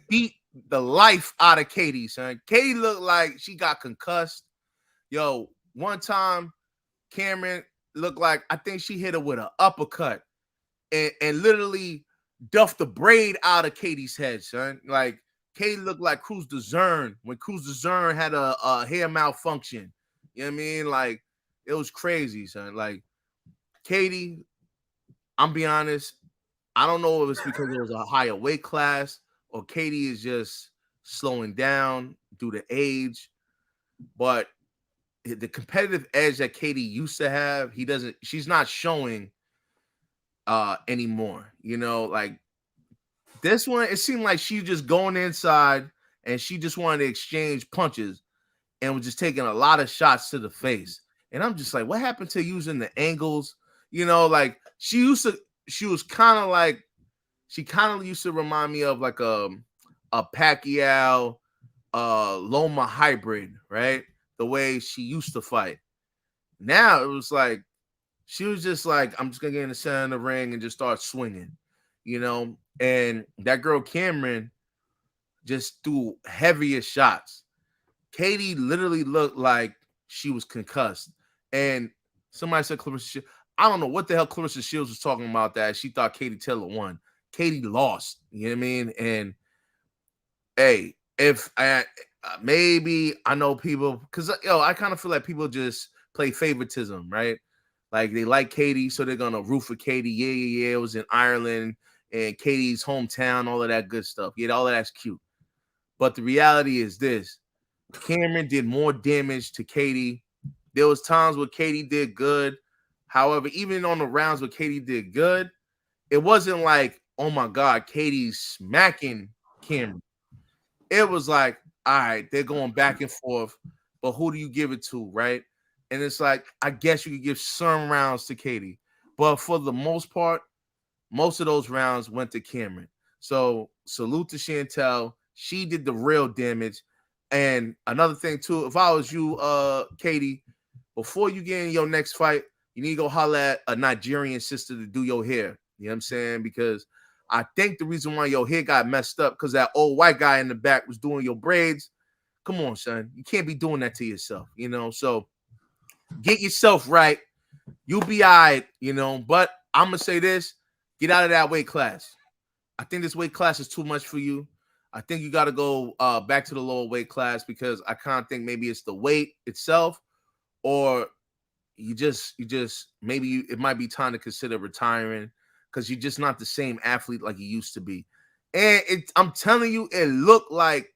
beat the life out of Katie, son. Katie looked like she got concussed. Yo, one time Cameron looked like I think she hit her with an uppercut and literally duffed the braid out of Katie's head, son. Like Katie looked like Cruz DeZern when Cruz DeZern had a hair malfunction. You know what I mean? Like it was crazy, son. Like Katie, I'm be honest, I don't know if it's because it was a higher weight class or Katie is just slowing down due to age, but the competitive edge that Katie used to have, she's not showing anymore. You know, like this one, it seemed like she just going inside and she just wanted to exchange punches and was just taking a lot of shots to the face. And I'm just like, what happened to using the angles? You know, like she used to remind me of like a Pacquiao Loma hybrid, right? The way she used to fight. Now it was like she was just like, I'm just gonna get in the center of the ring and just start swinging, you know. And that girl Cameron just threw heavier shots. Katie literally looked like she was concussed. And somebody said Clarissa, I don't know what the hell Clarissa Shields was talking about that she thought Katie Taylor won. Katie lost. You know what I mean? And hey, if I maybe I know people because I kind of feel like people just play favoritism, right? Like they like Katie, so they're gonna root for Katie. Yeah. It was in Ireland and Katie's hometown, all of that good stuff. Yeah, all of that's cute. But the reality is this: Cameron did more damage to Katie. There was times where Katie did good. However, even on the rounds where Katie did good, it wasn't like, oh my God, Katie's smacking Cameron. It was like, all right, they're going back and forth, but who do you give it to, right? And it's like, I guess you could give some rounds to Katie, but for the most part, most of those rounds went to Cameron. So salute to Chantel. She did the real damage. And another thing too, if I was you, Katie, before you get in your next fight, you need to go holler at a Nigerian sister to do your hair. You know what I'm saying? Because I think the reason why your hair got messed up because that old white guy in the back was doing your braids. Come on, son. You can't be doing that to yourself, you know? So get yourself right. You'll be all right, you know? But I'm going to say this. Get out of that weight class. I think this weight class is too much for you. I think you got to go back to the lower weight class because I kind of think maybe it's the weight itself or it might be time to consider retiring because you're just not the same athlete like you used to be. And I'm telling you, it looked like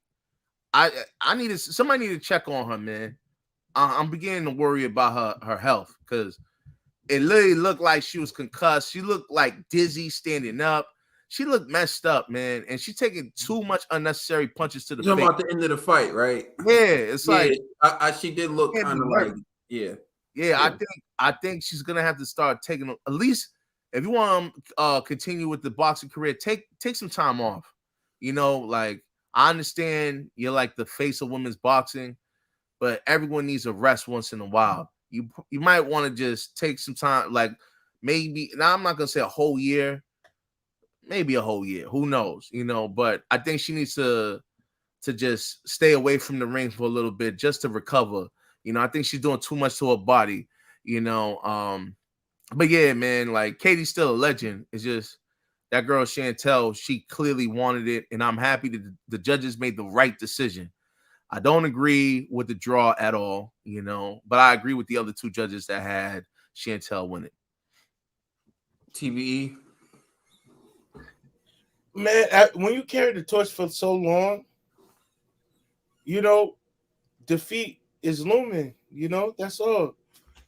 somebody needed to check on her, man. I'm beginning to worry about her health because it literally looked like she was concussed. She looked like dizzy standing up. She looked messed up, man, and she's taking too much unnecessary punches to the You're talking face. about the end of the fight, right? Yeah, it's like she did look can't kind be of hurt. like, yeah. Yeah, I think she's gonna have to start taking at least if you want to continue with the boxing career, take some time off. You know, like I understand you're like the face of women's boxing, but everyone needs a rest once in a while. You might want to just take some time, like maybe now I'm not gonna say a whole year, maybe a whole year. Who knows? You know, but I think she needs to just stay away from the ring for a little bit just to recover. You know, I think she's doing too much to her body, you know. But yeah, man, like Katie's still a legend. It's just that girl Chantel, she clearly wanted it, and I'm happy that the judges made the right decision. I don't agree with the draw at all, you know, but I agree with the other two judges that had Chantel win it. TBE. Man, when you carry the torch for so long, you know, defeat is looming. You know, that's all.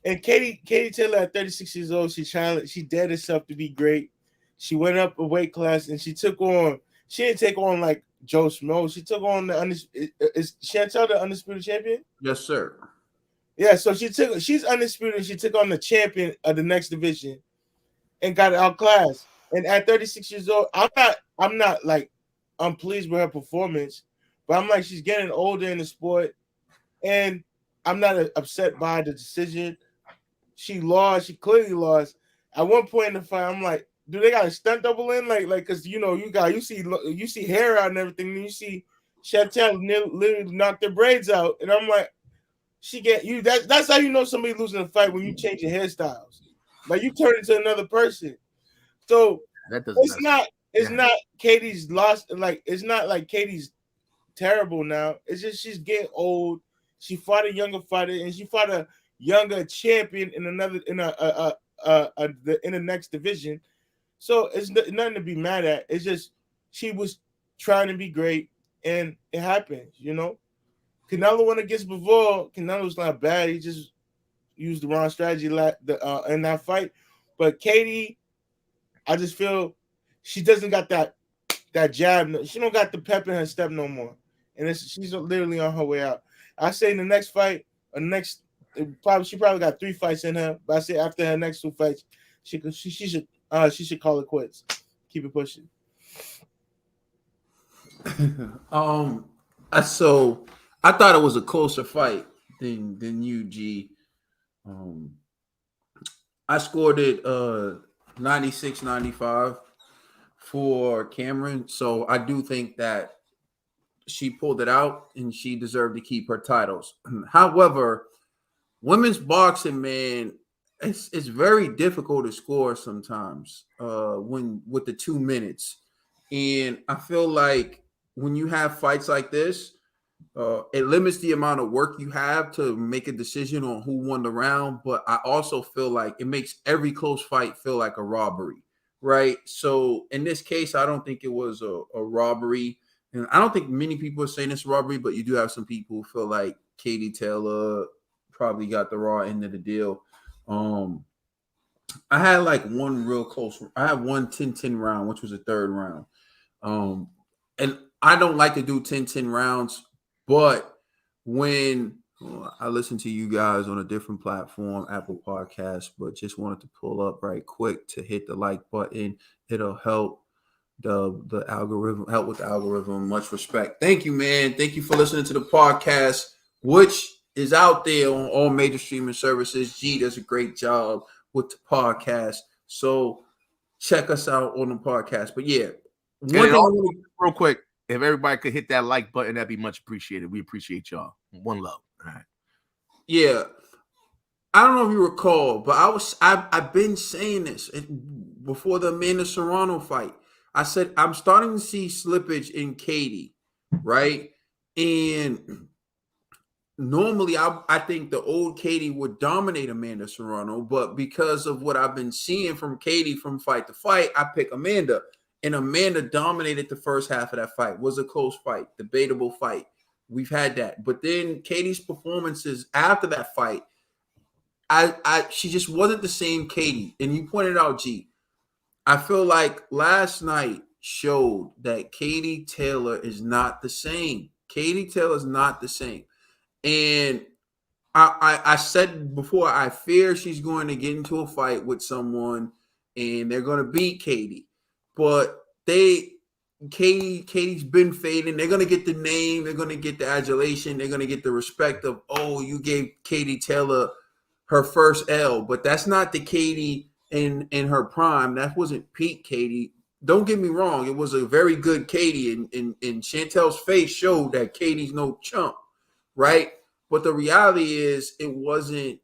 And Katie Taylor at 36 years old, she dared herself to be great. She went up a weight class and she didn't take on like Joe Schmo. She took on is Chantel the undisputed champion? Yes, sir. Yeah, so she's undisputed. She took on the champion of the next division and got outclassed. And at 36 years old, I'm not like unpleased with her performance, but I'm like she's getting older in the sport, and I'm not upset by the decision. She lost. She clearly lost. At one point in the fight, I'm like, do they got a stunt double in? Like, because you know, you see hair out and everything, and you see Chantel literally knock their braids out, and I'm like, she get you. That's how you know somebody losing a fight when you change your hairstyles. Like you turn into another person. So it's not Katie's lost. Like it's not like Katie's terrible now. It's just she's getting old. She fought a younger fighter, and she fought a younger champion in the next division. So it's nothing to be mad at. It's just she was trying to be great, and it happens. You know, Canelo went against Bivol. Canelo's not bad. He just used the wrong strategy in that fight. But Katie, I just feel she doesn't got that jab. She don't got the pep in her step no more, and she's literally on her way out. I say in the next fight, she probably got 3 fights in her. But I say after her next 2 fights, she should call it quits. Keep it pushing. So I thought it was a closer fight than you, G. I scored it 96-95 for Cameron. So I do think that she pulled it out and she deserved to keep her titles. However, women's boxing, man, it's very difficult to score sometimes when with the 2 minutes. And I feel like when you have fights like this, it limits the amount of work you have to make a decision on who won the round. But I also feel like it makes every close fight feel like a robbery, right? So in this case, I don't think it was a robbery. And I don't think many people are saying it's a robbery, but you do have some people who feel like Katie Taylor probably got the raw end of the deal. I had like one real close. I had one 10-10 round, which was a third round. And I don't like to do 10-10 rounds, but when I listen to you guys on a different platform, Apple Podcasts, but just wanted to pull up right quick to hit the like button. It'll help the algorithm, help with the algorithm. Much respect. Thank you, man. Thank you for listening to the podcast, which is out there on all major streaming services. G does a great job with the podcast. So check us out on the podcast. But yeah, real quick, if everybody could hit that like button, that'd be much appreciated. We appreciate y'all. One love. All right. Yeah. I don't know if you recall, but I've been saying this before the Amanda Serrano fight. I said I'm starting to see slippage in Katie, right? And normally I think the old Katie would dominate Amanda Serrano, but because of what I've been seeing from Katie from fight to fight, I pick Amanda. And Amanda dominated the first half of that fight. Was a close fight, debatable fight. We've had that. But then Katie's performances after that fight, she just wasn't the same Katie. And you pointed out, G. I feel like last night showed that Katie Taylor is not the same. Katie Taylor is not the same. And I said before, I fear she's going to get into a fight with someone and they're going to beat Katie. But Katie's been fading. They're going to get the name. They're going to get the adulation. They're going to get the respect of, oh, you gave Katie Taylor her first L. But that's not the Katie in her prime. That wasn't peak Katie. Don't get me wrong. It was a very good Katie. And Chantel's face showed that Katie's no chump, right? But the reality is it wasn't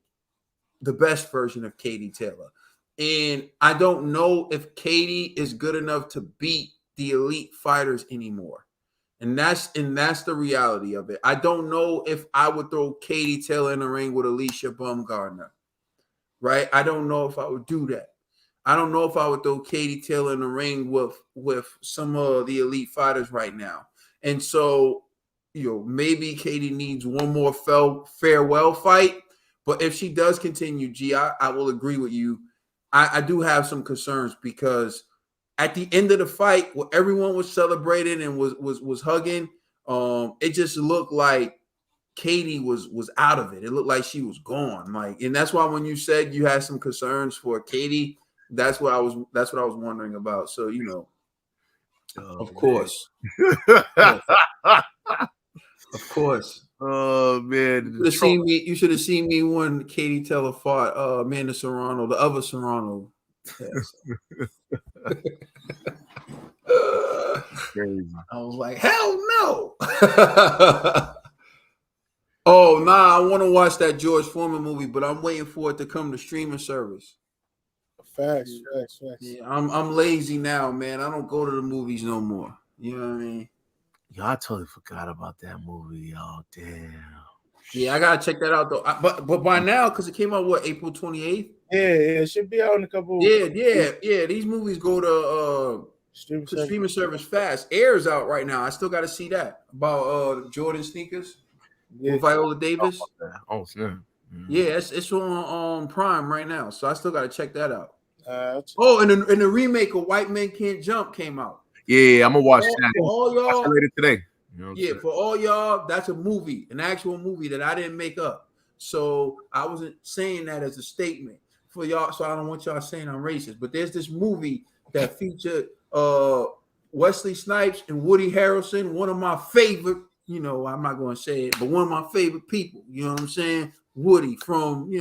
the best version of Katie Taylor. And I don't know if Katie is good enough to beat the elite fighters anymore. And that's the reality of it. I don't know if I would throw Katie Taylor in the ring with Alicia Baumgardner. Right? I don't know if I would do that. I don't know if I would throw Katie Taylor in the ring with some of the elite fighters right now. And so, maybe Katie needs one more farewell fight. But if she does continue, G, I will agree with you. I do have some concerns because at the end of the fight, where everyone was celebrating and was hugging, it just looked like Katie was out of it. It looked like she was gone. And that's why when you said you had some concerns for Katie, that's what I was wondering about. So, of course. Of course. Oh man. You should have seen me when Katie Taylor fought Amanda Serrano, the other Serrano. Yes. Crazy. I was like, hell no. Oh, nah, I want to watch that George Foreman movie, but I'm waiting for it to come to streaming service. Facts. Yeah, I'm lazy now, man. I don't go to the movies no more. You know what I mean? Yo, I totally forgot about that movie, y'all. Damn. Yeah, I gotta check that out though. But by now, because it came out April 28th? Yeah, it should be out in a couple. Yeah. These movies go to streaming service fast. Air's out right now. I still got to see that about Jordan sneakers with Viola Davis. Oh snap! Yeah, it's on Prime right now, so I still got to check that out. And the remake of White Men Can't Jump came out. Yeah, I'm gonna watch that. All y'all later today. For all y'all, that's a movie, an actual movie that I didn't make up. So I wasn't saying that as a statement for y'all. So I don't want y'all saying I'm racist. But there's this movie that featured Wesley Snipes and Woody Harrelson, one of my favorite. I'm not going to say it, but one of my favorite people. You know what I'm saying? Woody from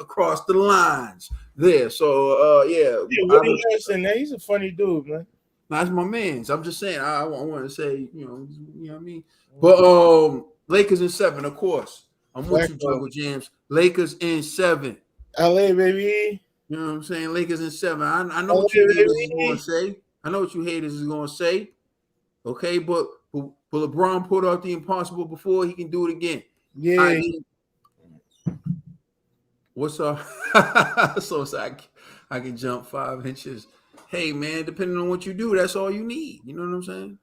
Across the Lines there. So Woody Harrelson, he's a funny dude, man. That's my man's. I'm just saying. I want to say, you know what I mean. But Lakers in 7, of course. I'm with you, Jungle Jams. Lakers in 7. LA, baby. You know what I'm saying? Lakers in 7. I know what you haters is going to say. I know what you haters is going to say. Okay, but LeBron pulled out the impossible before. He can do it again. Yeah. What's up? So I can jump 5 inches. Hey, man, depending on what you do, that's all you need. You know what I'm saying?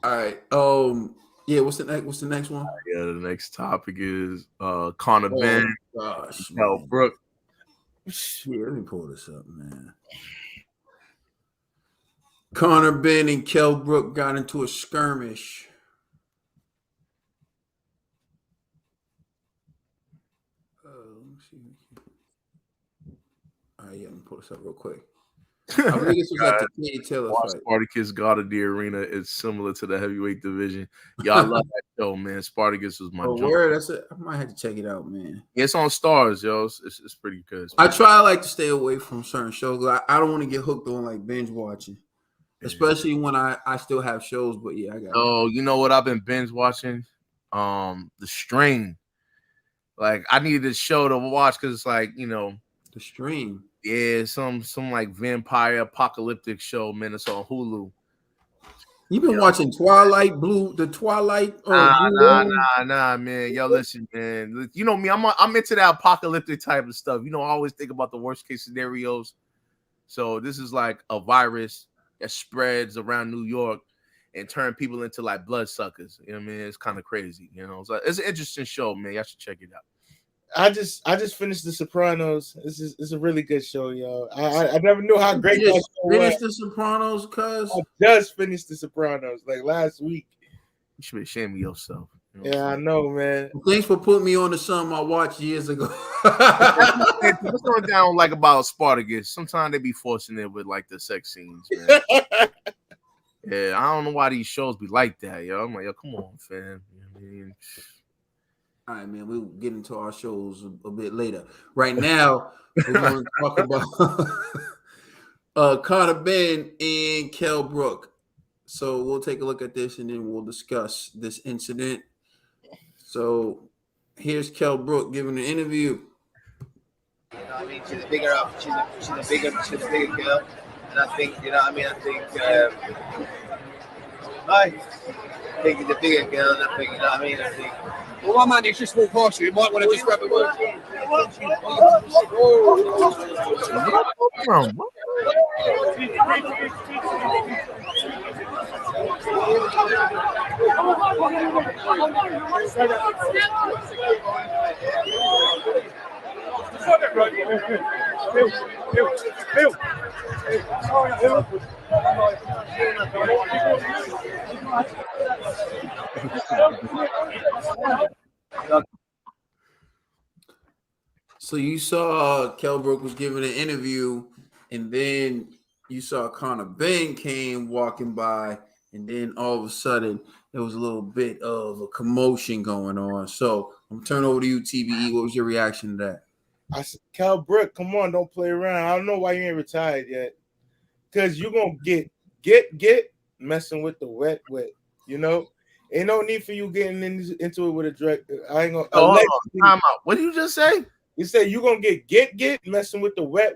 All right. Yeah, what's the next one? Yeah, the next topic is Conor Ben. Gosh, Brooke. Yeah, let me pull this up, man. Conor Ben and Kell Brook got into a skirmish. Let me see. All right, yeah, let me pull this up real quick. I think this was at the Katie Taylor fight. Spartacus God of the Arena is similar to the heavyweight division. Y'all love that show, man. Spartacus was my word. That's it. I might have to check it out, man. Yeah, it's on Stars, yo. It's pretty good. I try to stay away from certain shows. I don't want to get hooked on binge watching, especially when I still have shows. But yeah, I got. Oh, you know what? I've been binge watching, The Strain. Like I needed a show to watch because it's The Strain. Yeah, some vampire apocalyptic show, man. It's on Hulu. You've been watching Twilight, the Twilight. Nah, man. Yo, listen, man. You know me, I'm into that apocalyptic type of stuff. I always think about the worst case scenarios. So this is like a virus that spreads around New York, and turn people into like bloodsuckers. You know what I mean? It's kind of crazy. You know, so it's an interesting show, man. Y'all should check it out. I just finished The Sopranos. It's a really good show, yo. I never knew how great You that just show was. finished The Sopranos, cuz. I just finished The Sopranos like last week. You should be ashamed of yourself. You know Yeah, I know, man. Thanks for putting me on to something I watched years ago. What's going down like about Spartacus? Sometimes they be forcing it with like the sex scenes, man. Yeah, I don't know why these shows be like that, yo. I'm like, yo, come on, fam. You know what I mean? All right, man. We'll get into our shows a bit later. Right now, we're going to talk about Carter Ben and Kell Brook. So we'll take a look at this and then we'll discuss this incident. So here's Kell Brook giving an interview. You know what I mean? She's a bigger girl. And I think, you know what I mean? I think he's a bigger girl, and I think, you know what I mean? I think. Well, one man, you just walk past you. You might want to just grab a word. So you saw Kell Brook was giving an interview, and then you saw Conor Ben came walking by, and then all of a sudden there was a little bit of a commotion going on. So I'm gonna turn over to you, TBE. What was your reaction to that? I said, Kell Brook, come on, don't play around. I don't know why you ain't retired yet. Because you're going to get messing with the wet. You know? Ain't no need for you getting into it with a direct. I ain't going to. Time out. What did you just say? He said you're going to get messing with the wet.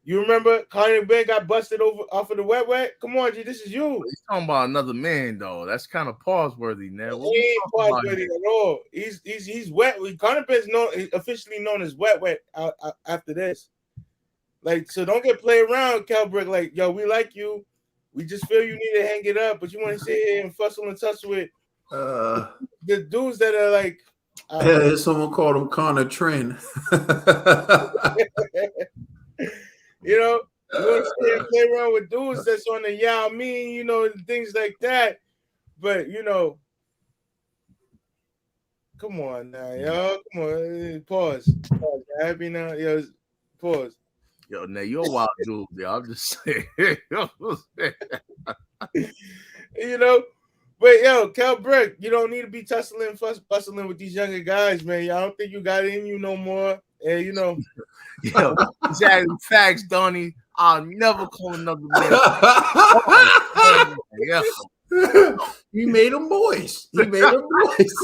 You remember Conor Ben got busted off of the wet? Come on, G, this is you. He's talking about another man, though. That's kind of pause-worthy now. He ain't pause-worthy at all. He's wet. Conor Ben's officially known as wet after this. Like, so don't get played around, Kell Brook. Like, yo, we like you. We just feel you need to hang it up, but you want to sit here and fussle and tussle with the dudes that are like. Someone called him Connor Trend. You know, you want to stay and play around with dudes that's on the Yao Ming, you know, things like that. But, you know, come on now, yo. Come on. Pause. Happy now? Yo, pause. Yo, now you're a wild dude, yo. I'm just saying. You know, but yo, Kell Brook, you don't need to be tussling, bustling with these younger guys, man. I don't think you got it in you no more. And you know, yo, exactly. Facts, Donnie. I'll never call another man. Yeah. You made them boys. Oh, this is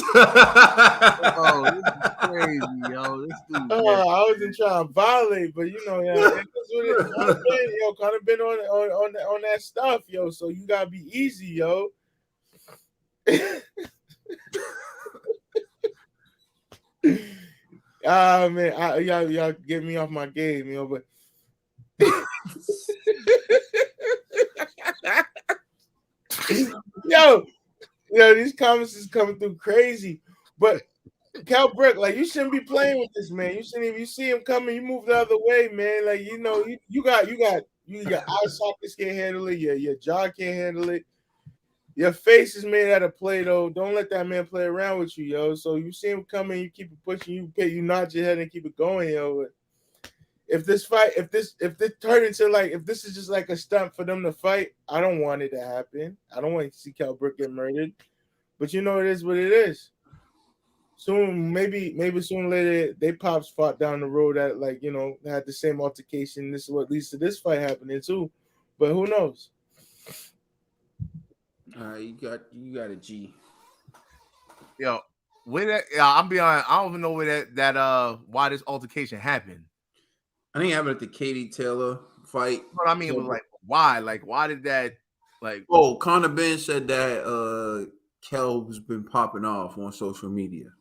crazy, yo. This dude, I wasn't trying to violate, but you know, yeah, Conor been on that stuff, yo. So you gotta be easy, yo. Man, y'all get me off my game, you know, but yo, these comments is coming through crazy. But Kell Brook, like, you shouldn't be playing with this man. You shouldn't even, you see him coming, you move the other way, man. Like, you know, you got eye sockets can't handle it, your jaw can't handle it. Your face is made out of Play-Doh. Don't let that man play around with you, yo. So you see him coming, you keep it pushing, you nod your head and keep it going, yo. If this turned into like, if this is just like a stunt for them to fight, I don't want it to happen. I don't want to see Kell Brook get murdered. But you know, it is what it is. Soon, maybe soon later, they pops fought down the road that, like, you know, had the same altercation. This is what leads to this fight happening too. But who knows? All right, you got a G. Yo, where that? I'm be honest, I don't even know where that why this altercation happened. I think it happened at the Katie Taylor fight. What I mean was like, why? Like, why did that? Like, oh, Conor Ben said that Kell has been popping off on social media.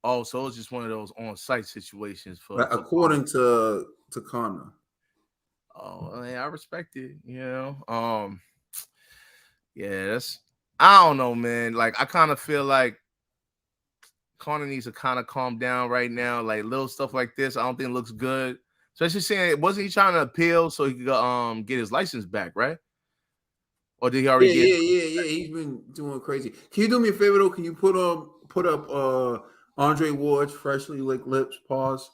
Oh, so it's just one of those on-site situations for according to Conor. Oh, I respect it. You know, Yeah, I don't know, man. Like, I kind of feel like Conor needs to kind of calm down right now. Like, little stuff like this, I don't think looks good. Especially saying, wasn't he trying to appeal so he could get his license back, right? Or did he already get? Yeah. He's been doing crazy. Can you do me a favor though? Can you put up Andre Ward's freshly licked lips? Pause.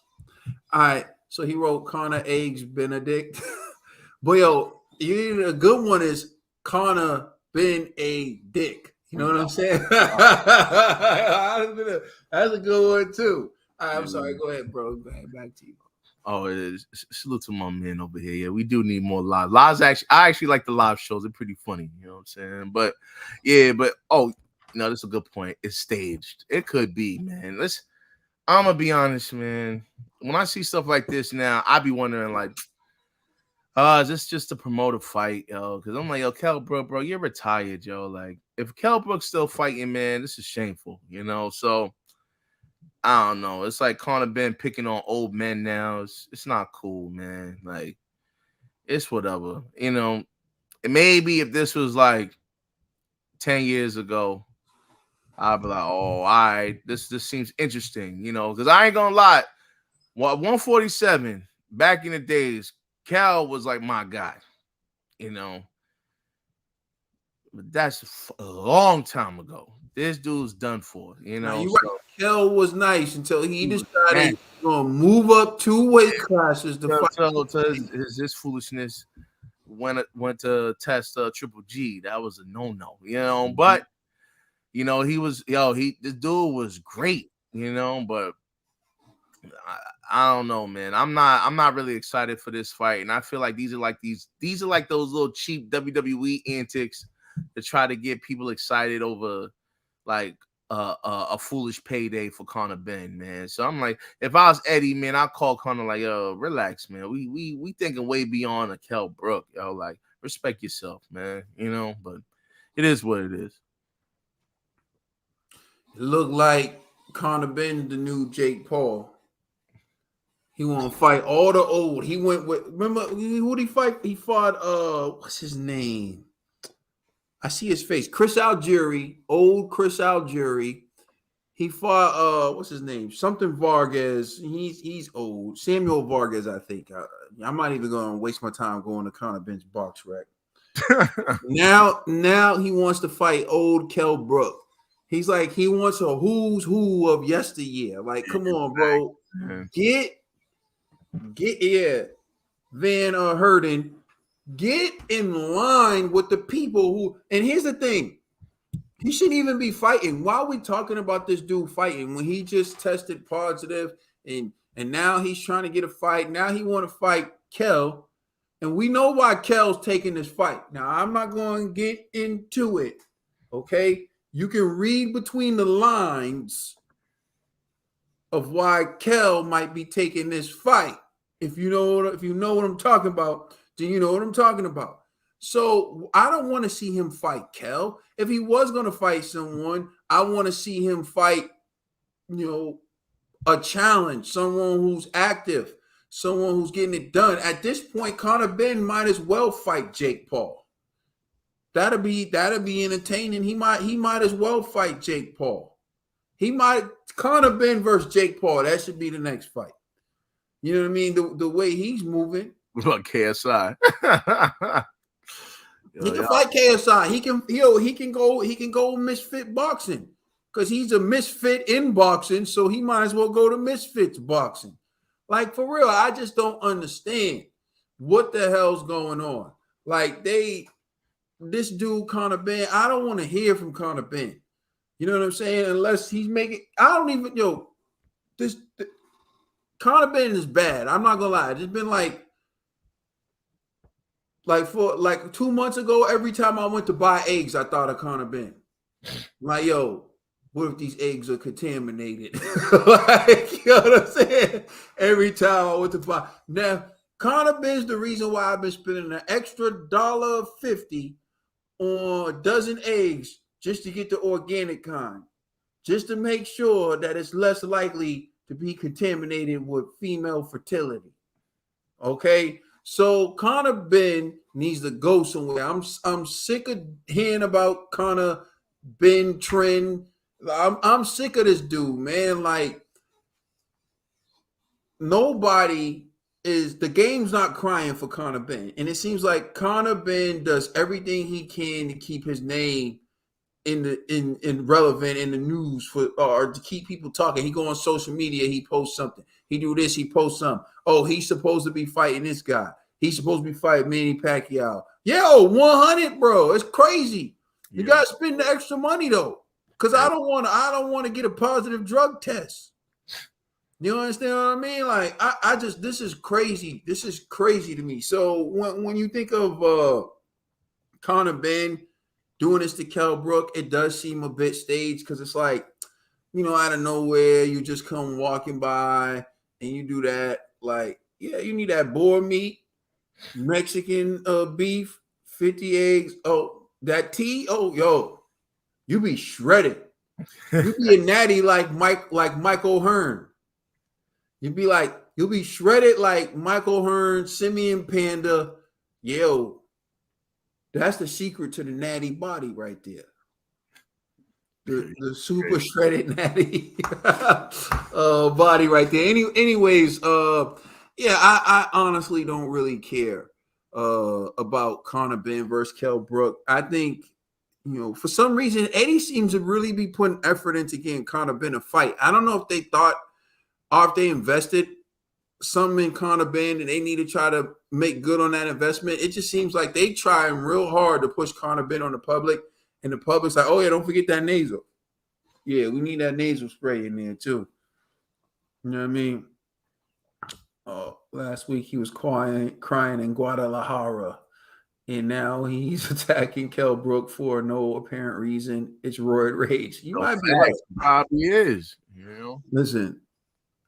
All right. So he wrote Connor Eggs Benedict. But yo, a good one is Connor been a dick. You know what I'm saying? That's a good one too. All right, I'm sorry. Go ahead, bro. Go ahead. Back to you. Oh, it is. Salute to my man over here. Yeah, we do need more live. I actually like the live shows. They're pretty funny. You know what I'm saying? But no, that's a good point. It's staged. It could be, man. I'm gonna be honest, man. When I see stuff like this now, I be wondering, like, is this just to promote a fight, yo? Because I'm like, yo, Kell Brook, bro, you're retired, yo. Like, if Kell Brook's still fighting, man, this is shameful, you know? So, I don't know. It's like Conor Ben picking on old men now. It's not cool, man. Like, it's whatever. You know, maybe if this was like 10 years ago, I'd be like, oh, all right, this seems interesting, you know, because I ain't gonna lie. 147 back in the days, Cal was like my guy, you know. But that's a long time ago. This dude's done for, you know. You're right. Kel was nice until he decided he's gonna move up 2 weight classes to fight. His foolishness went to test Triple G. That was a no, you know. But you know, this dude was great, you know. But I don't know, man. I'm not really excited for this fight, and I feel like these are like those little cheap WWE antics to try to get people excited over like a foolish payday for Conor Ben, man. So I'm like, if I was Eddie, man, I'd call Conor like, yo, relax, man. We thinking way beyond a Kell Brook, yo. Like, respect yourself, man. You know, but it is what it is. It looked like Conor Ben, the new Jake Paul. He want to fight all the old. He went with, remember who did he fight? He fought what's his name? I see his face. Chris Algieri, old Chris Algieri. He fought what's his name? Something Vargas. He's old. Samuel Vargas, I think. I'm not even going to waste my time going to Conor Ben's box rack. now he wants to fight old Kell Brook. He's like, he wants a who's who of yesteryear. Like, come on, bro. Get Van Herden. Get in line with the people who, and here's the thing, he shouldn't even be fighting. Why are we talking about this dude fighting when he just tested positive and now he's trying to get a fight? Now he want to fight Kell, and we know why Kell's taking this fight. Now I'm not going to get into it, okay? You can read between the lines of why Kell might be taking this fight. If you know what I'm talking about, then you know what I'm talking about. So I don't want to see him fight Kell. If he was going to fight someone, I want to see him fight, a challenge, someone who's active, someone who's getting it done. At this point, Conor Ben might as well fight Jake Paul. That'll be entertaining. He might as well fight Jake Paul. Conor Ben versus Jake Paul. That should be the next fight. You know what I mean? The way he's moving. What KSI? He can fight KSI. He can go misfit boxing because he's a misfit in boxing. So he might as well go to misfits boxing. Like, for real, I just don't understand what the hell's going on. Like, this dude Conor Ben, I don't want to hear from Conor Ben. You know what I'm saying? Unless he's making, I don't even, Conor Ben is bad. I'm not gonna lie. It's been like for 2 months ago, every time I went to buy eggs, I thought of Conor Ben. Like, yo, what if these eggs are contaminated? Like, you know what I'm saying? Every time I went to buy. Now, Conor Ben's the reason why I've been spending an extra $1.50 on a dozen eggs just to get the organic kind, just to make sure that it's less likely to be contaminated with female fertility. Okay? So Conor Ben needs to go somewhere. I'm sick of hearing about Conor Ben trend. I'm sick of this dude, man. Like nobody is the game's not crying for Conor Ben. And it seems like Conor Ben does everything he can to keep his name in relevant in the news for or to keep people talking. He go on social media, he posts something. He do this, he posts something. Oh, he's supposed to be fighting this guy. He's supposed to be fighting Manny Pacquiao. Yo, 100, bro. It's crazy. You gotta spend the extra money though. Cause I don't want to get a positive drug test. You understand what I mean? Like I just this is crazy. This is crazy to me. So when you think of Conor Ben doing this to Kell Brook, it does seem a bit staged because it's like, out of nowhere, you just come walking by and you do that. Like, yeah, you need that boar meat, Mexican beef, 50 eggs. Oh, that tea. Oh, yo, you be shredded. You be a natty like Michael Hearn. You'll be shredded like Michael Hearn, Simeon Panda. Yo, that's the secret to the natty body right there. The super shredded natty body right there. Anyways, I honestly don't really care about Conor Ben versus Kell Brook. I think, for some reason, Eddie seems to really be putting effort into getting Conor Ben a fight. I don't know if they thought or if they invested something in Conor Ben and they need to try to make good on that investment. It just seems like they trying real hard to push Conor Ben on the public, and the public's like, oh yeah, don't forget that nasal. Yeah, we need that nasal spray in there too. You know what I mean? Last week he was crying in Guadalajara, and now he's attacking Kell Brook for no apparent reason. It's roid rage. You might be right. Probably is. Listen,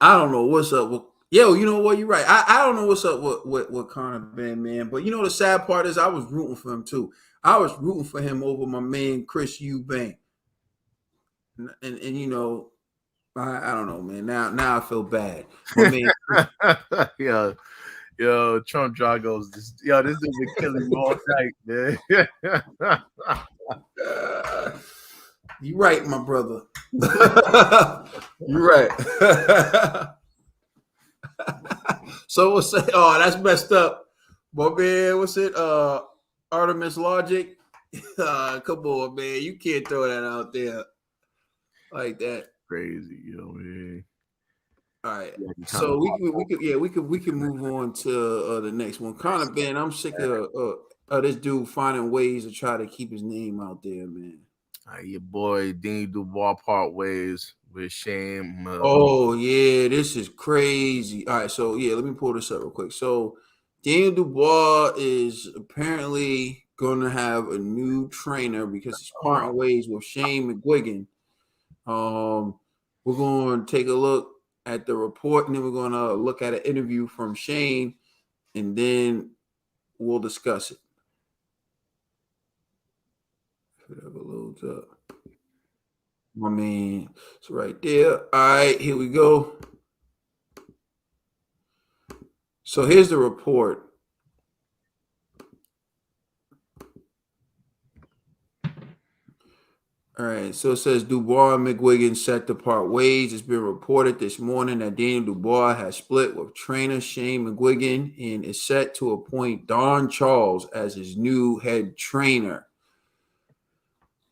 I don't know what's up with. Yo, you know what? You're right. I don't know what's up with Conor Ben, man. But the sad part is I was rooting for him too. I was rooting for him over my man Chris Eubank. And I don't know, man. Now I feel bad. My man, yo, Trump Dragos. This dude's been killing me all night, man. You're right, my brother. You're right. So we'll say, oh, that's messed up. But man, what's it? Artemis Logic. Come on, man. You can't throw that out there like that. Crazy, man. All right. So we can move on to the next one. Conor Ben, I'm sick of this dude finding ways to try to keep his name out there, man. Your boy Dean Dubois part ways with Shane. Oh yeah, this is crazy. All right, so let me pull this up real quick. So Daniel Dubois is apparently going to have a new trainer because he's parting ways with Shane McGuigan. We're going to take a look at the report, and then we're going to look at an interview from Shane, and then we'll discuss it. If it ever loads up. I mean, it's right there. All right, here we go. So here's the report. All right, so it says Dubois and McGuigan set to part ways. It's been reported this morning that Daniel Dubois has split with trainer Shane McGuigan and is set to appoint Don Charles as his new head trainer.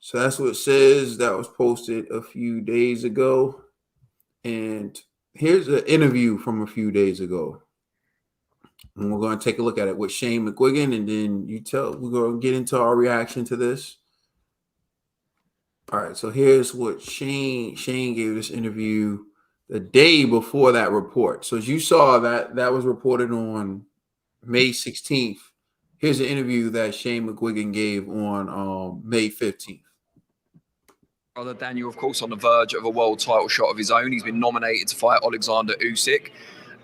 So that's what it says. That was posted a few days ago. And here's an interview from a few days ago. And we're going to take a look at it with Shane McGuigan, and then we're going to get into our reaction to this. All right, so here's what Shane gave this interview the day before that report. So as you saw, that was reported on May 16th. Here's an interview that Shane McGuigan gave on May 15th. Brother Daniel, of course, on the verge of a world title shot of his own. He's been nominated to fight Alexander Usyk.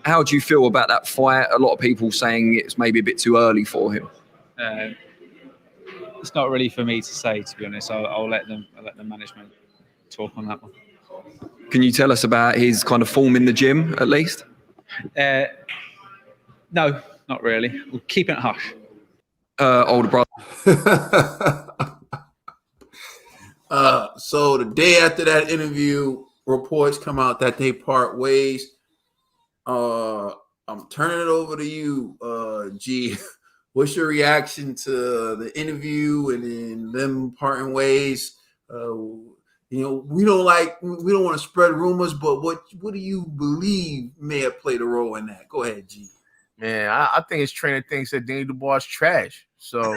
How do you feel about that fight? A lot of people saying it's maybe a bit too early for him. It's not really for me to say, to be honest. I'll let the management talk on that one. Can you tell us about his kind of form in the gym, at least? No, not really. We'll keep it hush. Older brother. So the day after that interview, reports come out that they part ways. I'm turning it over to you, G. What's your reaction to the interview and then them parting ways? We don't want to spread rumors, but what do you believe may have played a role in that? Go ahead, G. Man, I think his trainer thinks that Daniel Dubois is trash. So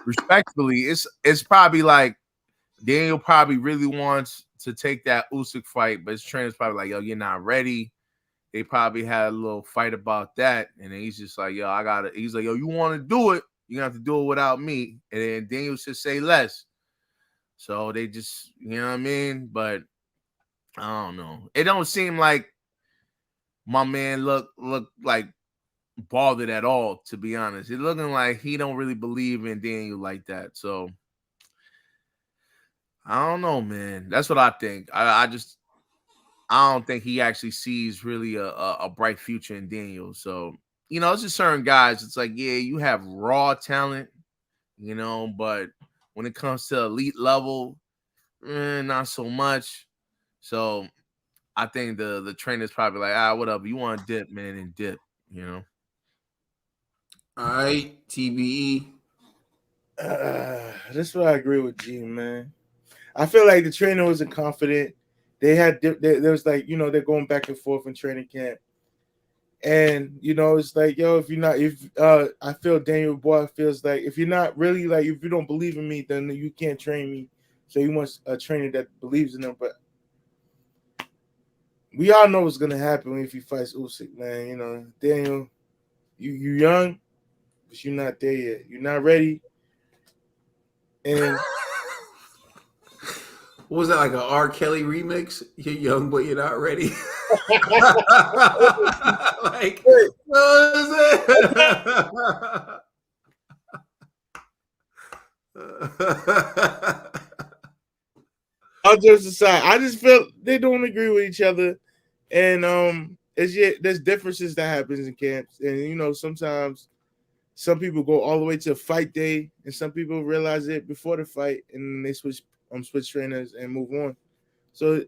respectfully, it's probably like Daniel probably really wants to take that Usyk fight, but his trainer's probably like, yo, you're not ready. They probably had a little fight about that, and then he's just like, yo, he's like, yo, you want to do it, you're gonna have to do it without me. And then Daniel should say less. So they just, you know what I mean? But I don't know. It don't seem like my man look like bothered at all, to be honest. It's looking like he don't really believe in Daniel like that. So I don't know, man. That's what I think. I don't think he actually sees really a bright future in Daniel. So, it's just certain guys. It's like, yeah, you have raw talent, but when it comes to elite level, not so much. So I think the trainer's probably like, whatever. You want to dip, man, and dip, All right, TBE. That's what I agree with G, man. I feel like the trainer wasn't confident. They had there was like, they're going back and forth in training camp. And it's like, yo, I feel Daniel Boy feels like if you're not really like, if you don't believe in me, then you can't train me. So he wants a trainer that believes in him. But we all know what's gonna happen if he fights Usyk, man. Daniel, you young, but you're not there yet. You're not ready. And what was that, like an R. Kelly remix? You're young, but you're not ready. Like, what was it? All jokes aside, I just feel they don't agree with each other, and there's differences that happens in camps, and sometimes some people go all the way to fight day, and some people realize it before the fight, and they switch trainers and move on. So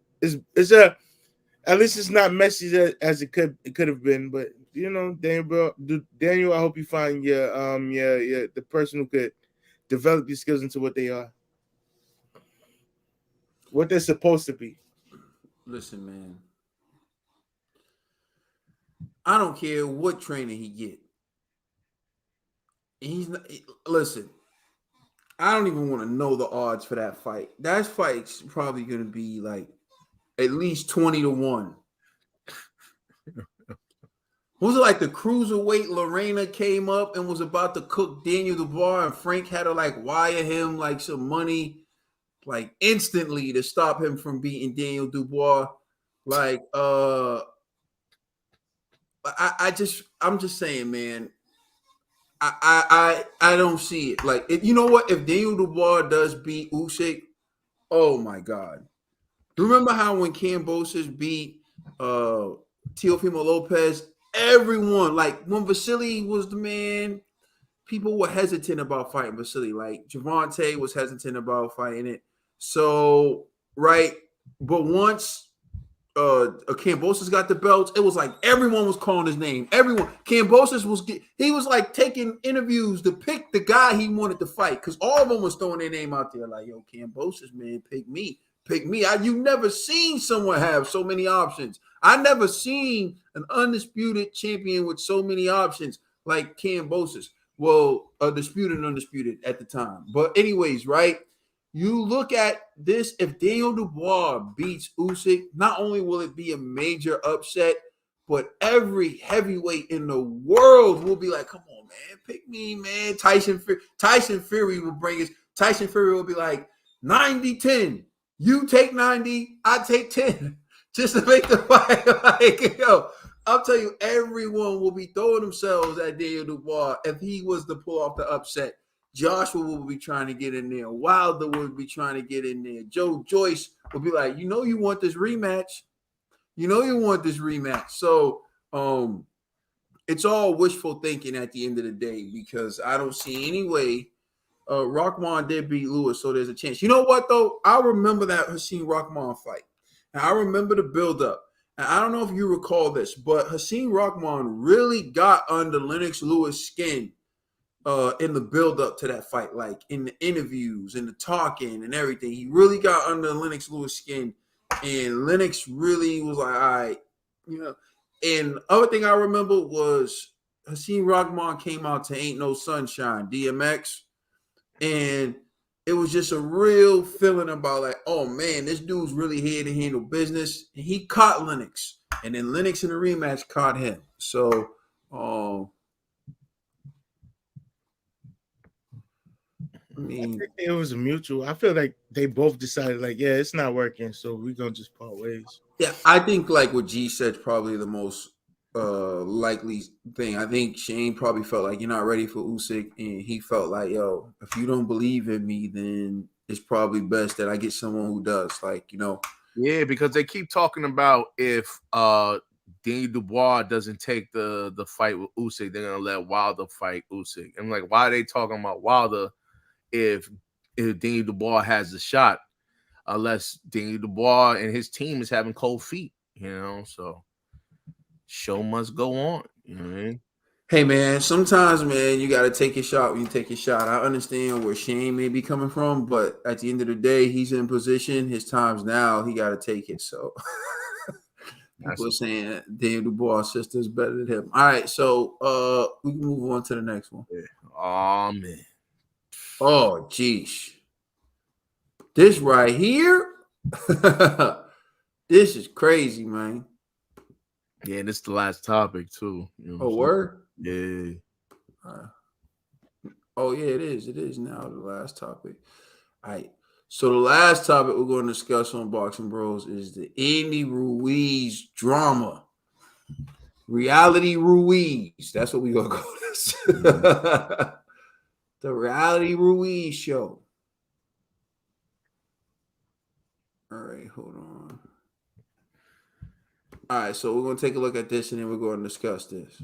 at least it's not messy as it could have been. But Daniel, I hope you find your the person who could develop your skills into what they are, what they're supposed to be. Listen, man, I don't care what trainer he get. Listen, I don't even want to know the odds for that fight. That fight's probably going to be like at least 20-1. Was it like the cruiserweight Lorena came up and was about to cook Daniel Dubois, and Frank had to like wire him like some money like instantly to stop him from beating Daniel Dubois? Like, I'm just saying, man. I don't see it. Like, you know what? If Daniel Dubois does beat Usyk, oh my God! Remember how when Kambosos beat Teofimo Lopez, everyone, like when Vasily was the man, people were hesitant about fighting Vasily. Like Javante was hesitant about fighting it. So right, but once Kambosos got the belts, it was like everyone was calling his name. Everyone, Kambosos was like taking interviews to pick the guy he wanted to fight, because all of them was throwing their name out there like, yo, Kambosos, man, pick me. You never seen someone have so many options. I never seen an undisputed champion with so many options like Kambosos. Well, disputed and undisputed at the time. But anyways, right? You look at this, if Daniel Dubois beats Usyk, not only will it be a major upset, but every heavyweight in the world will be like, come on, man, pick me, man. Tyson Fury will bring his, Tyson Fury will be like 90-10. You take 90, I take 10. Just to make the fight. Like, yo, I'll tell you, everyone will be throwing themselves at Daniel Dubois if he was to pull off the upset. Joshua will be trying to get in there. Wilder will be trying to get in there. Joe Joyce will be like, you want this rematch. So it's all wishful thinking at the end of the day because I don't see any way. Rahman did beat Lewis, so there's a chance. You know what though? I remember that Hakeem Rahman fight, and I remember the build-up. And I don't know if you recall this, but Hakeem Rahman really got under Lennox Lewis' skin in the build-up to that fight, like in the interviews and the talking and everything. He really got under Lennox Lewis' skin, and Lennox really was like, all right, you know. And other thing I remember was Hakeem Rahman came out to Ain't No Sunshine, DMX. And it was just a real feeling about like, oh man, this dude's really here to handle business. And he caught Lennox, and then Lennox in the rematch caught him. So, I mean, I think it was a mutual. I feel like they both decided, like, yeah, it's not working, so we're gonna just part ways. yeah, I think like what G said is probably the most likely thing. I think Shane probably felt like you're not ready for Usyk, and he felt like, yo, if you don't believe in me, then it's probably best that I get someone who does. Like, you know. Yeah, because they keep talking about if Daniel Dubois doesn't take the fight with Usyk, they're gonna let Wilder fight Usyk. I'm like, why are they talking about Wilder if Daniel Dubois has a shot? Unless Daniel Dubois and his team is having cold feet, you know. So show must go on. You know what I mean? Hey man, sometimes man, you gotta take your shot when you take your shot. I understand where Shane may be coming from, but at the end of the day, he's in position. His time's now. He gotta take it. So people are saying that Daniel Dubois' sister is better than him. All right, so we can move on to the next one. Yeah. Oh man. Oh geez. This right here. This is crazy, man. Yeah, this is the last topic too. You know word? Yeah. Oh yeah, it is. It is now the last topic. All right. So the last topic we're going to discuss on Boxing Bros is the Andy Ruiz drama. Reality Ruiz. That's what we're going to call this. The Reality Ruiz show. All right, hold on. All right, so we're going to take a look at this and then we're going to discuss this.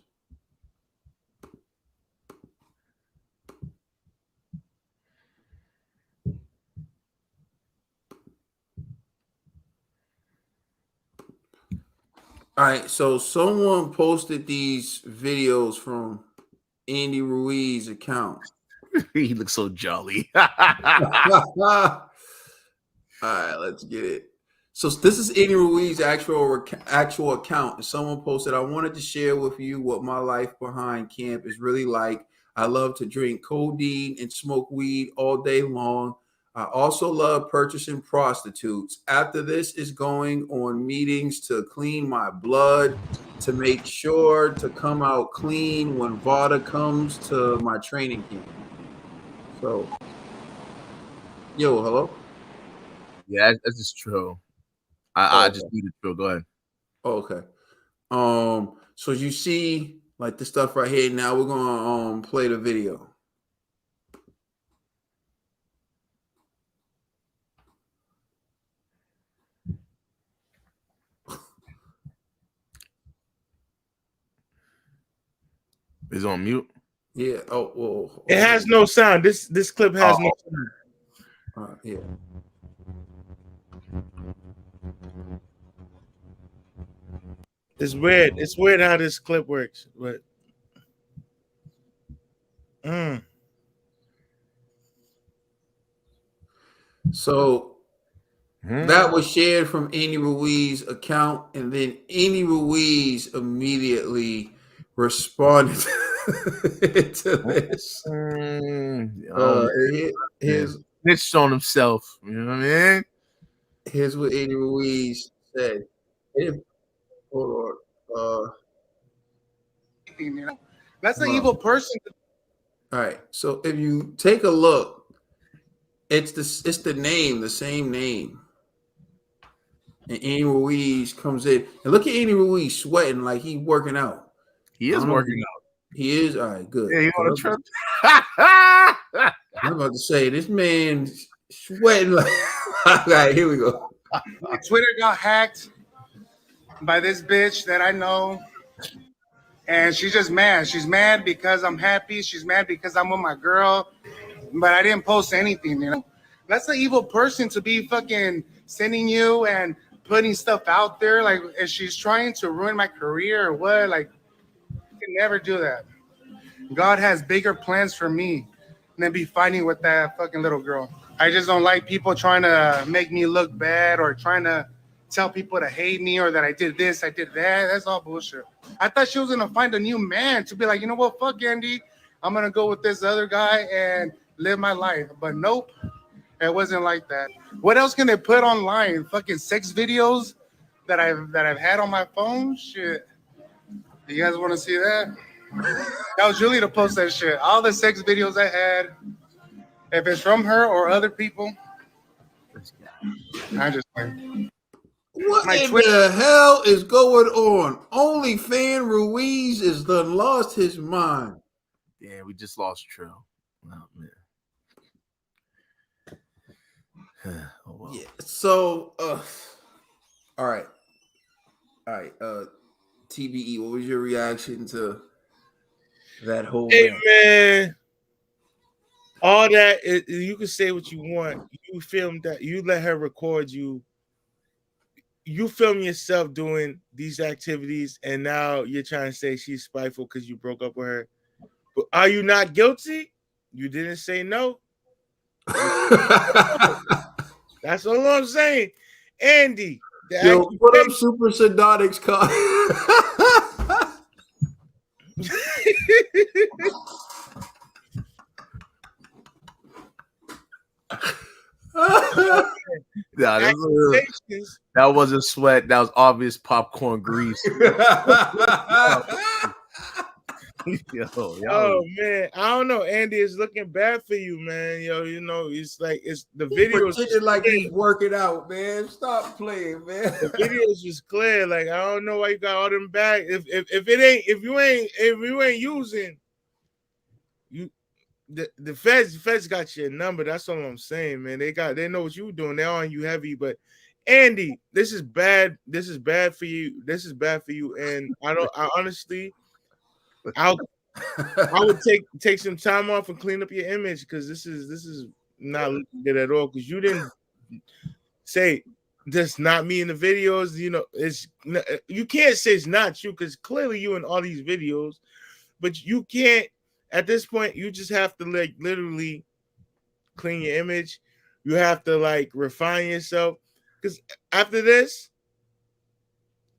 All right, so someone posted these videos from Andy Ruiz's account. He looks so jolly. All right, let's get it. So this is Andy Ruiz's actual account. And someone posted, I wanted to share with you what my life behind camp is really like. I love to drink codeine and smoke weed all day long. I also love purchasing prostitutes. After this is going on meetings to clean my blood, to make sure to come out clean when VADA comes to my training camp. So, yo, hello? Yeah, that's just true. I just need it true. Go ahead. Okay. So you see like this stuff right here. Now we're gonna play the video. Is it on mute? Yeah. Oh, well. It has no sound. This clip has no sound. Yeah. It's weird. It's weird how this clip works, but So that was shared from Andy Ruiz's account, and then Andy Ruiz immediately responded to this. Here's snitched on himself. You know what I mean? Here's what Andy Ruiz said. Hold on. That's an evil person. All right. So if you take a look, it's the same name. And Andy Ruiz comes in. And look at Andy Ruiz sweating like he's working out. He is working out. He is? All right, good. Yeah, you on a trip? I'm about to say, this man's sweating like... All right, here we go. Twitter got hacked by this bitch that I know. and she's just mad. She's mad because I'm happy. She's mad because I'm with my girl, but I didn't post anything. You know, that's an evil person to be fucking sending you and putting stuff out there. Like, if she's trying to ruin my career or what? Like, you can never do that. God has bigger plans for me than be fighting with that fucking little girl. I just don't like people trying to make me look bad or trying to tell people to hate me or that I did this, I did that. That's all bullshit. I thought she was gonna find a new man to be like, you know what, fuck Andy, I'm gonna go with this other guy and live my life. But nope, it wasn't like that. What else can they put online? Fucking sex videos that I've had on my phone? Shit. Do you guys want to see that? That was Julie to post that shit. All the sex videos I had, if it's from her or other people, I just went. What My in Twitter- the hell is going on? Only Fan Ruiz is done lost his mind. Yeah, we just lost Trill. Oh, man. Oh, well. Yeah. So, all right. TBE, what was your reaction to that whole Hey, rant? man. All that you can say what you want. You filmed that. You let her record you. You film yourself doing these activities, and now you're trying to say she's spiteful because you broke up with her. But are you not guilty? You didn't say no. That's all I'm saying. Andy, Yo, put up Super Sadonics car. Nah, that wasn't sweat. That was obvious popcorn grease. Oh man, I don't know. Andy is looking bad for you, man. Yo, you know, it's like it's the He videos pretending like he's working out, man. Stop playing, man. the videos was clear. Like, I don't know why you got all them back. If you ain't using you, the feds got your number. That's all I'm saying, man. They know what you doing. They're on you heavy. But Andy, this is bad. This is bad for you. This is bad for you. And I honestly, I would take some time off and clean up your image, because this is not looking good at all. Because you didn't say that's not me in the videos. You know, you can't say it's not you, because clearly you in all these videos. But you can't. At this point, you just have to like literally clean your image. You have to like refine yourself, because after this,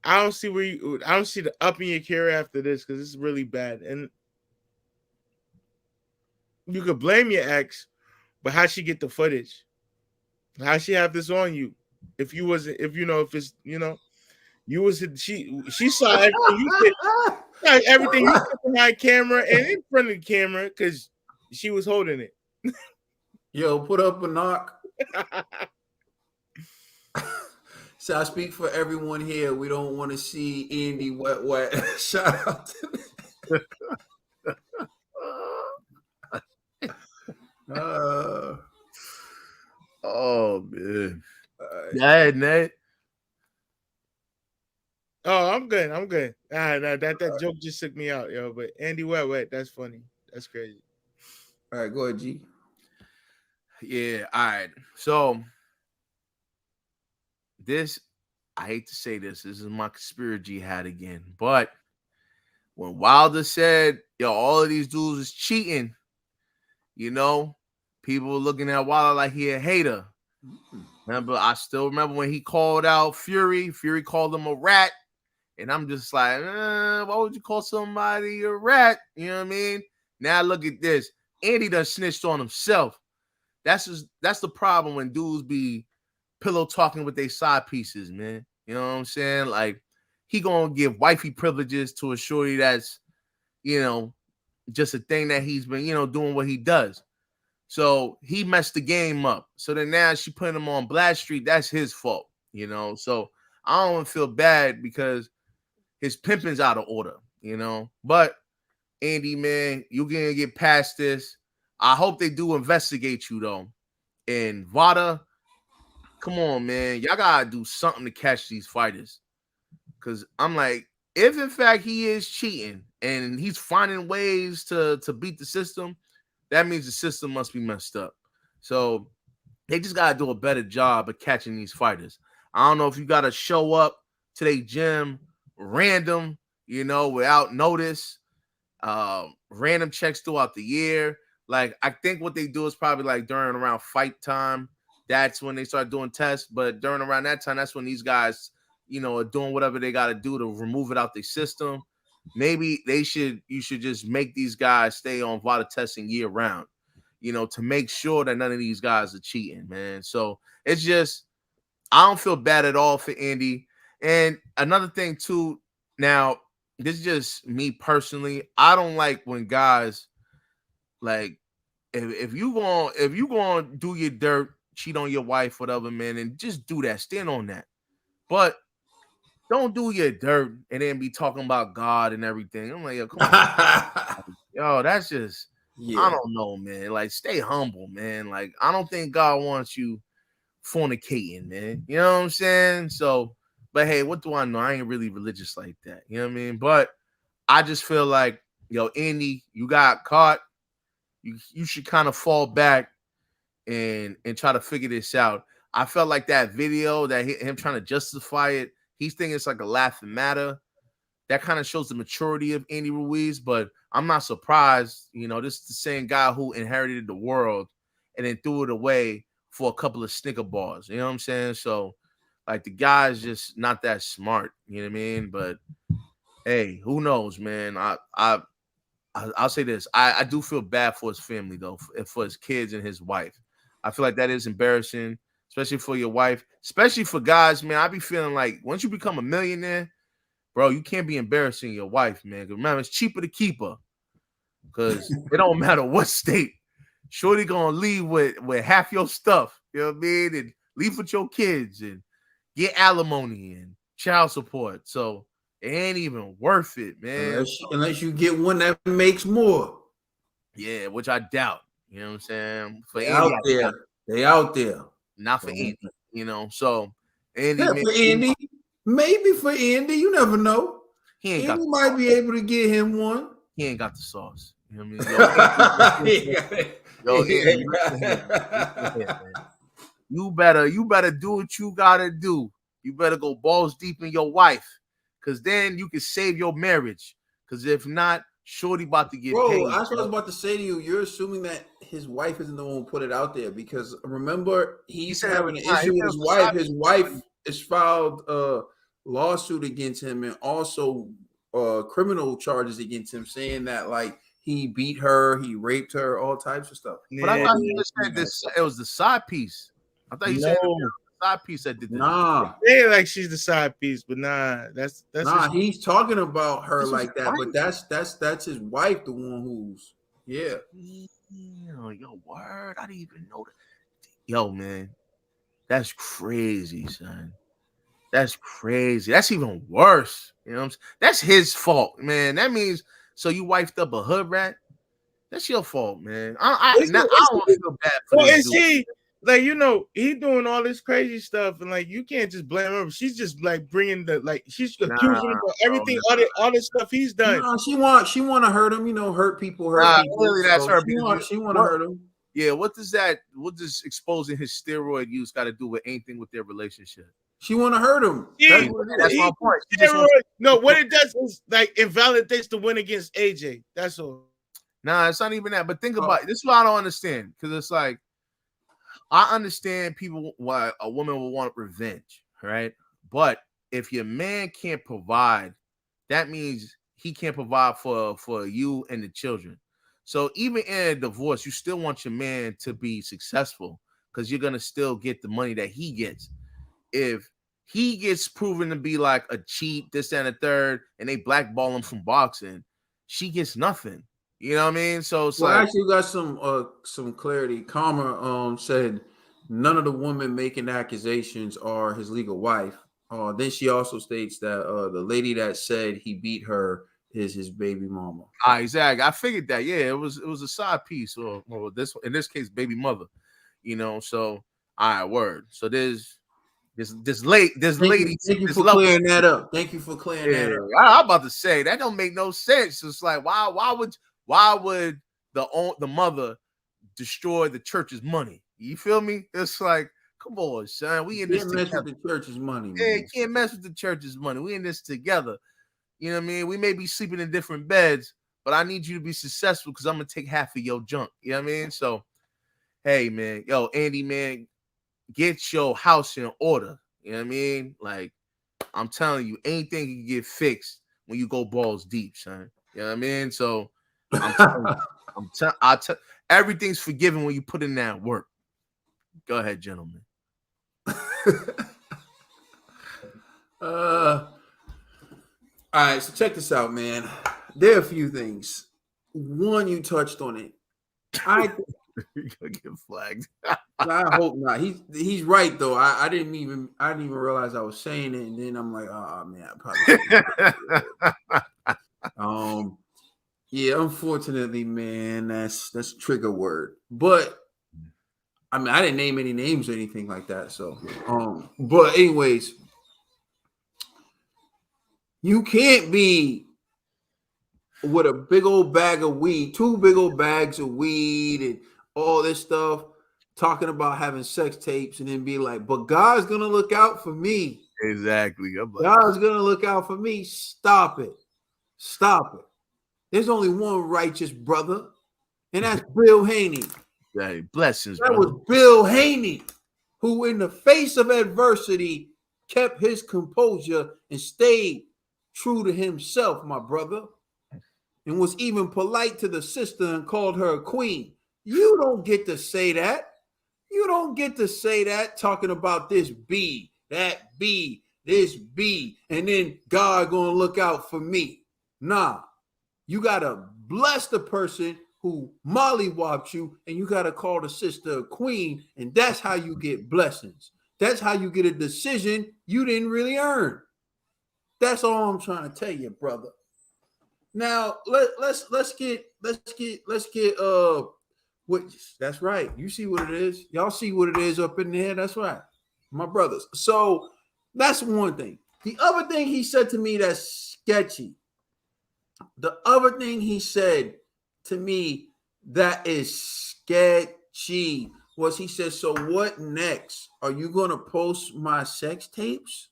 I don't see the up in your career after this, because this is really bad. And you could blame your ex, but how'd she get the footage? How'd she have this on you? If you wasn't, if you know, if it's, you know, you was, she saw everything you did, everything you did behind camera and in front of the camera, because she was holding it. Yo, put up a knock. So I speak for everyone here. We don't want to see Andy wet. Shout out to oh man. Yeah, Nate. Oh, I'm good. No, that joke just took me out, yo. But Andy wet, that's funny. That's crazy. All right, go ahead, G. Yeah, all right. So this, I hate to say this is my conspiracy hat again, but when Wilder said, yo, all of these dudes is cheating, you know, people were looking at Wilder like he a hater. Remember, I still remember when he called out Fury. Fury called him a rat. And I'm just like, why would you call somebody a rat? You know what I mean? Now look at this. Andy done snitched on himself. That's the problem when dudes be pillow talking with their side pieces, man. You know what I'm saying? Like, he gonna give wifey privileges to a shorty that's, you know, just a thing that he's been, you know, doing what he does. So he messed the game up. So then now she putting him on Blast Street. That's his fault, you know. So I don't feel bad because his pimping's out of order, you know. But Andy, man, you're gonna get past this. I hope they do investigate you though. And Vada, come on, man. Y'all gotta do something to catch these fighters. Cause I'm like, if in fact he is cheating, and he's finding ways to beat the system, that means the system must be messed up. So they just gotta do a better job of catching these fighters. I don't know if you gotta show up to their gym random, without notice, random checks throughout the year. Like, I think what they do is probably like during around fight time. That's when they start doing tests. But during around that time, that's when these guys, are doing whatever they got to do to remove it out their system. Maybe you should just make these guys stay on VADA testing year round, to make sure that none of these guys are cheating, man. So it's just, I don't feel bad at all for Andy. And another thing too, now, this is just me personally. I don't like when guys, like, if you going to do your dirt, cheat on your wife, whatever, man, and just do that. Stand on that. But don't do your dirt and then be talking about God and everything. I'm like, yo, come on. Yo, that's just, I don't know, man. Like, stay humble, man. Like, I don't think God wants you fornicating, man. You know what I'm saying? So, but hey, what do I know? I ain't really religious like that. You know what I mean? But I just feel like, Andy, you got caught. You should kind of fall back and try to figure this out. I felt like that video, that him trying to justify it, he's thinking it's like a laughing matter. That kind of shows the maturity of Andy Ruiz, but I'm not surprised. This is the same guy who inherited the world and then threw it away for a couple of Snicker bars. You know what I'm saying? So, like, the guy's just not that smart. You know what I mean? But hey, who knows, man? I'll say this. I do feel bad for his family, though, for his kids and his wife. I feel like that is embarrassing, especially for your wife, especially for guys, man. I be feeling like once you become a millionaire, bro, you can't be embarrassing your wife, man. Remember, it's cheaper to keep her because it don't matter what state. Shorty gonna leave with half your stuff, you know what I mean? And leave with your kids and get alimony and child support. So it ain't even worth it, man. Unless you get one that makes more. Yeah, which I doubt. You know what I'm saying? For Andy, out there. They out there. Not for Andy, So Andy, for Andy. Maybe for Andy. You never know. Andy might be able to get him one. He ain't got the sauce. You know what I mean? You better do what you gotta do. You better go balls deep in your wife, because then you can save your marriage. Because if not, Shorty about to get paid. That's what I was about to say to you. You're assuming that his wife isn't the one who put it out there, because remember, he's having an issue with his wife. His wife has filed a lawsuit against him and also criminal charges against him, saying that like he beat her, he raped her, all types of stuff. But I thought you just said this. It was the side piece. I thought you said it was the side piece that did this. Nah, yeah, like she's the side piece, but that's he's talking about her like that, but that's his wife, the one who's yo word. I didn't even know that. Yo, man, that's crazy, son. That's crazy. That's even worse. You know what I'm saying? That's his fault, man. That means so you wifed up a hood rat. That's your fault, man. I don't feel bad for this dude. He like, he doing all this crazy stuff, and like you can't just blame her. She's just like bringing she's accusing him of everything, all this stuff he's done. She want to hurt him, hurt people, people. Really, that's her. She want to hurt him. Yeah, what does exposing his steroid use got to do with anything with their relationship? She want to hurt him. Yeah, that's my point. No, what it does is like invalidates the win against AJ. That's all. Nah, it's not even that. But think about it. This is what I don't understand, because it's like, I understand people why a woman will want revenge, right? But if your man can't provide, that means he can't provide for you and the children. So even in a divorce, you still want your man to be successful, because you're gonna still get the money that he gets. If he gets proven to be like a cheat, this and a third, and they blackball him from boxing, she gets nothing. You know what I mean? So it's like, actually got some clarity. Karma said none of the women making accusations are his legal wife. Then she also states that the lady that said he beat her is his baby mama. Exactly. I figured that. Yeah, it was a side piece, or this in this case, baby mother. So all right, word. So there's This lady. Thank you for clearing that up. Thank you for clearing that up. I'm about to say that don't make no sense. It's like why would the mother destroy the church's money? You feel me? It's like, come on, son. We in this together. Can't mess with the church's money, Yeah, man. can't mess with the church's money. We in this together. You know what I mean? We may be sleeping in different beds, but I need you to be successful because I'm gonna take half of your junk. You know what I mean? So, hey, man, yo, Andy, man, get your house in order. You know what I mean? Like, I'm telling you, anything can get fixed when you go balls deep, son. You know what I mean? So, I'm telling you, everything's forgiven when you put in that work. Go ahead, gentlemen. All right, so check this out, man. There are a few things. One, you touched on it. You're gonna get flagged. I hope not. He's right though. I didn't even realize I was saying it, and then I'm like, oh man, I probably yeah, unfortunately, man, that's trigger word. But I mean, I didn't name any names or anything like that. So but anyways, you can't be with a big old bag of weed, 2 big old bags of weed and all this stuff, talking about having sex tapes and then be like, but God's gonna look out for me. Exactly. God's gonna look out for me. Stop it. Stop it. There's only one righteous brother, and that's Bill Haney. Hey, blessings, that brother. was Bill Haney, who in the face of adversity kept his composure and stayed true to himself, my brother, and was even polite to the sister and called her a queen. You don't get to say that. You don't get to say that talking about this B, that B, this B, and then God gonna look out for me. Nah, you gotta bless the person who mollywopped you, and you gotta call the sister a queen, and that's how you get blessings. That's how you get a decision you didn't really earn. That's all I'm trying to tell you, brother. Now let's get what that's right. You see what it is. Y'all see what it is up in there. That's right, my brothers. So that's one thing. The other thing he said to me that's sketchy. The other thing he said to me that is sketchy was he said, so what next? Are you gonna post my sex tapes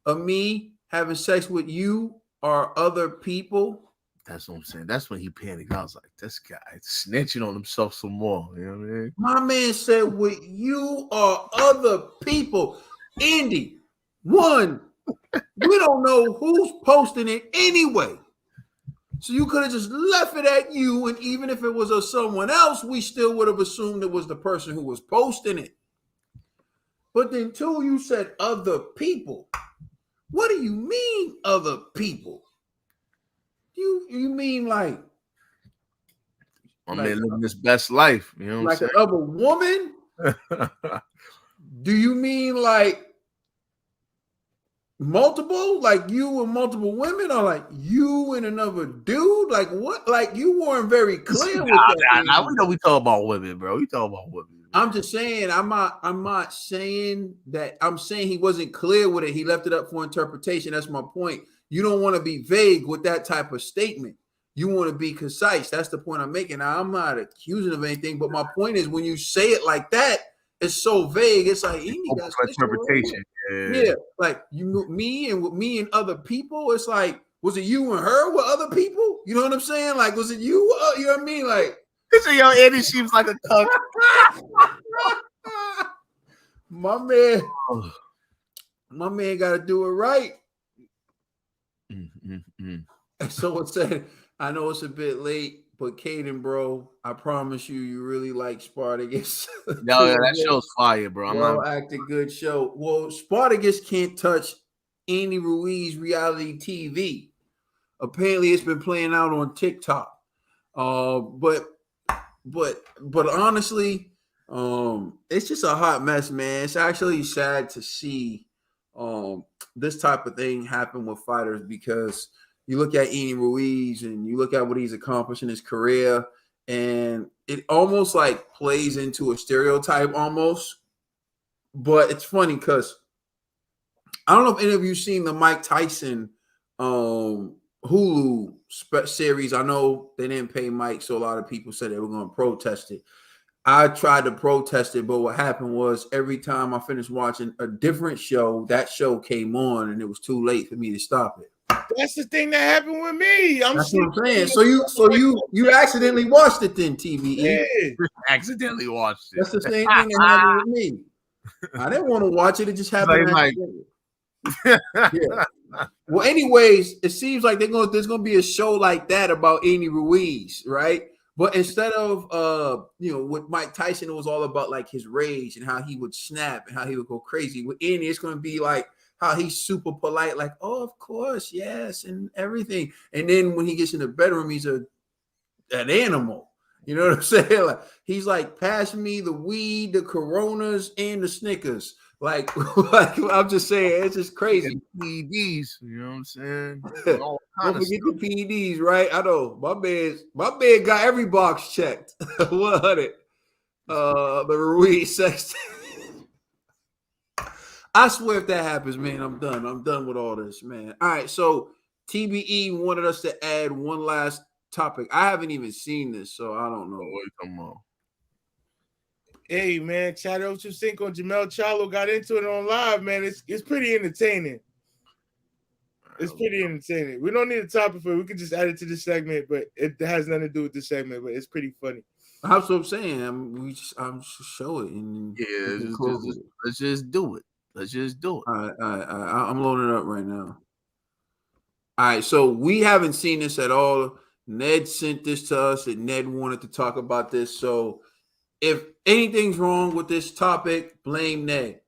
of me having sex with you or other people? That's what I'm saying. That's when he panicked. I was like, this guy snitching on himself some more. You know what I mean? My man said, with you or other people. Andy, one, we don't know who's posting it anyway. So you could have just left it at you, and even if it was of someone else, we still would have assumed it was the person who was posting it. But then, two, you said other people. What do you mean, other people? You mean like my man living his best life? You know, like another woman? Do you mean like multiple, like you and multiple women, or like you and another dude? Like what? Like you weren't very clear with that. Nah, we know we talk about women, bro. We talk about women. I'm just saying, I'm not saying that. I'm saying he wasn't clear with it. He left it up for interpretation. That's my point. You don't want to be vague with that type of statement. You want to be concise. That's the point I'm making. Now, I'm not accusing of anything, but my point is when you say it like that, it's so vague. It's like interpretation. Yeah, like me and other people. It's like, was it you and her with other people? You know what I'm saying? Like, was it you? You know what I mean? Like, this is young Eddie seems like a cuck. My man got to do it right. Someone said, I know it's a bit late, but Caden, bro, I promise you really like Spartacus. No, yeah, that show's fire, bro. Well acted, good show. Well, Spartacus can't touch Andy Ruiz reality TV. Apparently, it's been playing out on TikTok. But honestly, it's just a hot mess, man. It's actually sad to see this type of thing happen with fighters, because you look at Andy Ruiz and you look at what he's accomplished in his career, and it almost like plays into a stereotype almost. But it's funny because I don't know if any of you seen the Mike Tyson Hulu series. I know they didn't pay Mike, so a lot of people said they were going to protest it. I tried to protest it, but what happened was every time I finished watching a different show, that show came on, and it was too late for me to stop it. That's the thing that happened with me. That's what I'm saying. So you accidentally watched it then, TVE. Yeah. Accidentally watched it. That's the same thing that happened with me. I didn't want to watch it. It just happened. Yeah. Well, anyways, it seems like there's gonna be a show like that about Haney Ruiz, right? But instead of with Mike Tyson, it was all about like his rage and how he would snap and how he would go crazy. With Haney, it's gonna be like how he's super polite, like, oh, of course, yes, and everything. And then when he gets in the bedroom, he's an animal. You know what I'm saying? Like, he's like, pass me the weed, the Coronas, and the Snickers. Like I'm just saying, it's just crazy. PEDs, you know what I'm saying? Don't forget the PEDs, right? I know my man got every box checked. 100. The Ruiz sex. I swear if that happens, man, I'm done. I'm done with all this, man. All right, so TBE wanted us to add one last topic. I haven't even seen this, so I don't know. What you talking about? Hey, man, Chad Ochocinco and Jamel Charlo got into it on live, man. It's pretty entertaining. It's pretty entertaining. We don't need a topic for it. We can just add it to this segment, but it has nothing to do with this segment, but it's pretty funny. That's what I'm saying. I'm just show it. And let's just do it. Let's just do it. All right. I'm loading it up right now. All right, so we haven't seen this at all. Ned sent this to us, and Ned wanted to talk about this. So if anything's wrong with this topic, blame Ned.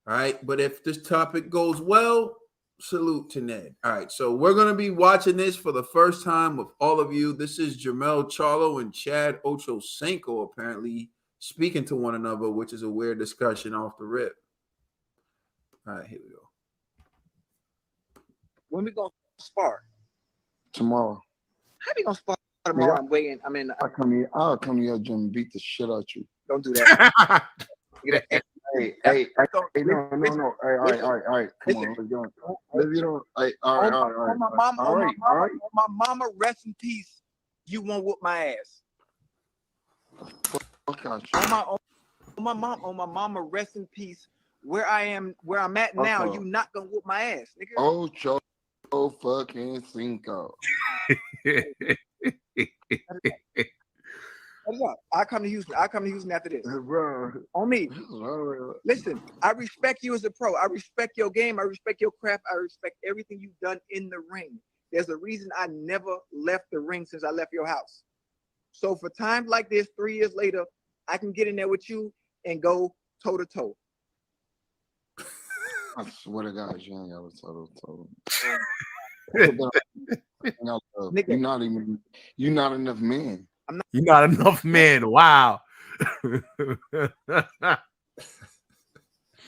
All right, but if this topic goes well, salute to Ned. All right, so we're going to be watching this for the first time with all of you. This is Jamel Charlo and Chad Ochocinco apparently speaking to one another, which is a weird discussion off the rip. All right, here we go. When we gonna spar? Tomorrow. How we gonna spar tomorrow? Yeah. I'll come to your gym and beat the shit out you. Don't do that. Hey, no. Hey, all right. Come on, let's go. Hey, all right. On my mama, rest in peace. You won't whoop my ass. On my mama, rest in peace. Where I'm at now, you not gonna whoop my ass, nigga. Ocho fucking Cinco. I come to Houston. After this. Bro. On me. Listen, I respect you as a pro. I respect your game. I respect your craft. I respect everything you've done in the ring. There's a reason I never left the ring since I left your house. So for times like this, 3 years later, I can get in there with you and go toe to toe. I swear to God, you ain't got a toe. You're not enough man. You're not enough man. Wow.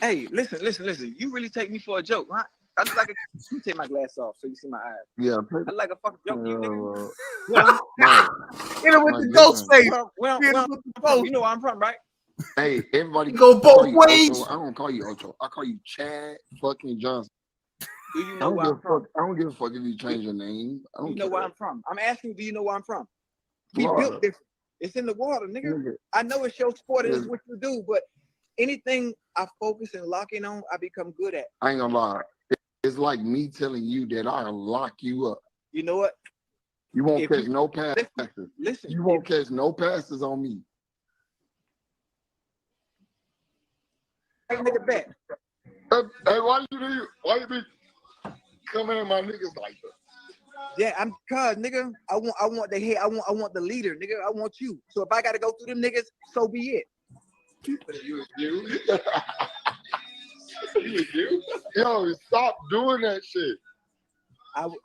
Hey, listen. You really take me for a joke, right? I look like let me take my glass off so you see my eyes. Yeah, I like a fucking joke, you nigga. Hit him with the ghost face. You know where I'm from, right? Hey, everybody go both ways. Ocho. I don't call you Ocho. I call you Chad fucking Johnson. Do you know where I'm from? I don't give a fuck if you change your name. I don't you know care. where I'm from. I'm asking you, do you know where I'm from? We Florida. built different. It's in the water, nigga. I know it's your sport, it's what you do, but anything I focus and lock in on, I become good at. I ain't gonna lie. It's like me telling you that I'll lock you up. You know what? You won't catch no passes. Listen. You won't catch no passes on me. Hey, nigga, bet. Hey, why you be coming at my niggas like that? Yeah, cause nigga, I want the head, I want the leader, nigga. I want you. So if I gotta go through them niggas, so be it. You? Yo, stop doing that shit. I'll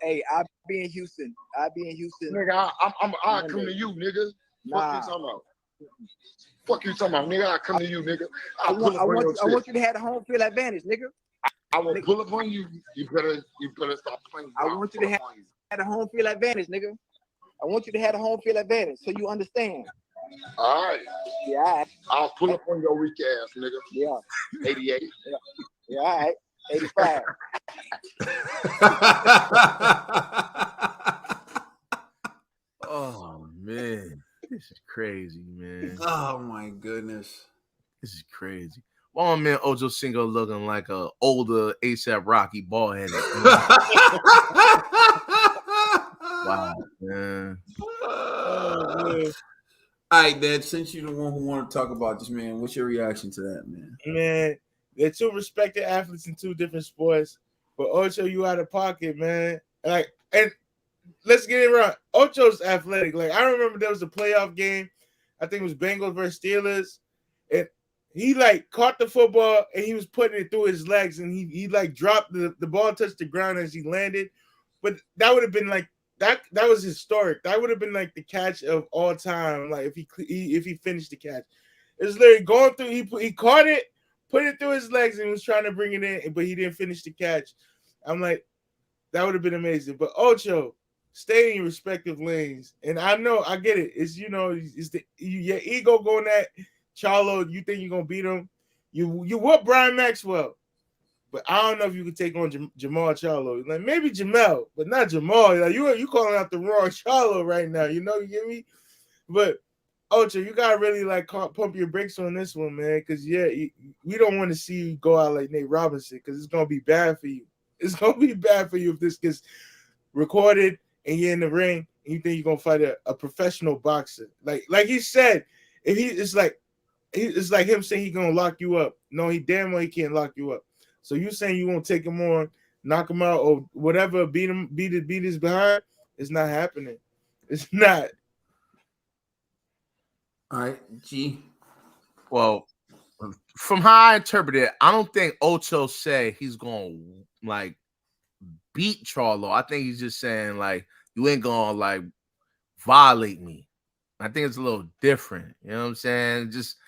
be in Houston. Nigga, I'll come to you, nigga. Nah. Fuck you talking about, nigga. I'll come to you, nigga. I want you to have the home field advantage, nigga. I will pull up on you. You better stop playing. I want you to have the home field advantage, nigga. I want you to have the home field advantage so you understand. All right. Yeah. I'll pull up on your weak ass, nigga. Yeah. 88. Yeah. All right. 85. Oh man, this is crazy, man. Oh my goodness. This is crazy. Why my man Ocho Cinco looking like a older ASAP Rocky bald headed? Wow, man. All right, Dad, since you're the one who want to talk about this, man, what's your reaction to that, man? Man, they're two respected athletes in two different sports. But Ocho, you out of pocket, man. Like, and let's get it right. Ocho's athletic. Like, I remember there was a playoff game. I think it was Bengals versus Steelers. And he like caught the football and he was putting it through his legs, and he like dropped the ball touched the ground as he landed. But that would have been like that was historic. That would have been like the catch of all time. Like if he finished the catch, it was literally going through. He caught it, put it through his legs, and was trying to bring it in, but he didn't finish the catch. I'm like, that would have been amazing. But Ocho, stay in your respective lanes. And I know, I get it. It's it's your ego going at Charlo. You think you're gonna beat him? You whoop Brian Maxwell. But I don't know if you could take on Jamal Charlo. Like maybe Jamel, but not Jamal. Like you calling out the wrong Charlo right now. You get me? But Ocho, you gotta really like pump your brakes on this one, man. Because we don't want to see you go out like Nate Robinson, because it's gonna be bad for you. It's gonna be bad for you if this gets recorded and you're in the ring and you think you're gonna fight a professional boxer. Like he said, it's like him saying he's gonna lock you up. No, he damn well he can't lock you up. So you saying you won't take him on, knock him out, or whatever, beat his behind? It's not happening. It's not. All right, G. Well, from how I interpret it, I don't think Ocho said he's gonna like beat Charlo. I think he's just saying like you ain't gonna like violate me. I think it's a little different. You know what I'm saying? Just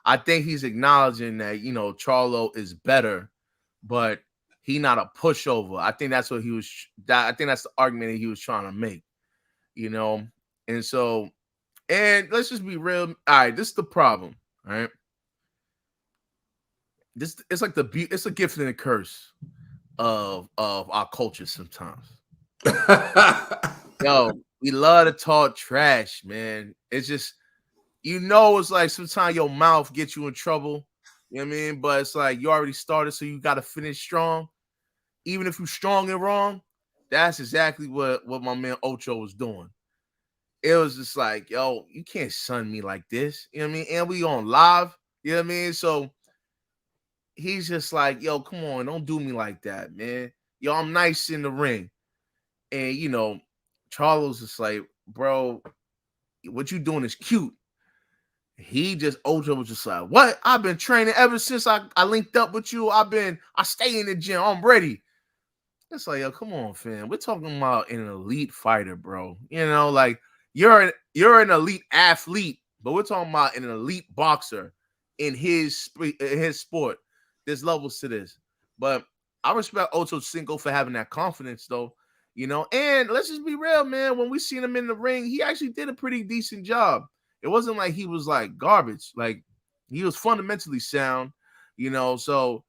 I think he's acknowledging that Charlo is better, but he not a pushover. I think that's what he was. I think that's the argument that he was trying to make. And so, and let's just be real. All right, this is the problem. All right, it's like it's a gift and a curse of our culture sometimes. Yo, we love to talk trash, man. It's just it's like sometimes your mouth gets you in trouble. You know what I mean? But it's like you already started, so you got to finish strong. Even if you're strong and wrong, that's exactly what my man Ocho was doing. It was just like, yo, you can't sun me like this. You know what I mean? And we on live. You know what I mean? So he's just like, yo, come on, don't do me like that, man. Yo, I'm nice in the ring. And, Charlo's just like, bro, what you doing is cute. Ocho was just like, what? I've been training ever since I linked up with you. I stay in the gym. I'm ready. It's like, yo, come on, fam. We're talking about an elite fighter, bro. Like you're an elite athlete, but we're talking about an elite boxer in his sport. There's levels to this. But I respect Ocho Cinco for having that confidence, though. And let's just be real, man. When we seen him in the ring, he actually did a pretty decent job. It wasn't like he was like garbage. Like he was fundamentally sound, so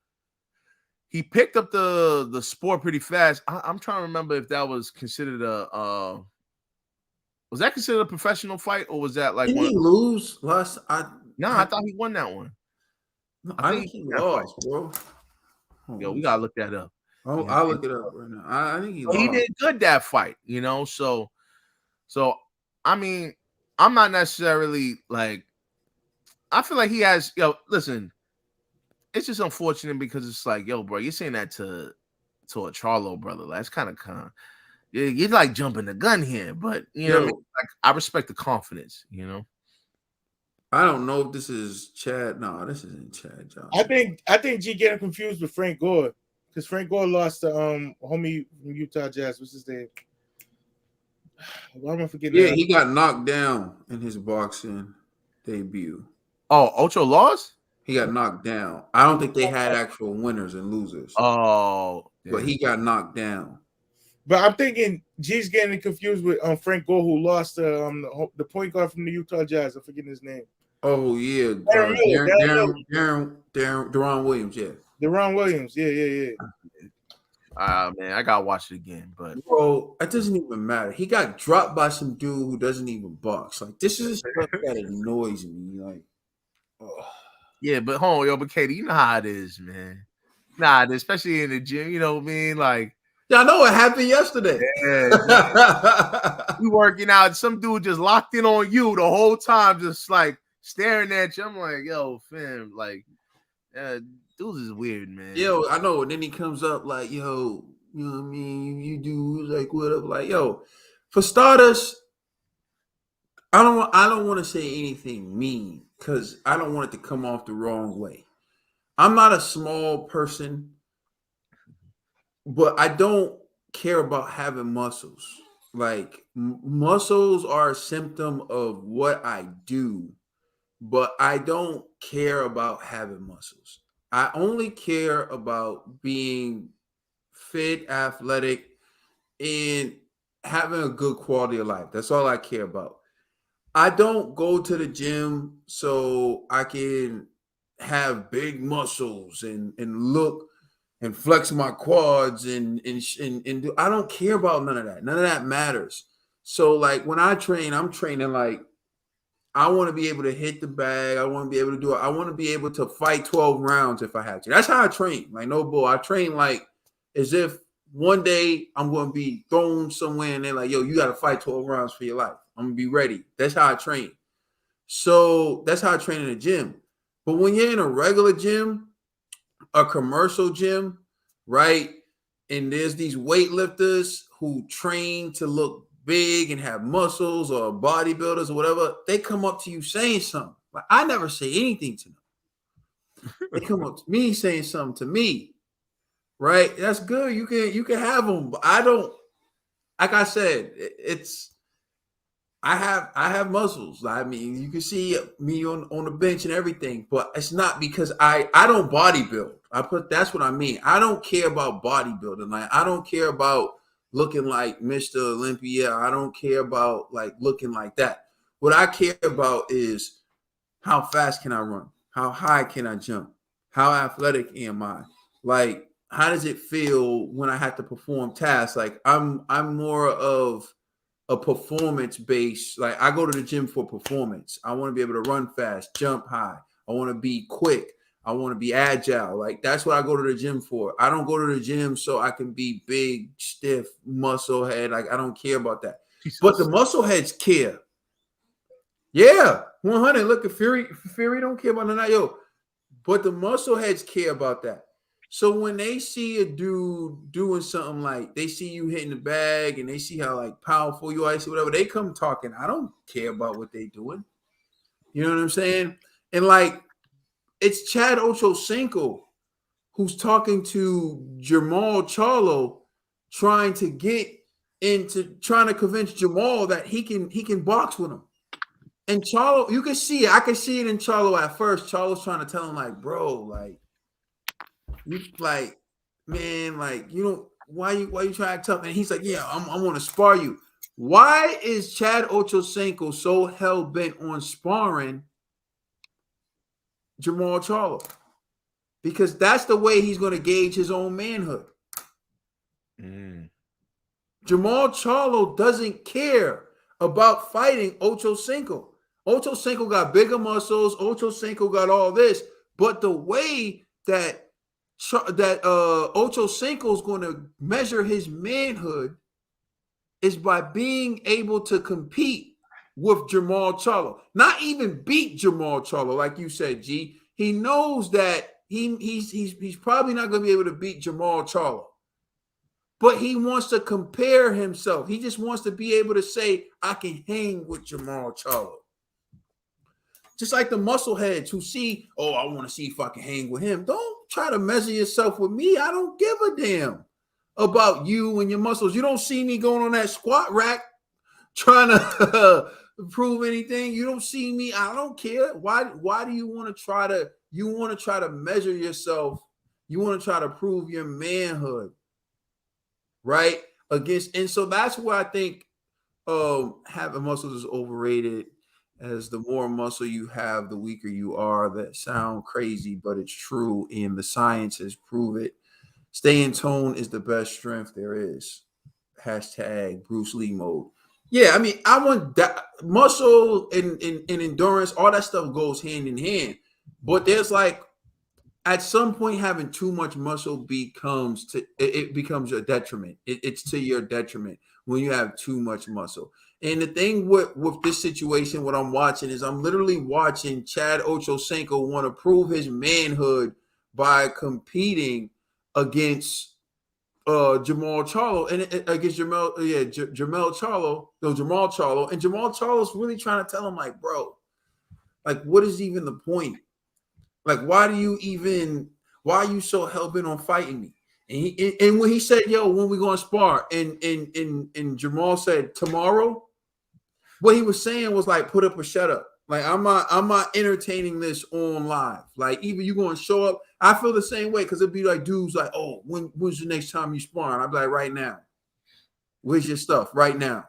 he picked up the sport pretty fast. I'm trying to remember if that was considered was that considered a professional fight, or was that like Didn't he lose last? I thought he won that one. No, I think he lost, bro. Yo, we gotta look that up. I'll look it up right now. I think he lost. He did good that fight, So I mean, I'm not necessarily like. I feel like he has. Listen, it's just unfortunate because it's like, yo, bro, you're saying that to a Charlo brother. That's kind of you're like jumping the gun here, but what I mean? Like, I respect the confidence. I don't know if this is Chad. No, this isn't Chad Johnson. I think G getting confused with Frank Gore, because Frank Gore lost to homie from Utah Jazz. What's his name? Why am I forgetting? Yeah, he got knocked down in his boxing debut. Oh, Ocho lost? He got knocked down. I don't think they had actual winners and losers. Oh, but he got knocked down. But I'm thinking G's getting confused with Frank Gore, who lost the point guard from the Utah Jazz. I'm forgetting his name. Oh yeah, Deron Williams. Yeah. Deron Williams. Yeah. Man, I gotta watch it again. But bro, it doesn't even matter. He got dropped by some dude who doesn't even box. Like this is stuff that annoys me. Like, yeah, but hold on, yo, but Katie, you know how it is, man. Nah, especially in the gym, you know what I mean? Like, yeah, I know what happened yesterday. Yeah, we working out. Some dude just locked in on you the whole time, just like staring at you. I'm like, yo, fam, like, dudes is weird, man. Yo, I know. And then he comes up like, yo, you know what I mean? You do like what up? Like, yo, for starters, I don't want to say anything mean because I don't want it to come off the wrong way. I'm not a small person, but I don't care about having muscles. Like muscles are a symptom of what I do, but I don't care about having muscles. I only care about being fit, athletic, and having a good quality of life. That's all I care about. I don't go to the gym so I can have big muscles and look and flex my quads and do. I don't care about none of that. None of that matters. So like when I train, I'm training like I want to be able to hit the bag. I want to be able to do it. I want to be able to fight 12 rounds if I have to. That's how I train. Like no bull. I train like as if one day I'm going to be thrown somewhere and they're like, yo, you got to fight 12 rounds for your life. I'm going to be ready. That's how I train. So that's how I train in the gym. But when you're in a regular gym, a commercial gym, right? And there's these weightlifters who train to look big and have muscles or bodybuilders or whatever. They come up to you saying something. Like I never say anything to them. They come up to me saying something to me, right? That's good. You can have them. But I don't. Like I said, I have muscles. I mean, you can see me on the bench and everything, but it's not because I don't bodybuild. That's what I mean. I don't care about bodybuilding. Like I don't care about looking like Mr. Olympia. I don't care about like looking like that. What I care about is how fast can I run? How high can I jump? How athletic am I? Like how does it feel when I have to perform tasks? Like I'm more of a performance based, like I go to the gym for performance. I want to be able to run fast, jump high. I want to be quick. I want to be agile. Like that's what I go to the gym for. I don't go to the gym so I can be big, stiff, muscle head. Like I don't care about that. But the muscle heads care. Yeah, 100. Look at Fury don't care about none of that. Yo, but the muscle heads care about that. So when they see a dude doing something like they see you hitting the bag and they see how like powerful you are, whatever, they come talking. I don't care about what they doing. You know what I'm saying? And like it's Chad Ochocinco who's talking to Jamal Charlo, trying to convince Jamal that he can box with him. And Charlo, you can see it. I can see it in Charlo at first. Charlo's trying to tell him like, bro, like. You like, man, like you don't. Why you trying to tough? And he's like, yeah, I want to spar you. Why is Chad Ochocinco so hell bent on sparring Jamal Charlo? Because that's the way he's going to gauge his own manhood. Jamal Charlo doesn't care about fighting Ochocinco. Ochocinco got bigger muscles. Ochocinco got all this, but the way that Ochocinco is going to measure his manhood is by being able to compete with Jamal Charlo. Not even beat Jamal Charlo, like you said, G. He knows that he's probably not going to be able to beat Jamal Charlo. But he wants to compare himself. He just wants to be able to say, I can hang with Jamal Charlo. Just like the muscle heads who see, oh, I want to see if I can hang with him. Don't try to measure yourself with me. I don't give a damn about you and your muscles. You don't see me going on that squat rack trying to prove anything. You don't see me. I don't care. Why do you want to try to measure yourself? You want to try to prove your manhood, right? And so that's why I think having muscles is overrated. as the more muscle you have, the weaker you are. That sound crazy, but it's true, and the sciences prove it. Stay in tone is the best strength there is. Hashtag Bruce Lee mode. Yeah, I mean, I want that muscle and endurance, all that stuff goes hand in hand. But there's like at some point having too much muscle it becomes your detriment. It's to your detriment when you have too much muscle. And the thing with this situation, what I'm watching is I'm literally watching Chad Ochocinco want to prove his manhood by competing against Jamal Charlo and against Jamal Charlo, and Jamal Charlo's really trying to tell him like, bro, like what is even the point? Like, why are you so hell bent on fighting me? And when he said, yo, when we gonna spar, and Jamal said tomorrow, what he was saying was like, put up or shut up. Like, I'm not entertaining this on live. Like, either you gonna show up. I feel the same way because it'd be like dudes like, oh, when's the next time you sparring? I'd be like, right now. Where's your stuff? Right now.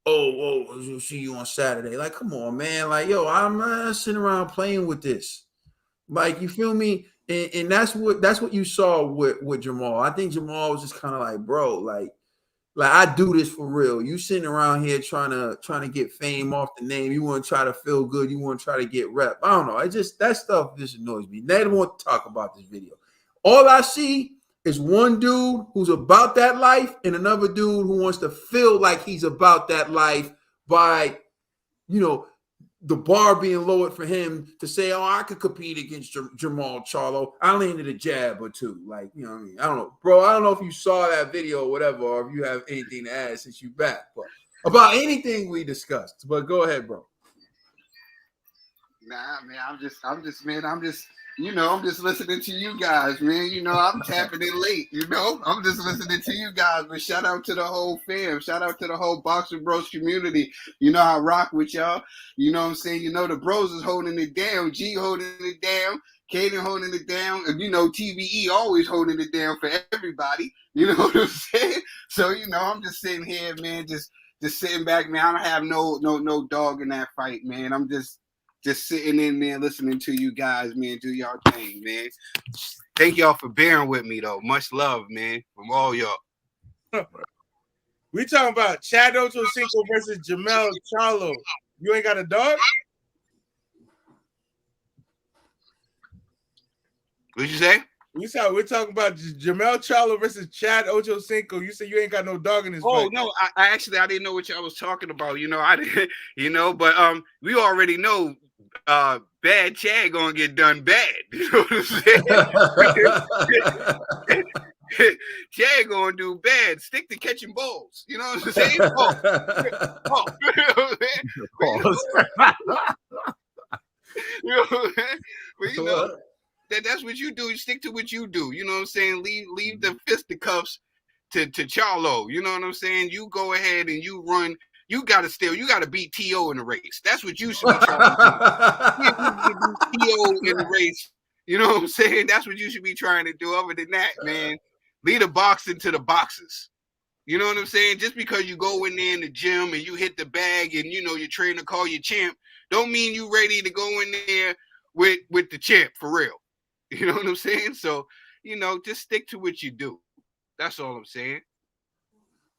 Oh, we'll see you on Saturday. Like, come on, man. Like, yo, I'm not sitting around playing with this. Like, you feel me? And that's what you saw with Jamal. I think Jamal was just kind of like, bro, like I do this for real. You sitting around here trying to get fame off the name. You want to try to feel good. You want to try to get rep. I don't know. That stuff just annoys me. They don't want to talk about this video. All I see is one dude who's about that life and another dude who wants to feel like he's about that life by, the bar being lowered for him to say, oh, I could compete against Jamal Charlo. I landed a jab or two. Like, you know what I mean? I don't know. Bro, I don't know if you saw that video or whatever, or if you have anything to add since you back. But about anything we discussed. But go ahead, bro. Nah, man, I'm just listening to you guys, man. I'm tapping in late, I'm just listening to you guys. But shout out to the whole fam. Shout out to the whole Boxing Bros community. I rock with y'all. You know what I'm saying? The bros is holding it down. G holding it down. Kaden holding it down. And, TVE always holding it down for everybody. You know what I'm saying? So, I'm just sitting here, man, just sitting back, man. I don't have no dog in that fight, man. I'm just sitting in there listening to you guys, man, do y'all thing, man. Thank y'all for bearing with me, though. Much love, man, from all y'all. We talking about Chad Ochocinco versus Jamal Charlo. You ain't got a dog? What'd you say? We're talking about Jamal Charlo versus Chad Ochocinco. You said you ain't got no dog in this fight. Oh, no, I didn't know what y'all was talking about. I didn't, but we already know bad Chad gonna get done bad. You know what I'm saying? Chad gonna do bad. Stick to catching balls. You know what I'm saying? That's what you do. You stick to what you do. You know what I'm saying? Leave the fisticuffs to Charlo. You know what I'm saying? You go ahead and you run. You gotta beat T.O. in the race. That's what you should be trying to do. T.O. in the race. You know what I'm saying? That's what you should be trying to do. Other than that, man, lead the boxing to the boxers. You know what I'm saying? Just because you go in there in the gym and you hit the bag and your trainer call you champ, don't mean you ready to go in there with the champ for real. You know what I'm saying? So, just stick to what you do. That's all I'm saying.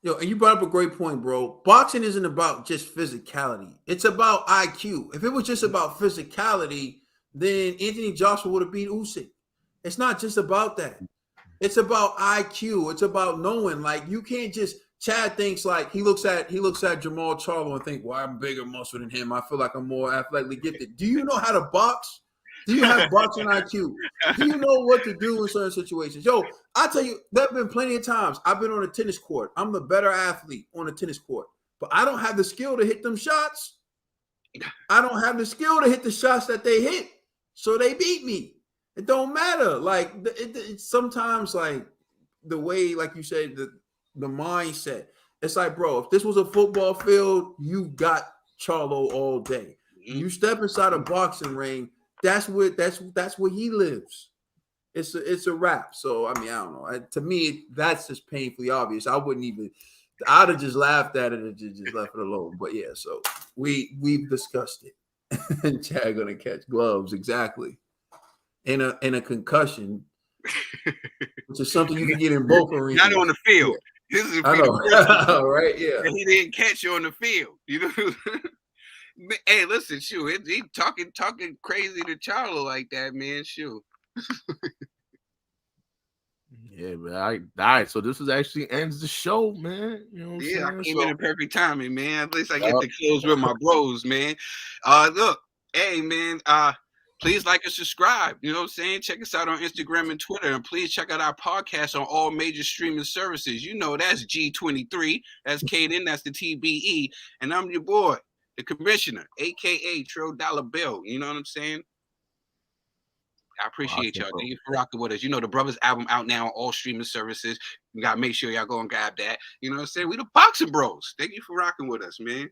Yo, and you brought up a great point, bro. Boxing isn't about just physicality. It's about IQ. If it was just about physicality, then Anthony Joshua would have beat Usyk. It's not just about that. It's about IQ. It's about knowing. Like, you can't just Chad thinks like he looks at Jamal Charlo and think, well, I'm bigger muscle than him. I feel like I'm more athletically gifted. Do you know how to box? Do you have boxing IQ? Do you know what to do in certain situations? Yo, I tell you, there have been plenty of times I've been on a tennis court. I'm the better athlete on a tennis court, but I don't have the skill to hit them shots. I don't have the skill to hit the shots that they hit, so they beat me. It don't matter. Like it's sometimes like the way, like you said, the mindset. It's like, bro, if this was a football field, you got Charlo all day. You step inside a boxing ring. That's where he lives. It's a wrap. So I mean, I don't know. To me, that's just painfully obvious. I wouldn't even. I'd have just laughed at it and just left it alone. But yeah, so we've discussed it. And Chad gonna catch gloves exactly in a concussion, which is something you can get in both arenas. Not on the field. Yeah. This is I know. Right? Yeah. He didn't catch you on the field. You know. Hey, listen, shoot, he talking crazy to Charlo like that, man. Shoot. Yeah, man. All right. So this actually ends the show, man. You know what I'm Yeah, I saying? came in at perfect timing, man. At least I get to close with my bros, man. Look, hey, man. Please like and subscribe. You know what I'm saying? Check us out on Instagram and Twitter, and please check out our podcast on all major streaming services. You know that's G23, that's Kaden, that's the TBE, and I'm your boy, the commissioner, aka Trill Dollar Bill. You know what I'm saying? I appreciate y'all. Thank you for rocking with us. You know, the Brothers album out now on all streaming services. You gotta make sure y'all go and grab that. You know what I'm saying? We the Boxing Bros. Thank you for rocking with us, man.